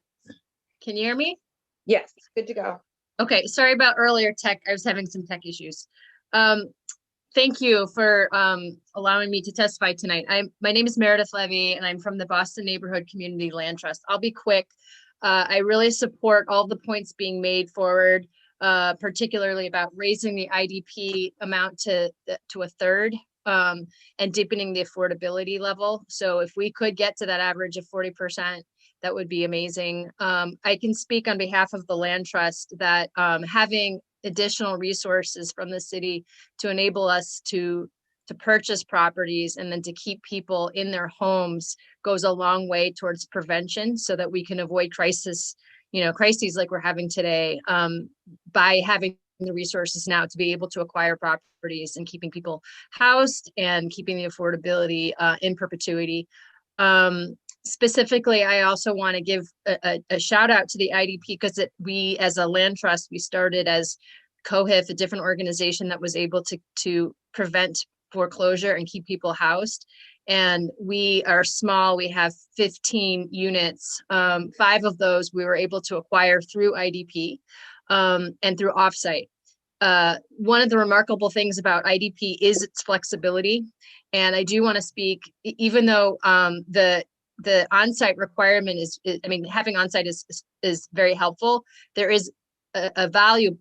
Can you hear me? Yes, good to go. Okay, sorry about earlier tech. I was having some tech issues. Thank you for allowing me to testify tonight. My name is Meredith Levy, and I'm from the Boston Neighborhood Community Land Trust. I'll be quick. I really support all the points being made forward, particularly about raising the IDP amount to a third and deepening the affordability level. So if we could get to that average of 40%, that would be amazing. I can speak on behalf of the Land Trust that having additional resources from the city to enable us to purchase properties and then to keep people in their homes goes a long way towards prevention so that we can avoid crises like we're having today by having the resources now to be able to acquire properties and keeping people housed and keeping the affordability in perpetuity. Specifically, I also want to give a shout out to the IDP because we, as a land trust, we started as COHIF, a different organization that was able to prevent foreclosure and keep people housed. And we are small. We have 15 units. 5 of those we were able to acquire through IDP and through offsite. One of the remarkable things about IDP is its flexibility. And I do want to speak, even though the on-site requirement having on-site is very helpful. There is a value,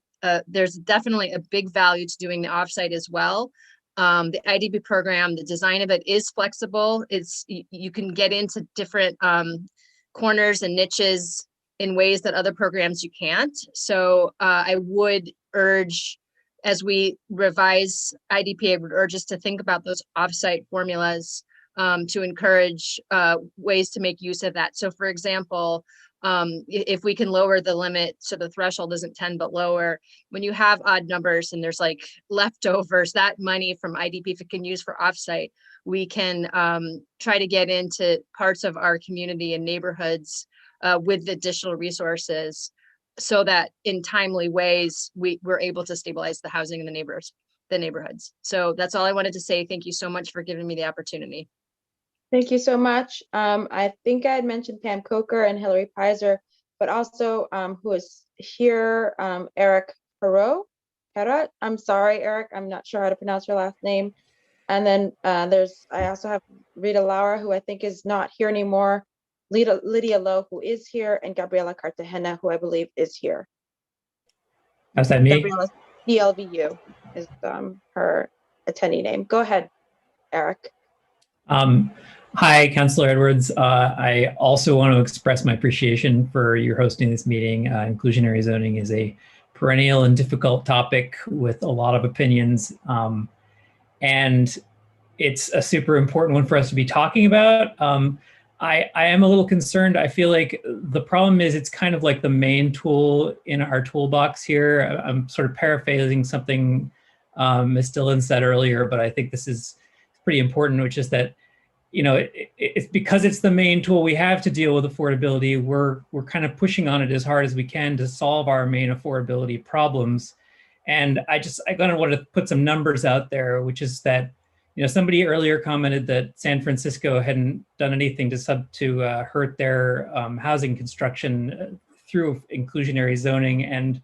there's definitely a big value to doing the off-site as well. The IDP program, the design of it is flexible. You can get into different corners and niches in ways that other programs you can't. So I would urge, as we revise IDP, I would urge us to think about those off-site formulas to encourage ways to make use of that. So for example, if we can lower the limit so the threshold isn't 10 but lower, when you have odd numbers and there's like leftovers, that money from IDP, if it can use for offsite, we can try to get into parts of our community and neighborhoods with additional resources so that in timely ways we're able to stabilize the housing in the neighborhoods. So that's all I wanted to say. Thank you so much for giving me the opportunity. Thank you so much. I think I had mentioned Pam Coker and Hillary Pizer, but also who is here, Erika Pérez. I'm sorry, Eric, I'm not sure how to pronounce your last name. And then I also have Rita Laura, who I think is not here anymore, Lydia Lowe, who is here, and Gabriela Cartagena, who I believe is here. How's that me? Gabriela CLVU is her attendee name. Go ahead, Eric. Hi, Councilor Edwards. I also want to express my appreciation for your hosting this meeting. Inclusionary zoning is a perennial and difficult topic with a lot of opinions. And it's a super important one for us to be talking about. I am a little concerned. I feel like the problem is it's kind of like the main tool in our toolbox here. I'm sort of paraphrasing something Ms. Dillon said earlier, but I think this is pretty important, which is that, you know, it's because it's the main tool we have to deal with affordability. We're kind of pushing on it as hard as we can to solve our main affordability problems. And I kind of wanted to put some numbers out there, which is that, you know, somebody earlier commented that San Francisco hadn't done anything to hurt their housing construction through inclusionary zoning. And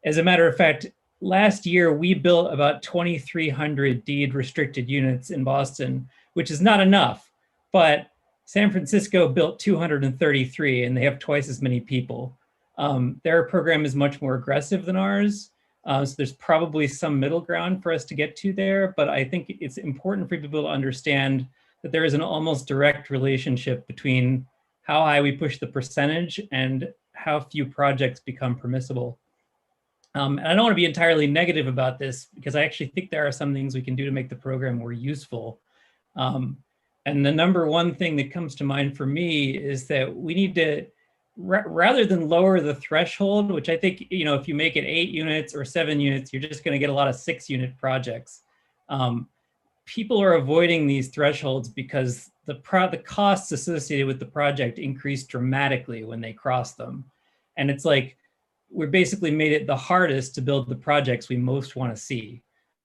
as a matter of fact, last year we built about 2,300 deed restricted units in Boston, which is not enough, But San Francisco built 233 and they have twice as many people. Their program is much more aggressive than ours. So there's probably some middle ground for us to get to there, but I think it's important for people to understand that there is an almost direct relationship between how high we push the percentage and how few projects become permissible. And I don't want to be entirely negative about this because I actually think there are some things we can do to make the program more useful. And the number one thing that comes to mind for me is that we need to, rather than lower the threshold, which I think, if you make it 8 units or 7 units, you're just going to get a lot of 6-unit projects. People are avoiding these thresholds because the costs associated with the project increase dramatically when they cross them. And it's like, we're basically made it the hardest to build the projects we most want to see.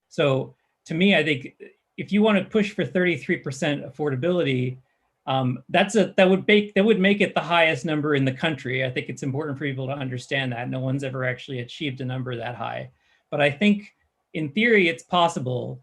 So to me, I think if you want to push for 33% affordability, that would make it the highest number in the country. I think it's important for people to understand that. No one's ever actually achieved a number that high. But I think in theory, it's possible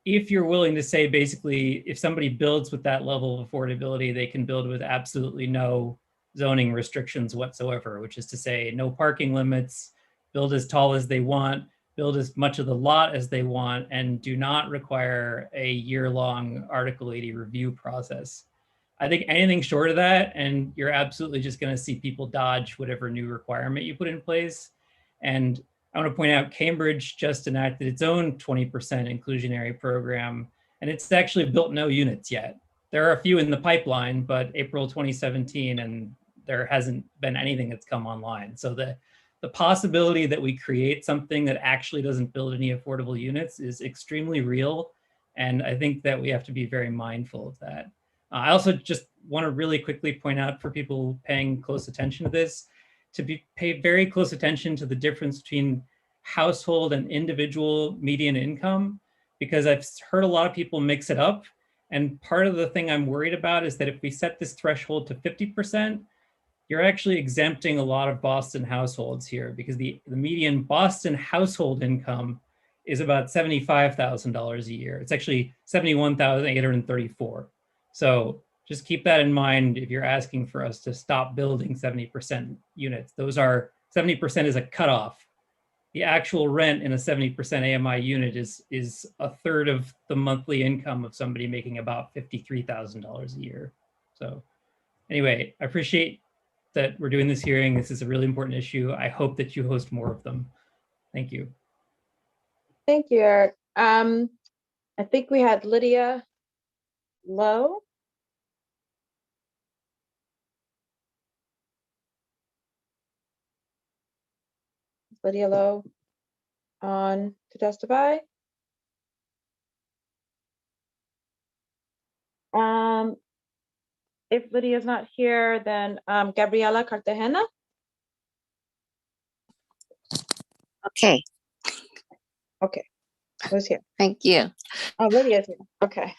if you're willing to say, basically, if somebody builds with that level of affordability, they can build with absolutely no zoning restrictions whatsoever, which is to say no parking limits, build as tall as they want, build as much of the lot as they want, and do not require a year-long Article 80 review process. I think anything short of that, and you're absolutely just going to see people dodge whatever new requirement you put in place. And I want to point out Cambridge just enacted its own 20% inclusionary program, and it's actually built no units yet. There are a few in the pipeline, but April 2017, and there hasn't been anything that's come online. So the possibility that we create something that actually doesn't build any affordable units is extremely real. And I think that we have to be very mindful of that. I also just want to really quickly point out for people paying close attention to this, to pay very close attention to the difference between household and individual median income, because I've heard a lot of people mix it up. And part of the thing I'm worried about is that if we set this threshold to 50%, you're actually exempting a lot of Boston households here, because the median Boston household income is about $75,000 a year. It's actually $71,834. So just keep that in mind if you're asking for us to stop building 70% units. Those are, 70% is a cutoff. The actual rent in a 70% AMI unit is a third of the monthly income of somebody making about $53,000 a year. So anyway, I appreciate that we're doing this hearing. This is a really important issue. I hope that you host more of them. Thank you. Thank you, Eric. I think we had Lydia Lowe. Lydia Lowe on to testify. If Lydia is not here, then Gabriela Cartagena. Okay. Okay. Who's here? Thank you. Oh, Lydia's here. Okay.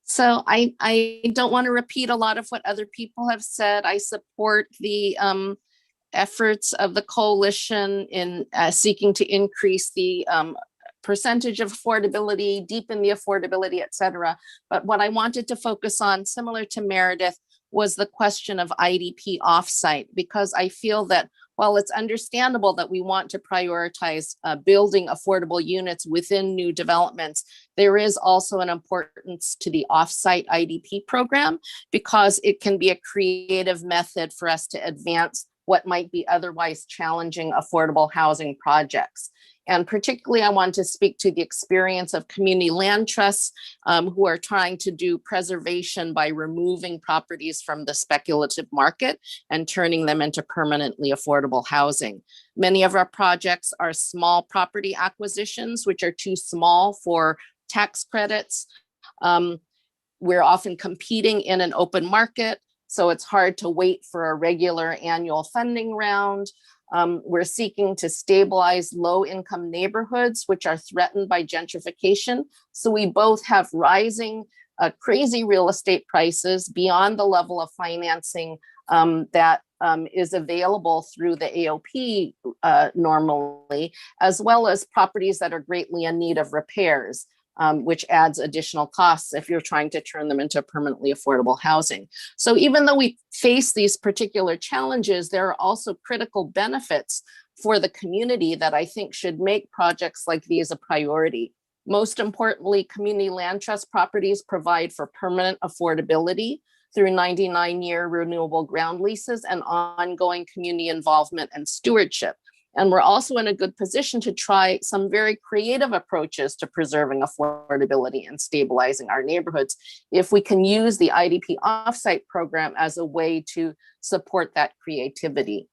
So I don't want to repeat a lot of what other people have said. I support the efforts of the coalition in seeking to increase the percentage of affordability, deepen the affordability, et cetera. But what I wanted to focus on, similar to Meredith, was the question of IDP offsite, because I feel that while it's understandable that we want to prioritize building affordable units within new developments, there is also an importance to the offsite IDP program, because it can be a creative method for us to advance what might be otherwise challenging affordable housing projects. And particularly, I want to speak to the experience of community land trusts who are trying to do preservation by removing properties from the speculative market and turning them into permanently affordable housing. Many of our projects are small property acquisitions, which are too small for tax credits. We're often competing in an open market, so it's hard to wait for a regular annual funding round. We're seeking to stabilize low-income neighborhoods, which are threatened by gentrification. So we both have rising, crazy real estate prices beyond the level of financing that is available through the AOP normally, as well as properties that are greatly in need of repairs. which adds additional costs if you're trying to turn them into permanently affordable housing. So even though we face these particular challenges, there are also critical benefits for the community that I think should make projects like these a priority. Most importantly, community land trust properties provide for permanent affordability through 99-year renewable ground leases and ongoing community involvement and stewardship. And we're also in a good position to try some very creative approaches to preserving affordability and stabilizing our neighborhoods if we can use the IDP offsite program as a way to support that creativity.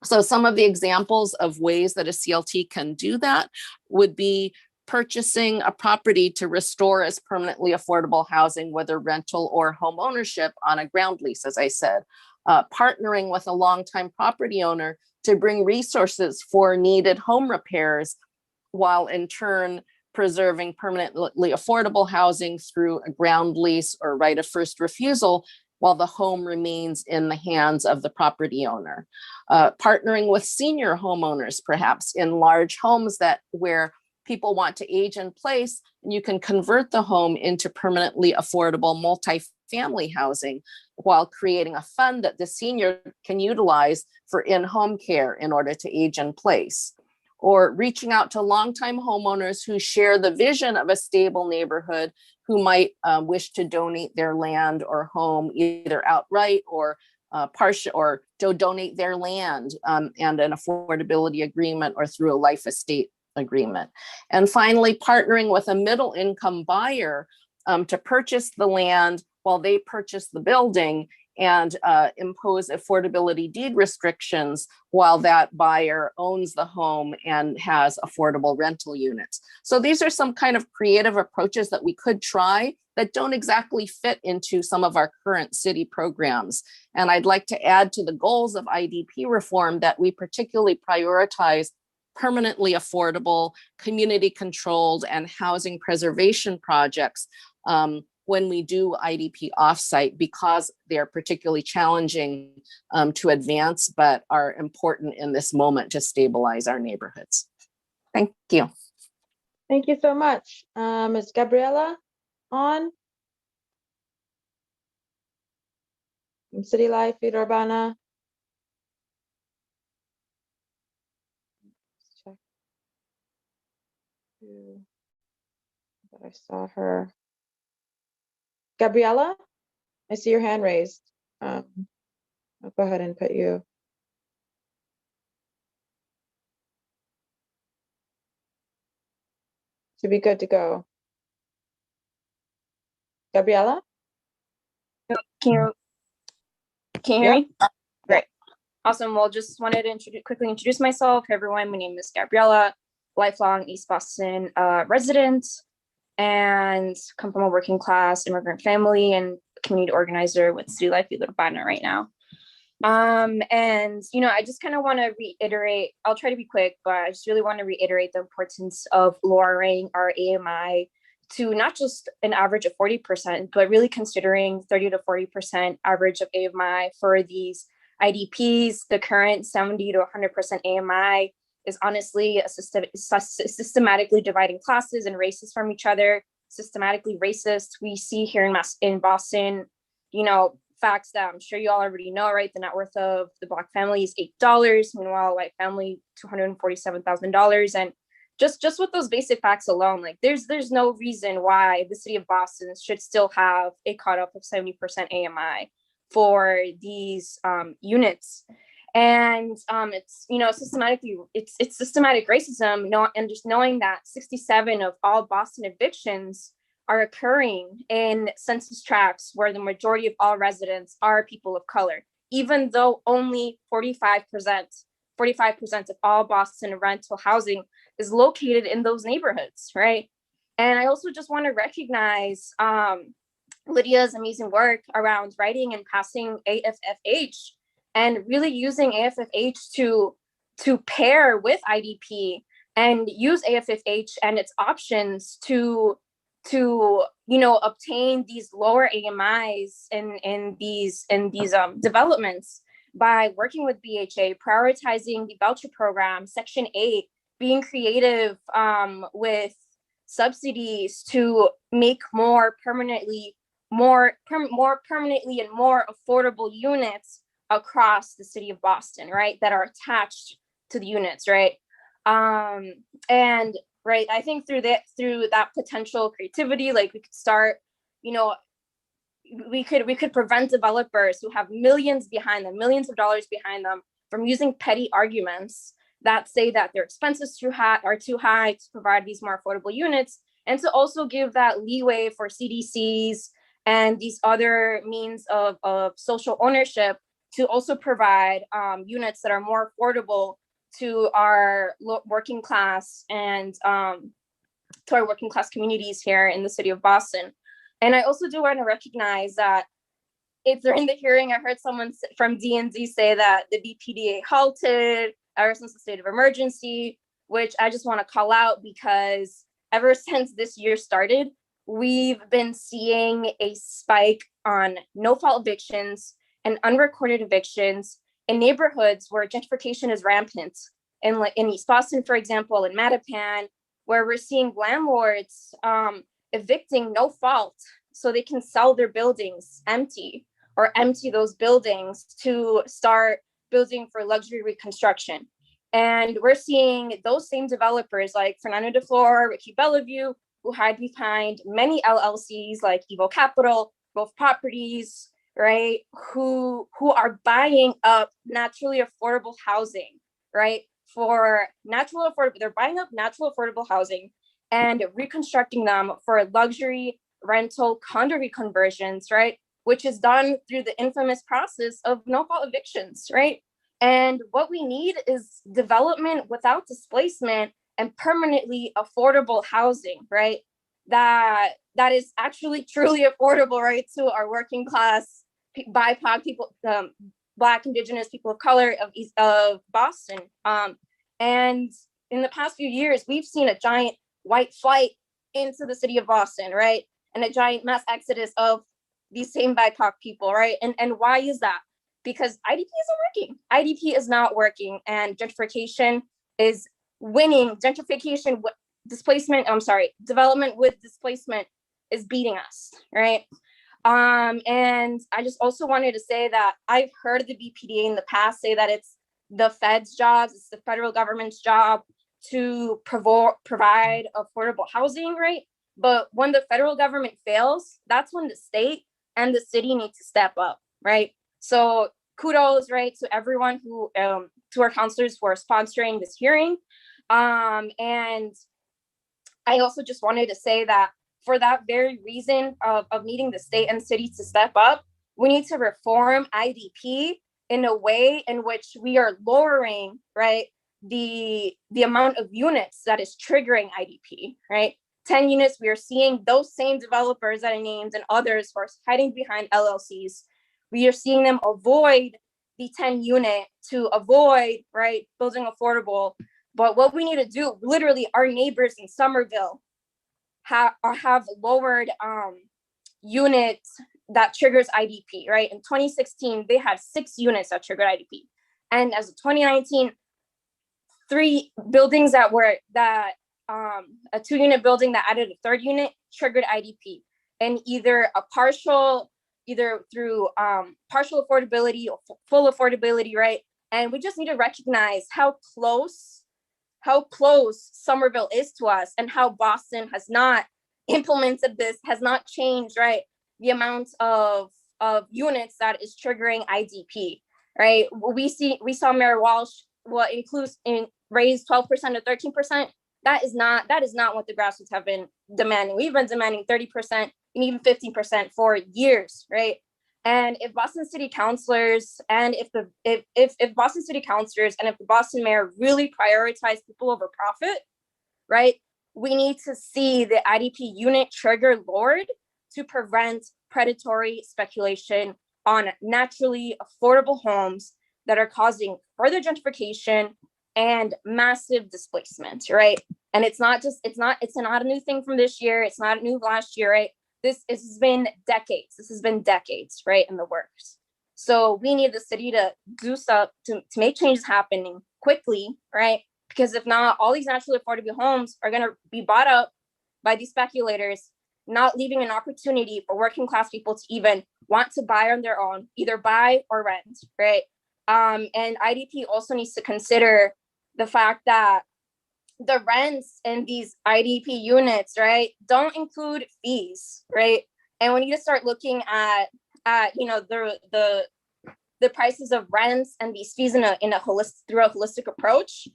So some of the examples of ways that a CLT can do that would be purchasing a property to restore as permanently affordable housing, whether rental or home ownership on a ground lease, as I said, partnering with a longtime property owner to bring resources for needed home repairs, while in turn preserving permanently affordable housing through a ground lease or right of first refusal, while the home remains in the hands of the property owner. Partnering with senior homeowners, perhaps in large homes where people want to age in place, and you can convert the home into permanently affordable multifamily housing while creating a fund that the senior can utilize for in-home care in order to age in place. Or reaching out to longtime homeowners who share the vision of a stable neighborhood, who might wish to donate their land or home either outright or partial, or to donate their land and an affordability agreement or through a life estate agreement. And finally, partnering with a middle income buyer to purchase the land while they purchase the building and impose affordability deed restrictions while that buyer owns the home and has affordable rental units. So these are some kind of creative approaches that we could try that don't exactly fit into some of our current city programs. And I'd like to add to the goals of IDP reform that we particularly prioritize permanently affordable, community-controlled, and housing preservation projects when we do IDP offsite, because they're particularly challenging to advance, but are important in this moment to stabilize our neighborhoods. Thank you. Thank you so much. Is Gabriela on? From City Life, Vida Urbana. Check. But I saw her. Gabriela, I see your hand raised. I'll go ahead and put you. Should be good to go. Gabriela? Can you hear me? Great. Awesome. Well, just wanted to quickly introduce myself. Hey, everyone. My name is Gabriela, lifelong East Boston resident, and come from a working class immigrant family and community organizer with City Life Vida Urbana right now. And, you know, I just kind of want to reiterate, I'll try to be quick, but I just really want to reiterate the importance of lowering our AMI to not just an average of 40%, but really considering 30 to 40% average of AMI for these IDPs. The current 70 to 100% AMI is honestly a systematically dividing classes and races from each other, systematically racist. We see here in Boston, you know, facts that I'm sure you all already know, right? The net worth of the Black family is $8. Meanwhile, white family, $247,000. And just with those basic facts alone, like there's no reason why the city of Boston should still have a cutoff of 70% AMI for these units. And it's, you know, systematically, it's systematic racism, and just knowing that 67 of all Boston evictions are occurring in census tracts where the majority of all residents are people of color, even though only 45% of all Boston rental housing is located in those neighborhoods, right? And I also just want to recognize Lydia's amazing work around writing and passing AFFH, and really using AFFH to pair with IDP and use AFFH and its options to you know, obtain these lower AMIs in these developments by working with BHA, prioritizing the voucher program, Section 8, being creative with subsidies to make more permanently and more affordable units across the city of Boston, right, that are attached to the units, right? And right, I think through that potential creativity, like we could start, you know, we could prevent developers who have millions of dollars behind them from using petty arguments that say that their expenses are too high to provide these more affordable units, and to also give that leeway for CDCs and these other means of social ownership to also provide units that are more affordable to our working class and to our working class communities here in the city of Boston. And I also do want to recognize that during the hearing, I heard someone from DND say that the BPDA halted ever since the state of emergency, which I just want to call out because ever since this year started, we've been seeing a spike on no-fault evictions and unrecorded evictions in neighborhoods where gentrification is rampant. In East Boston, for example, in Mattapan, where we're seeing landlords evicting no fault so they can sell their buildings empty those buildings to start building for luxury reconstruction. And we're seeing those same developers like Fernando DeFlor, Ricky Bellevue, who hide behind many LLCs like Evo Capital, Growth Properties, right? Who are buying up naturally affordable housing, right? They're buying up natural affordable housing and reconstructing them for luxury rental condo reconversions, right? Which is done through the infamous process of no-fault evictions, right? And what we need is development without displacement and permanently affordable housing, right? That is actually truly affordable, right, to our working class, BIPOC people, Black, Indigenous, people of color of Boston. And in the past few years, we've seen a giant white flight into the city of Boston, right? And a giant mass exodus of these same BIPOC people, right? And why is that? Because IDP isn't working. IDP is not working, and gentrification is winning. Development with displacement is beating us, right? And I just also wanted to say that I've heard the BPDA in the past say that it's the Fed's job, it's the federal government's job to provide affordable housing, right? But when the federal government fails, that's when the state and the city need to step up, right? So kudos, right, to everyone who, to our counselors who are sponsoring this hearing. And I also just wanted to say that for that very reason of needing the state and city to step up, we need to reform IDP in a way in which we are lowering, right, the amount of units that is triggering IDP, right? 10 units, we are seeing those same developers that I named and others who are hiding behind LLCs. We are seeing them avoid the 10 unit to avoid, right, building affordable. But what we need to do, literally our neighbors in Somerville have lowered units that triggers IDP, right? In 2016, they had 6 units that triggered IDP. And as of 2019, 3 buildings a 2-unit building that added a 3rd unit triggered IDP. And either through partial affordability or full affordability, right? And we just need to recognize how close Somerville is to us, and how Boston has not implemented this, has not changed, right, the amount of units that is triggering IDP, right? We saw Mayor Walsh raise 12% to 13%. That is not what the grassroots have been demanding. We've been demanding 30% and even 15% for years, right? And if Boston City Councilors and if Boston City Councilors and if the Boston Mayor really prioritize people over profit, right, we need to see the IDP unit trigger lowered to prevent predatory speculation on naturally affordable homes that are causing further gentrification and massive displacement, right? And it's not a new thing from this year. It's not new last year, right? This has been decades. This has been decades, right, in the works. So we need the city to do stuff to make changes happening quickly, right? Because if not, all these naturally affordable homes are going to be bought up by these speculators, not leaving an opportunity for working class people to even want to buy on their own, either buy or rent, right? And IDP also needs to consider the fact that the rents in these IDP units, right, don't include fees, right? And we need to start looking at you know, the prices of rents and these fees in a holistic, through a holistic approach.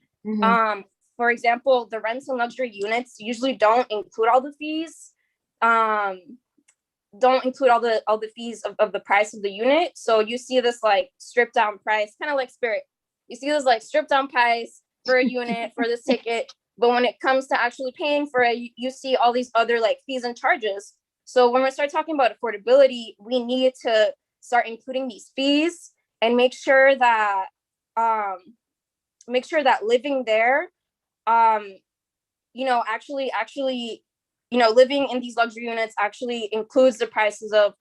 For example, the rents in luxury units usually don't include all the fees, don't include all the fees of the price of the unit. So you see this like stripped down price, kind of like Spirit. You see this like stripped down price for a unit for this ticket, but when it comes to actually paying for it, you see all these other like fees and charges. So when we start talking about affordability, we need to start including these fees and make sure that living there, you know, actually, you know, living in these luxury units actually includes the prices of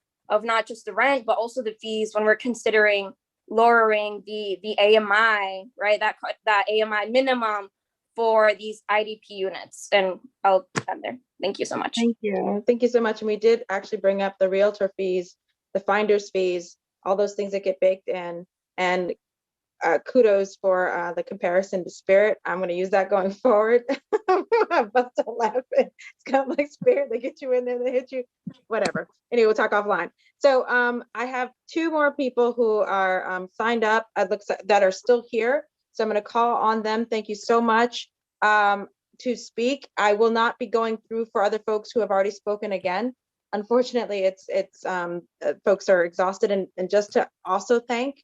not just the rent, but also the fees when we're considering lowering the AMI, right? That AMI minimum for these IDP units. And I'll end there. Thank you so much. Thank you. Thank you so much. And we did actually bring up the realtor fees, the finder's fees, all those things that get baked in. And kudos for the comparison to Spirit. I'm going to use that going forward. I bust out laughing. It's kind of like Spirit. They get you in there, they hit you, whatever. Anyway, we'll talk offline. So I have two more people who are signed up. It looks like, that are still here. So I'm going to call on them. Thank you so much to speak. I will not be going through for other folks who have already spoken again. Unfortunately, it's folks are exhausted. And just to also thank,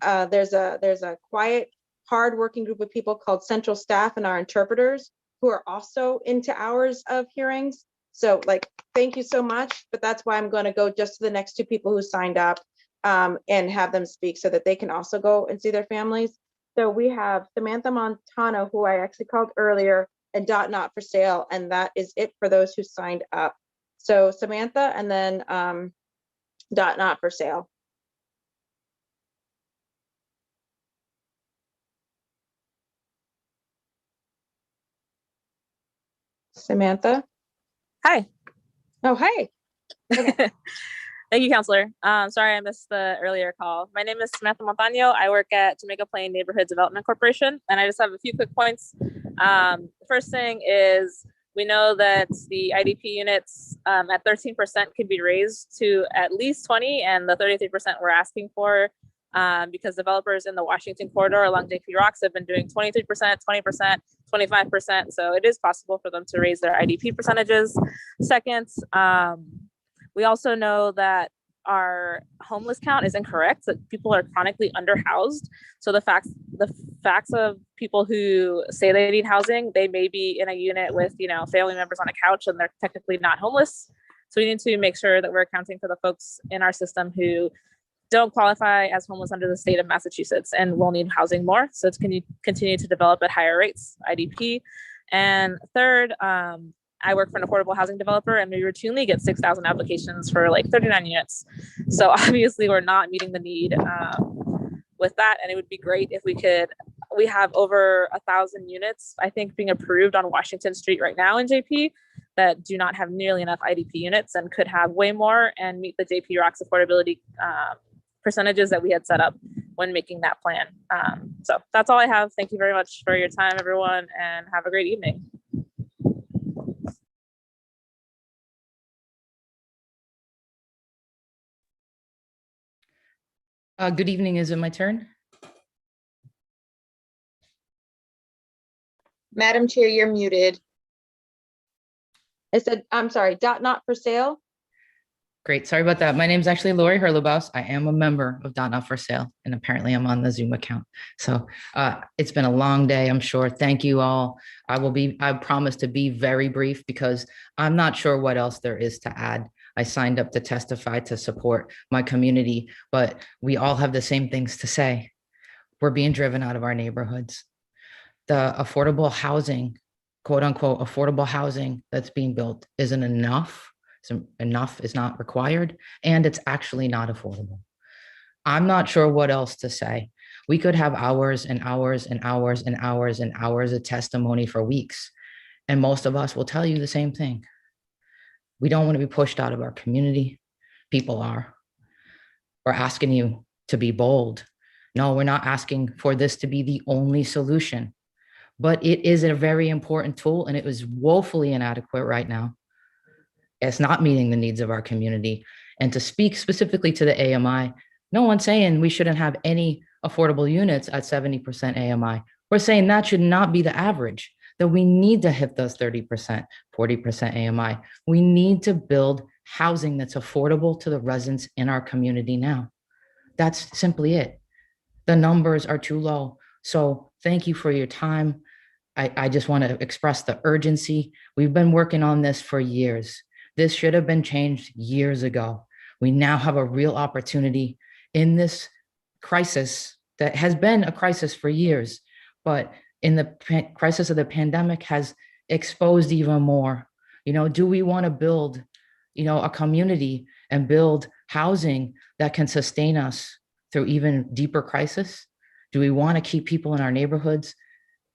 there's a quiet, hardworking group of people called central staff and our interpreters who are also into hours of hearings. So like, thank you so much, but that's why I'm going to go just to the next two people who signed up and have them speak so that they can also go and see their families. So we have Samantha Montano, who I actually called earlier, and Dot Not for Sale, and that is it for those who signed up. So Samantha and then Dot Not for Sale. Samantha. Hi. Oh, hey. Okay. Thank you, Counselor. Sorry I missed the earlier call. My name is Samantha Montano. I work at Jamaica Plain Neighborhood Development Corporation, and I just have a few quick points. The first thing is we know that the IDP units at 13% can be raised to at least 20, and the 33% we're asking for because developers in the Washington corridor along JP Rocks have been doing 23%, 20%, 25%. So it is possible for them to raise their IDP percentages. Second, we also know that our homeless count is incorrect, that people are chronically underhoused. So the facts of people who say they need housing, they may be in a unit with, you know, family members on a couch and they're technically not homeless. So we need to make sure that we're accounting for the folks in our system who don't qualify as homeless under the state of Massachusetts and will need housing more. So it's continue to develop at higher rates, IDP. And third, I work for an affordable housing developer, and we routinely get 6,000 applications for like 39 units. So obviously we're not meeting the need with that. And it would be great if we have over 1,000 units, I think, being approved on Washington Street right now in JP that do not have nearly enough IDP units and could have way more and meet the JP Rocks affordability percentages that we had set up when making that plan. So that's all I have. Thank you very much for your time, everyone, and have a great evening. Good evening. Is it my turn? Madam Chair, you're muted. I said, I'm sorry, Dot Not for Sale. Great. Sorry about that. My name is actually Lori Hurlebaus. I am a member of Dot Not for Sale, and apparently I'm on the Zoom account. So it's been a long day, I'm sure. Thank you all. I promise to be very brief because I'm not sure what else there is to add. I signed up to testify to support my community, but we all have the same things to say. We're being driven out of our neighborhoods. The affordable housing, quote unquote, affordable housing that's being built isn't enough. So enough is not required, and it's actually not affordable. I'm not sure what else to say. We could have hours and hours and hours and hours and hours of testimony for weeks, and most of us will tell you the same thing. We don't want to be pushed out of our community. People are. We're asking you to be bold. No, we're not asking for this to be the only solution, but it is a very important tool, and it is woefully inadequate right now. It's not meeting the needs of our community. And to speak specifically to the AMI, no one's saying we shouldn't have any affordable units at 70% AMI. We're saying that should not be the average, that we need to hit those 30%, 40% AMI. We need to build housing that's affordable to the residents in our community now. That's simply it. The numbers are too low. So thank you for your time. I just want to express the urgency. We've been working on this for years. This should have been changed years ago. We now have a real opportunity in this crisis that has been a crisis for years, but in the crisis of the pandemic has exposed even more. You know, do we want to build, you know, a community and build housing that can sustain us through even deeper crisis? Do we want to keep people in our neighborhoods?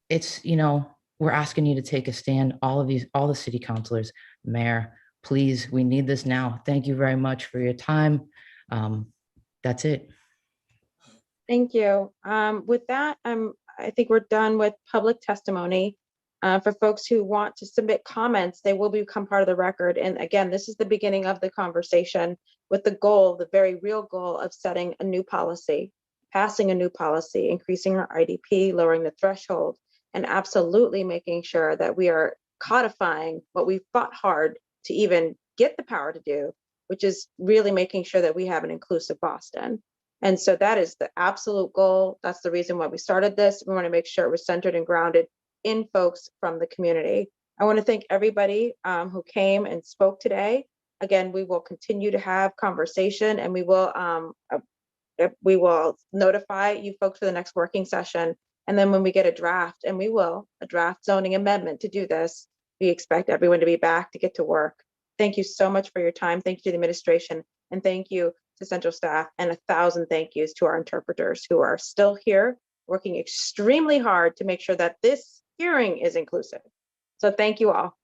It's, you know, we're asking you to take a stand, all the city councilors, mayor, please, we need this now. Thank you very much for your time. That's it. Thank you. With that, I think we're done with public testimony. For folks who want to submit comments, they will become part of the record. And again, this is the beginning of the conversation with the goal, the very real goal of setting a new policy, passing a new policy, increasing our IDP, lowering the threshold, and absolutely making sure that we are codifying what we fought hard to even get the power to do, which is really making sure that we have an inclusive Boston. And so that is the absolute goal. That's the reason why we started this. We want to make sure it was centered and grounded in folks from the community. I want to thank everybody who came and spoke today. Again, we will continue to have conversation, and we will notify you folks for the next working session. And then when we get a draft, and we will, a draft zoning amendment to do this, we expect everyone to be back to get to work. Thank you so much for your time. Thank you to the administration, and thank you to central staff, and 1,000 thank yous to our interpreters who are still here working extremely hard to make sure that this hearing is inclusive. So thank you all.